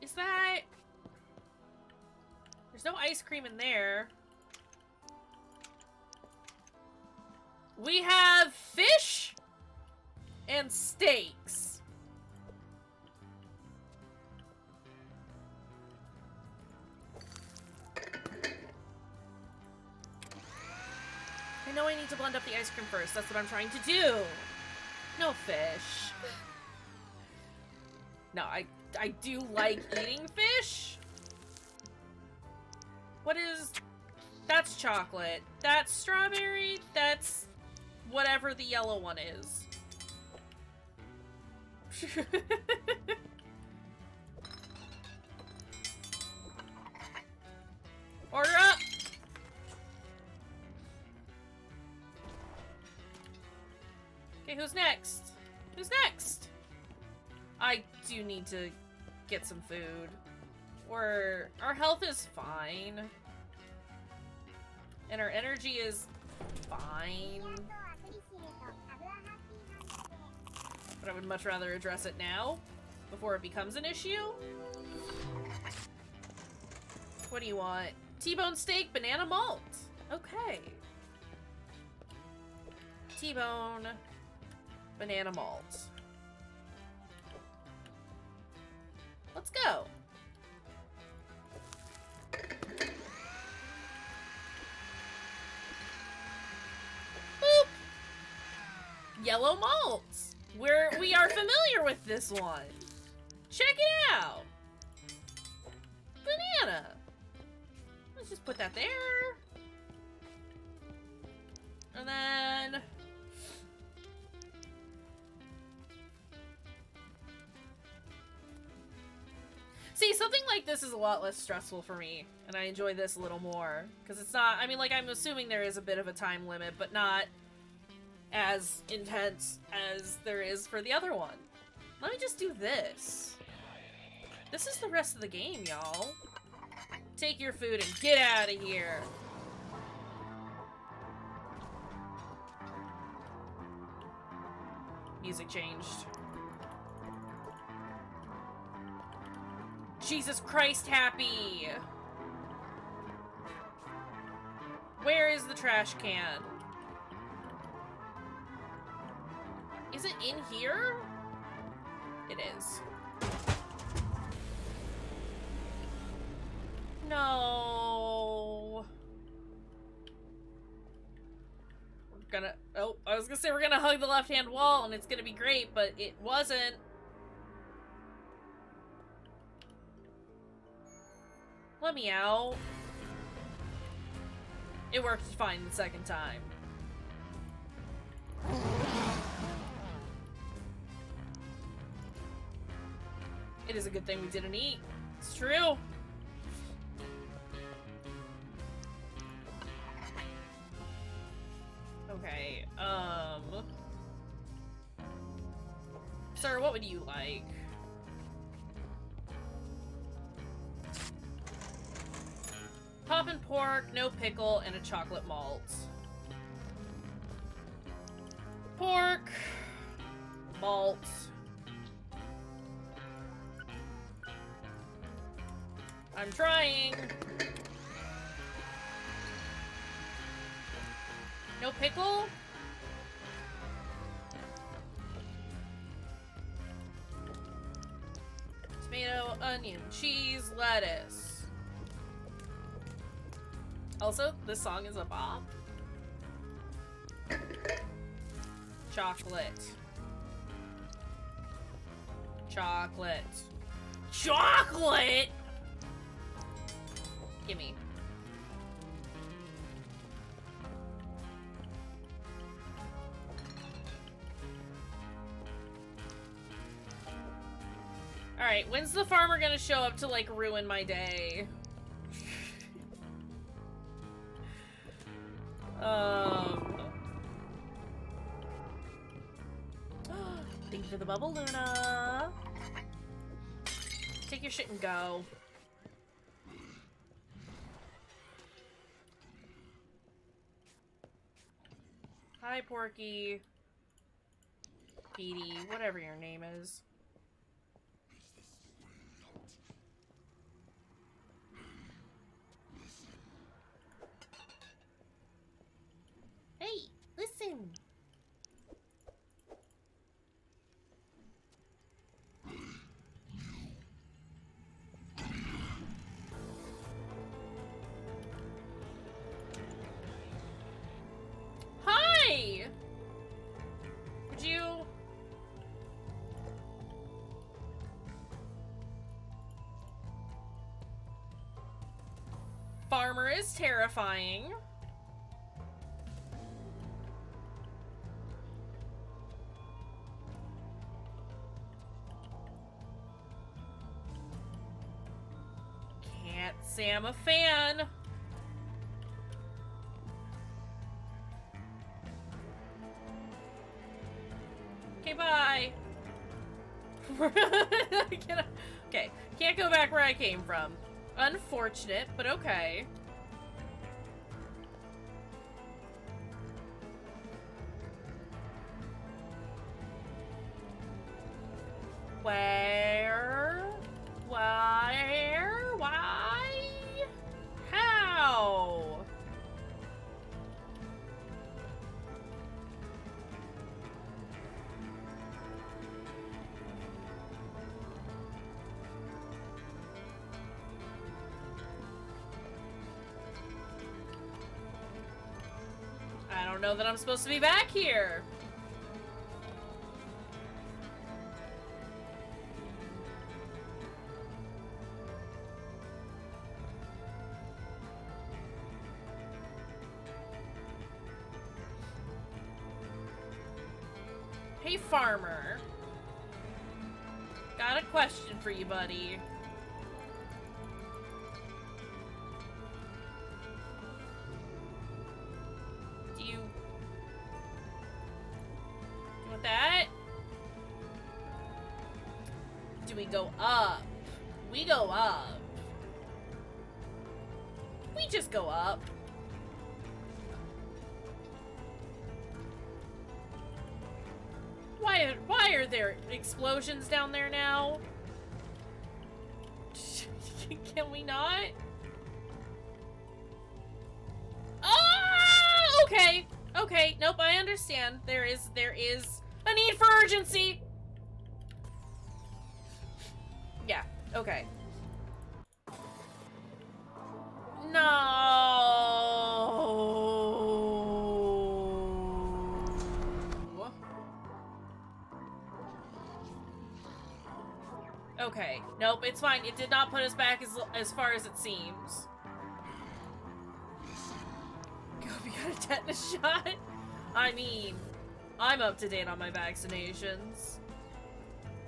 Is that... There's no ice cream in there. We have fish and steaks. I know I need to blend up the ice cream first. That's what I'm trying to do. No fish. No, I do like eating fish. What is... That's chocolate. That's strawberry. That's whatever the yellow one is. Order up! Okay, who's next? Who's next? I do need to get some food. Our health is fine. And our energy is fine. But I would much rather address it now, before it becomes an issue. What do you want? T-bone steak, banana malt. Okay. T-bone, banana malt. Let's go. Boop. Yellow malts. We are familiar with this one. Check it out. Banana. Let's just put that there. And then... See, something like this is a lot less stressful for me, and I enjoy this a little more. Because it's not... I mean, like, I'm assuming there is a bit of a time limit, but not as intense as there is for the other one. Let me just do this. This is the rest of the game, y'all. Take your food and get out of here. Music changed. Jesus Christ, Happy! Where is the trash can? Is it in here? It is. No. We're gonna... Oh, I was gonna say we're gonna hug the left-hand wall and it's gonna be great, but it wasn't. Let me out. It worked fine the second time. It is a good thing we didn't eat. It's true. Okay, Sir, what would you like? Poppin' pork, no pickle, and a chocolate malt. Pork, malt. I'm trying. No pickle? Tomato, onion, cheese, lettuce. Also, this song is a bop. Chocolate. Chocolate. Chocolate! Gimme. Alright, when's the farmer gonna show up to, like, ruin my day? Thank you for the bubble, Luna. Take your shit and go. Hi, Porky. Petey, whatever your name is. Hey, listen. Hi! Would you... Farmer is terrifying. Can't say I'm a fan. Okay, bye. Okay, can't go back where I came from. Unfortunate, but okay. Where? Where? Why? How? I don't know that I'm supposed to be back here. Hey, farmer. Got a question for you, buddy. Do you want that? Do we go up? We go up. We just go up. Why are there explosions down there now? Can we not? Oh, okay. Okay, nope, I understand. There is a need for urgency. Yeah, okay. No. Okay, nope, it's fine. It did not put us back as far as it seems. We got a tetanus shot? I mean, I'm up to date on my vaccinations.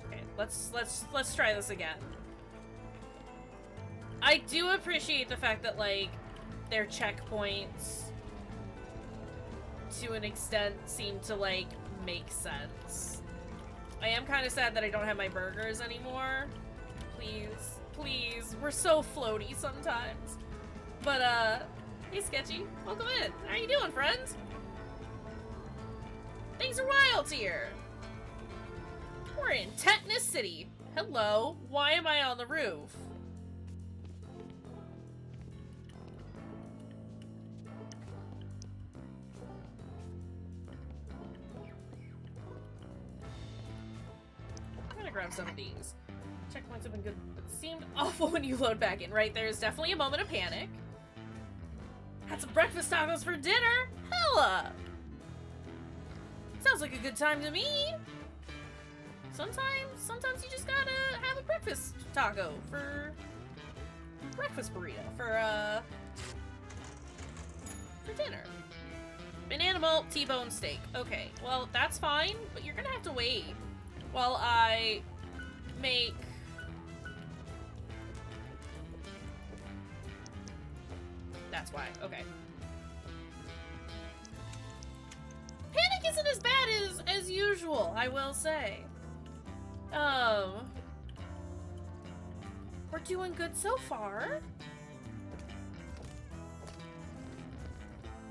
Okay, let's try this again. I do appreciate the fact that, like, their checkpoints to an extent seem to, like, make sense. I am kind of sad that I don't have my burgers anymore. Please, please. We're so floaty sometimes. But, hey, Sketchy. Welcome in. How you doing, friends? Things are wild here. We're in Tetanus City. Hello. Why am I on the roof? I'm gonna grab some of these. Checkpoints have been good, but seemed awful when you load back in, right? There's definitely a moment of panic. Had some breakfast tacos for dinner? Hella! Sounds like a good time to me. Sometimes you just gotta have a breakfast taco for breakfast burrito for dinner. Banana malt T-bone steak. Okay, well that's fine, but you're gonna have to wait while I make That's why. Okay. Panic isn't as bad as usual, I will say. We're doing good so far.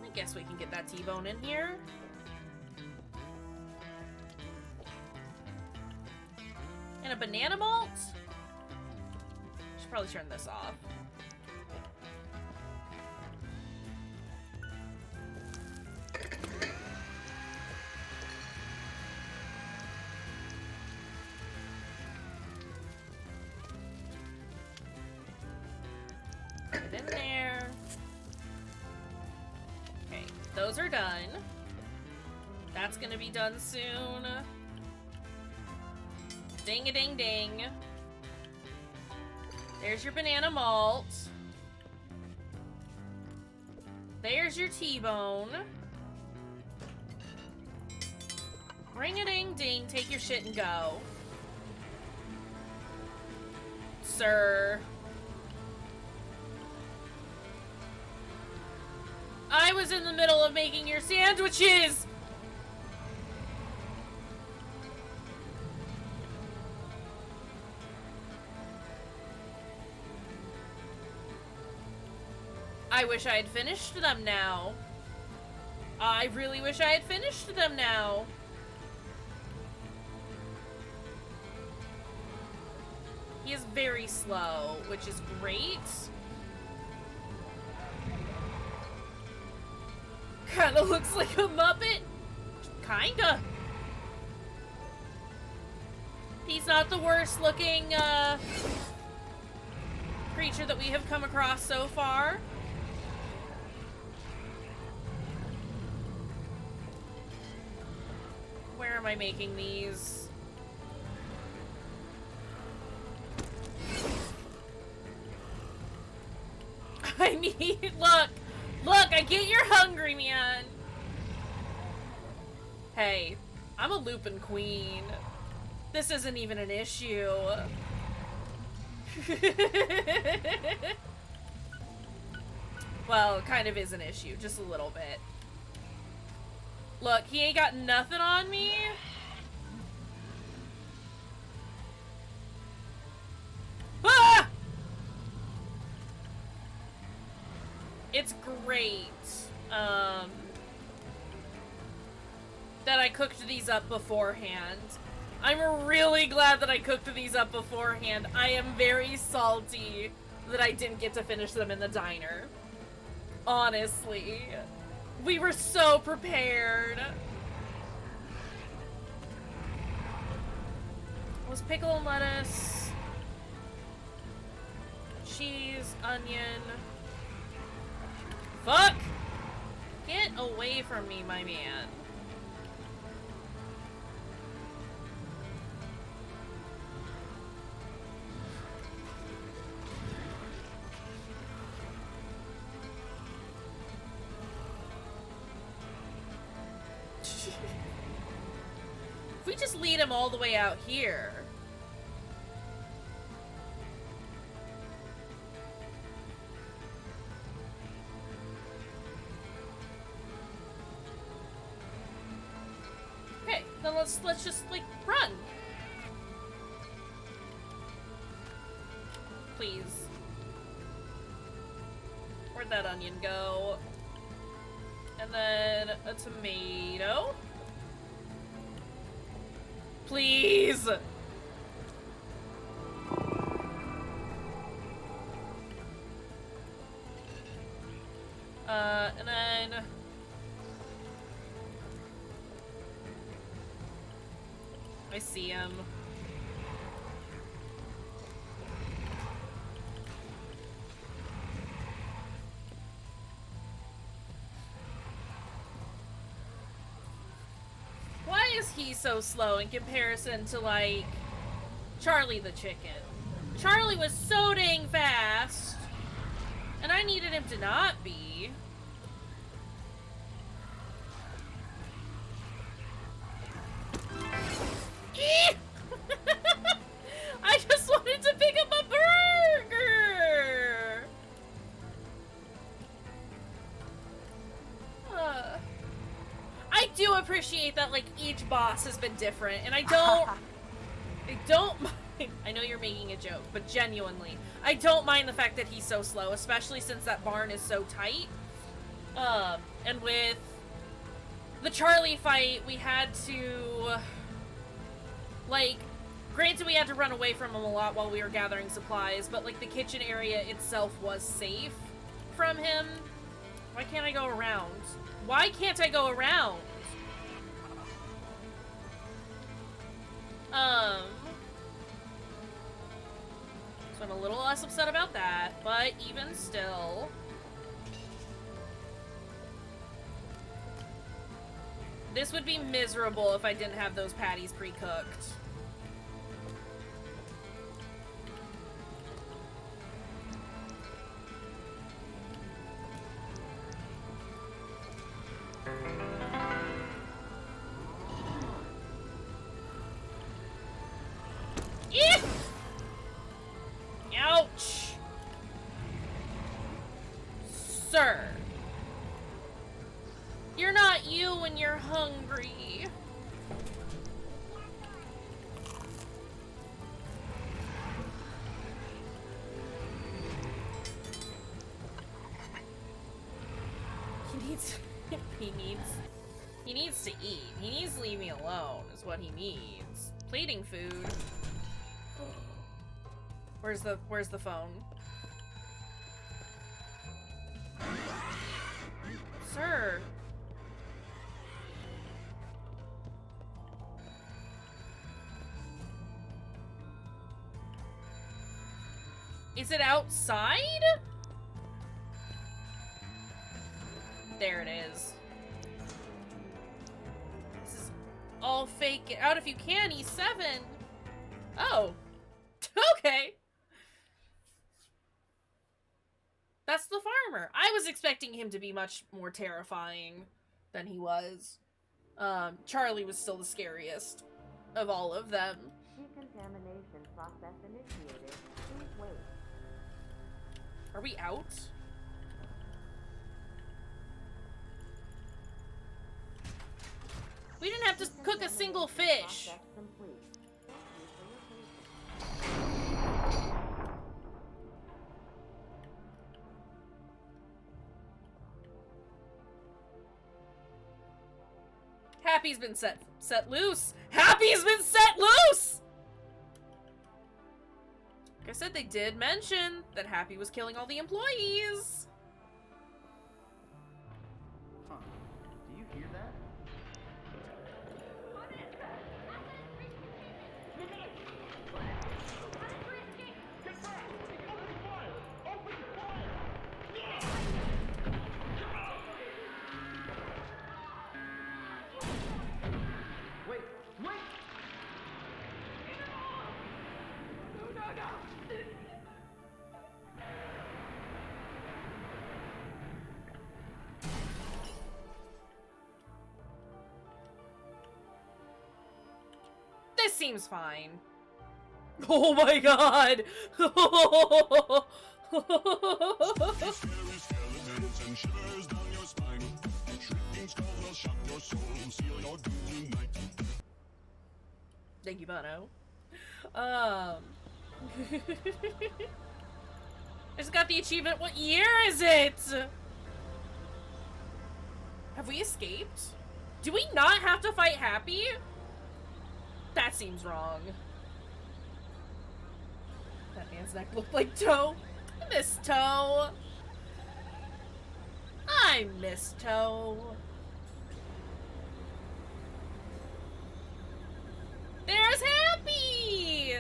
I guess we can get that T-bone in here. And a banana malt? Should probably turn this off. Put it in there. Okay, those are done. That's gonna be done soon. Ding-a-ding-ding. There's your banana malt. There's your T-bone. Ring-a-ding-ding, take your shit and go. Sir. I was in the middle of making your sandwiches! I wish I had finished them now. I really wish I had finished them now. He is very slow, which is great. Kinda looks like a Muppet. Kinda. He's not the worst looking creature that we have come across so far. Where am I making these? I need, look, I get you're hungry, man. Hey, I'm a Lupin queen. This isn't even an issue. Well, kind of is an issue, just a little bit. Look, he ain't got nothing on me. Ah! It's great that I cooked these up beforehand. I'm really glad that I cooked these up beforehand. I am very salty that I didn't get to finish them in the diner. Honestly. We were so prepared. It was pickle and lettuce, cheese, onion. Fuck! Get away from me, my man. If we just lead him all the way out here. Okay, then let's just like run. Please. Where'd that onion go? And then a tomato. Please! And then... I see him. is he so slow in comparison to, like, Charlie the chicken? Charlie was so dang fast, and I needed him to not be. I just wanted to pick up a burger! I do appreciate that, like, each boss has been different, and I don't mind. I know you're making a joke, but genuinely, I don't mind the fact that he's so slow, especially since that barn is so tight. And with the Charlie fight, we had to, like, granted we had to run away from him a lot while we were gathering supplies, but, like, the kitchen area itself was safe from him. Why can't I go around? Why can't I go around? So I'm a little less upset about that, but even still. This would be miserable if I didn't have those patties pre-cooked. Eek! Ouch! Sir. You're not you when you're hungry. He needs to eat. He needs to leave me alone, is what he needs. Plating food. Where's the phone? Sir. Is it outside? There it is. This is all fake. Get out if you can, E7. Oh. Okay. That's the farmer. I was expecting him to be much more terrifying than he was. Charlie was still the scariest of all of them. Decontamination process initiated. Please wait. Are we out? We didn't have to cook a single fish. Happy's been set loose. Happy's been set loose. Like I said, they did mention that Happy was killing all the employees. Huh. Do you hear that? Wait! This seems fine. Oh my god! Thank you, Bono. I just got the achievement. What year is it? Have we escaped? Do we not have to fight Happy? That seems wrong. That man's neck looked like Toe. I miss Toe. I miss Toe. There's Happy!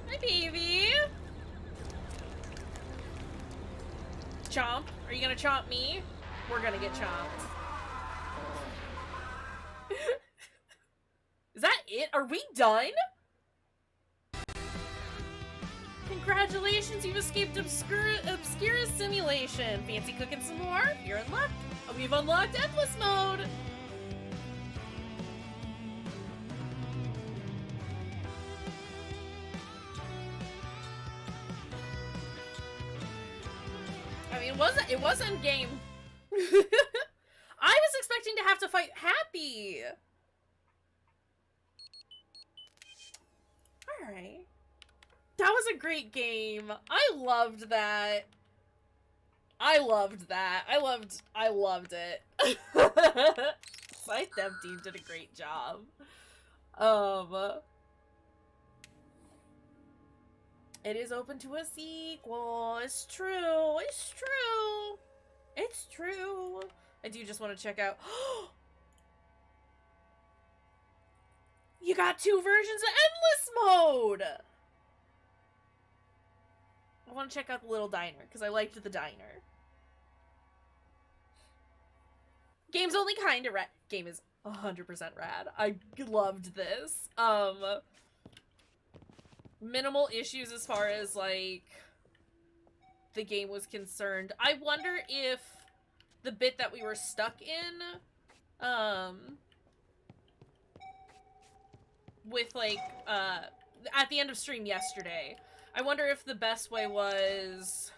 Hi, baby. Chomp. Are you gonna chomp me? We're gonna get chomped. it? Are we done? Congratulations, you've escaped obscure simulation. Fancy cooking some more? You're in luck. We've unlocked endless mode. I mean, it wasn't game. I was expecting to have to fight Happy. Alright. That was a great game. I loved that. I loved it. Scythe Dev Team did a great job. It is open to a sequel. It's true. It's true. It's true. I do just want to check out. You got 2 versions of Endless Mode! I want to check out the little diner, because I liked the diner. Game's only kinda rad. Game is 100% rad. I loved this. Minimal issues as far as, like, the game was concerned. I wonder if the bit that we were stuck in, with, like, at the end of stream yesterday, I wonder if the best way was,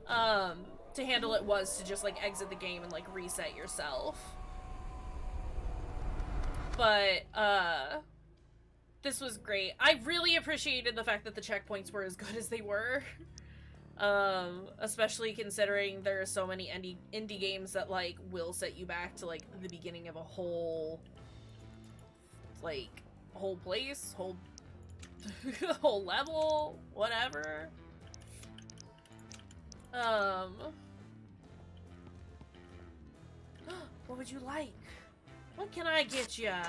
to handle it was to just, like, exit the game and, like, reset yourself. But, this was great. I really appreciated the fact that the checkpoints were as good as they were. Especially considering there are so many indie games that, like, will set you back to, like, the beginning of a whole, like, whole place, whole whole level, whatever. What would you like? What can I get ya?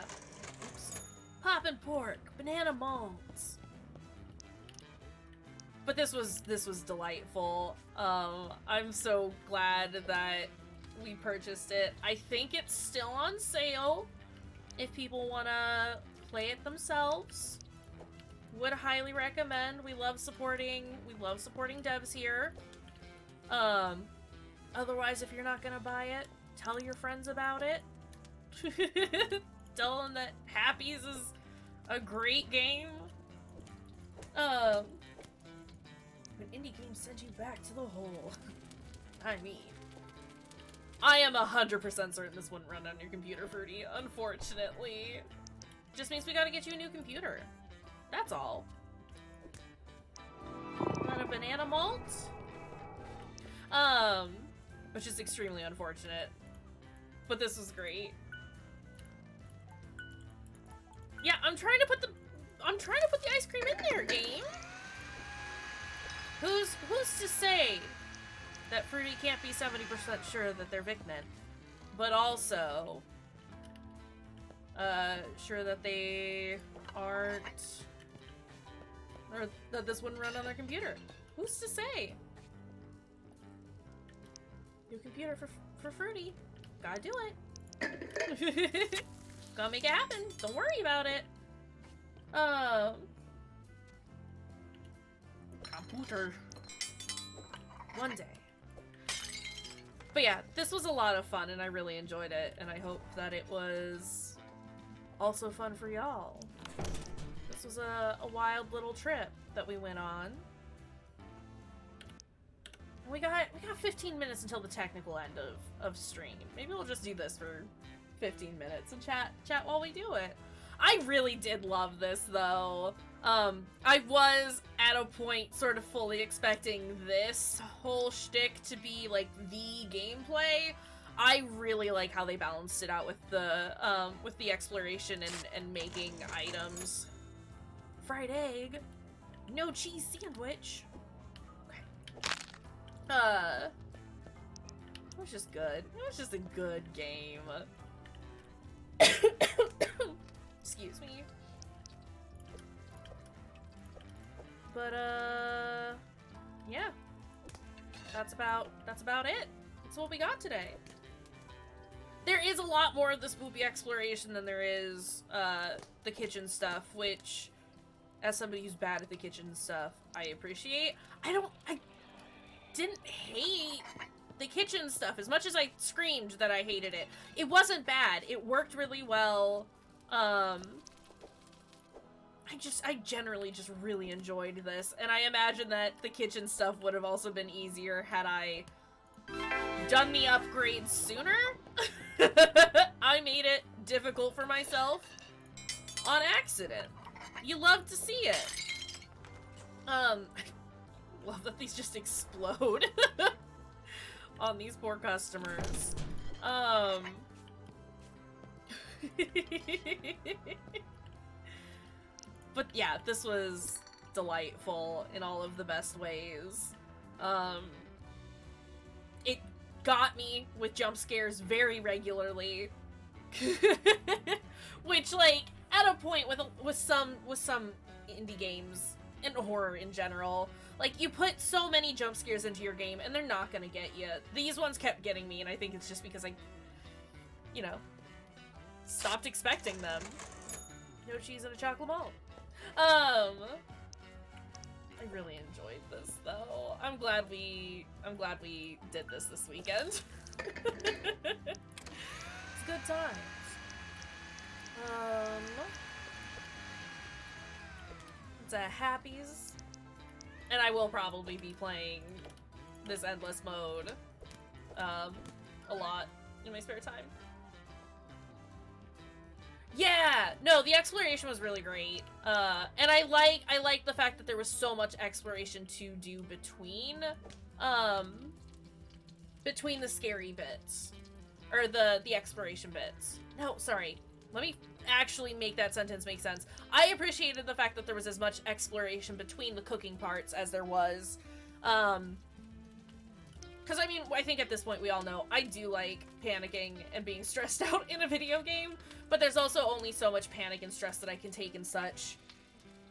Oops. Poppin' pork, banana malts. But this was delightful. I'm so glad that we purchased it. I think it's still on sale if people wanna play it themselves. Would highly recommend. We love supporting devs here. Otherwise, if you're not gonna buy it, tell your friends about it. Tell them that Happy's is a great game. When indie games send you back to the hole. I mean, I am 100% certain this wouldn't run on your computer, Fruity, unfortunately. Just means we gotta get you a new computer. That's all. Not a banana malt? Which is extremely unfortunate. But this was great. Yeah, I'm trying to put the ice cream in there, game. Who's to say that Fruity can't be 70% sure that they're Vicnant, but also sure that they aren't, or that this wouldn't run on their computer? Who's to say? New computer for Fruity. Gotta do it. Gotta make it happen. Don't worry about it. Computer. One day. But yeah, this was a lot of fun and I really enjoyed it, and I hope that it was also fun for y'all. This was a wild little trip that we went on. We got 15 minutes until the technical end of stream. Maybe we'll just do this for 15 minutes and chat while we do it. I really did love this though. I was at a point sort of fully expecting this whole shtick to be like the gameplay. I really like how they balanced it out with the exploration and making items. Fried egg, no cheese sandwich. It was just good. It was just a good game. Excuse me. But yeah. That's about it. That's what we got today. there is a lot more of the spoopy exploration than there is the kitchen stuff, which, as somebody who's bad at the kitchen stuff, I appreciate. I didn't hate the kitchen stuff as much as I screamed that I hated it. It wasn't bad. It worked really well. I generally just really enjoyed this, and I imagine that the kitchen stuff would have also been easier had I done the upgrades sooner. I made it difficult for myself on accident. You love to see it. I love that these just explode on these poor customers. But yeah, this was delightful in all of the best ways. It got me with jump scares very regularly. Which, like, at a point with some indie games and horror in general, like, you put so many jump scares into your game and they're not gonna get you. These ones kept getting me, and I think it's just because I, you know, stopped expecting them. No cheese and a chocolate malt. I really enjoyed this though. I'm glad we did this weekend. It's good times. It's a happies. And I will probably be playing this endless mode a lot in my spare time. Yeah! No, the exploration was really great. And I like the fact that there was so much exploration to do between the scary bits. Or the exploration bits. No, sorry. Let me actually make that sentence make sense. I appreciated the fact that there was as much exploration between the cooking parts as there was. Because, I mean, I think at this point we all know I do like panicking and being stressed out in a video game, but there's also only so much panic and stress that I can take in such,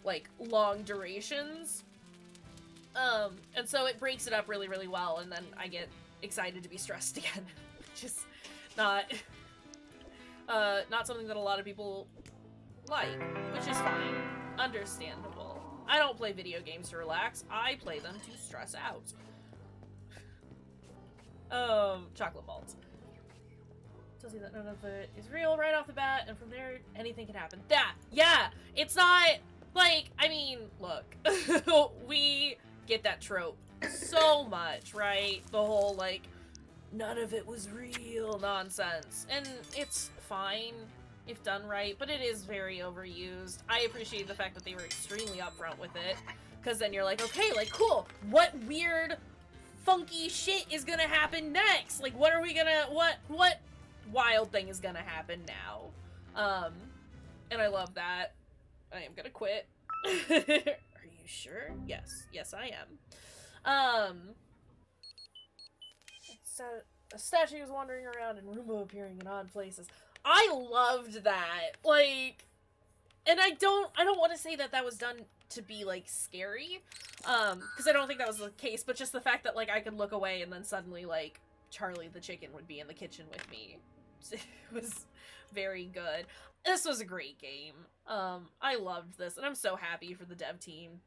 like, long durations. And so it breaks it up really, really well, and then I get excited to be stressed again, which is not something that a lot of people like, which is fine. Understandable. I don't play video games to relax. I play them to stress out. Chocolate balls. Tells you that none of it is real right off the bat, and from there, anything can happen. Yeah! It's not, like, I mean, look. We get that trope so much, right? The whole, like, none of it was real nonsense. And it's fine if done right, but it is very overused. I appreciate the fact that they were extremely upfront with it, because then you're like, okay, like, cool. What weird, funky shit is gonna happen next? Like, what are we gonna, what wild thing is gonna happen now? And I love that. I am gonna quit. Are you sure? Yes, I am. So, a statue is wandering around and Roomba appearing in odd places. I loved that. Like, and I don't want to say that that was done to be, like, scary, because I don't think that was the case, but just the fact that, like, I could look away and then suddenly, like, Charlie the chicken would be in the kitchen with me. It was very good. This was a great game. I loved this, and I'm so happy for the dev team,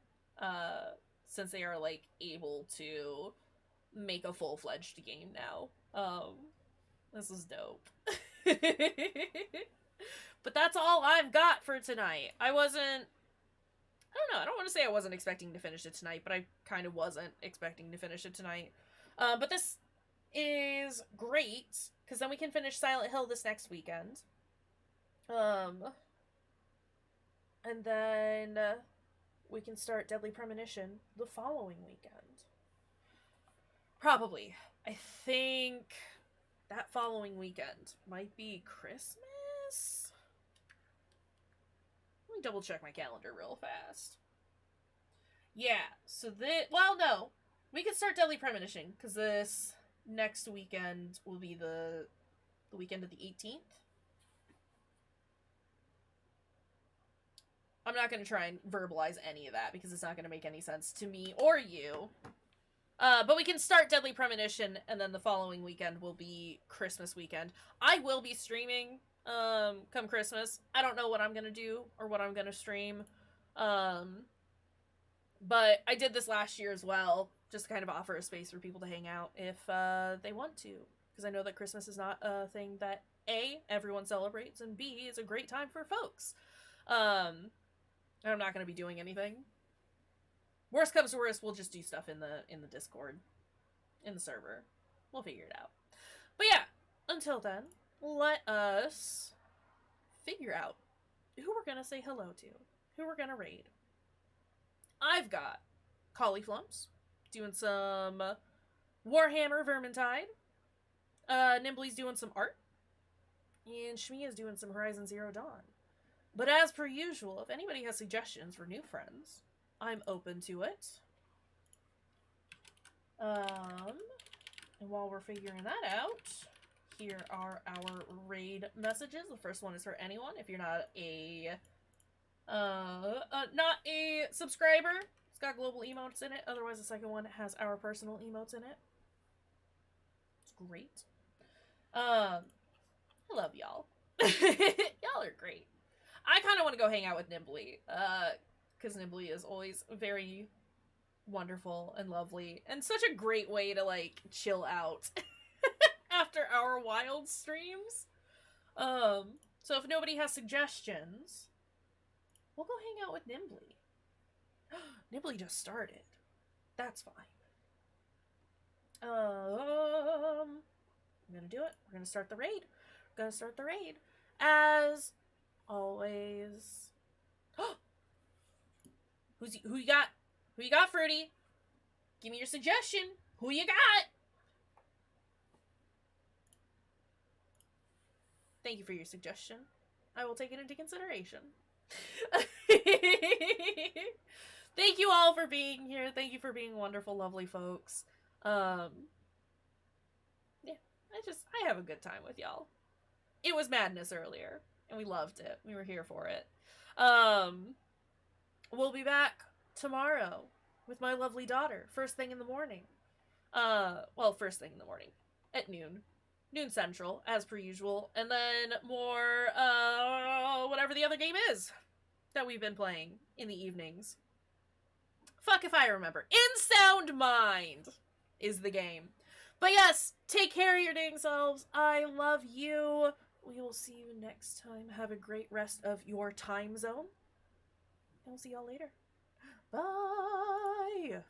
since they are, like, able to make a full-fledged game now. This is dope. But that's all I've got for tonight. I don't want to say I wasn't expecting to finish it tonight, but I kind of wasn't expecting to finish it tonight. But this is great, because then we can finish Silent Hill this next weekend. And then we can start Deadly Premonition the following weekend. Probably. I think that following weekend might be Christmas? Let me double check my calendar real fast. Yeah, so well, no. We could start Deadly Premonition, because this next weekend will be the weekend of the 18th. I'm not going to try and verbalize any of that, because it's not going to make any sense to me or you. But we can start Deadly Premonition, and then the following weekend will be Christmas weekend. I will be streaming, come Christmas. I don't know what I'm gonna do, or what I'm gonna stream. But I did this last year as well, just to kind of offer a space for people to hang out if they want to. Because I know that Christmas is not a thing that, A, everyone celebrates, and B, is a great time for folks. And I'm not going to be doing anything. Worst comes to worst, we'll just do stuff in the Discord. In the server. We'll figure it out. But yeah, until then, let us figure out who we're going to say hello to. Who we're going to raid. I've got Cauliflumps doing some Warhammer Vermintide. Nimbly's doing some art. And Shmi is doing some Horizon Zero Dawn. But as per usual, if anybody has suggestions for new friends, I'm open to it. And while we're figuring that out, here are our raid messages. The first one is for anyone. If you're not a subscriber, it's got global emotes in it. Otherwise, the second one has our personal emotes in it. It's great. I love y'all. Y'all are great. I kind of want to go hang out with Nimbly, because Nimbly is always very wonderful and lovely, and such a great way to, like, chill out after our wild streams. So if nobody has suggestions, we'll go hang out with Nimbly. Nimbly just started. That's fine. I'm gonna do it. We're gonna start the raid. As always. Who you got? Who you got, Fruity? Give me your suggestion. Who you got? Thank you for your suggestion. I will take it into consideration. Thank you all for being here. Thank you for being wonderful, lovely folks. Yeah, I have a good time with y'all. It was madness earlier, and we loved it. We were here for it. We'll be back tomorrow with my lovely daughter, first thing in the morning. Well, first thing in the morning, at noon. Noon Central, as per usual. And then more, whatever the other game is that we've been playing in the evenings. Fuck if I remember. In Sound Mind is the game. But yes, take care of your dang selves. I love you. We will see you next time. Have a great rest of your time zone. And we'll see y'all later. Bye.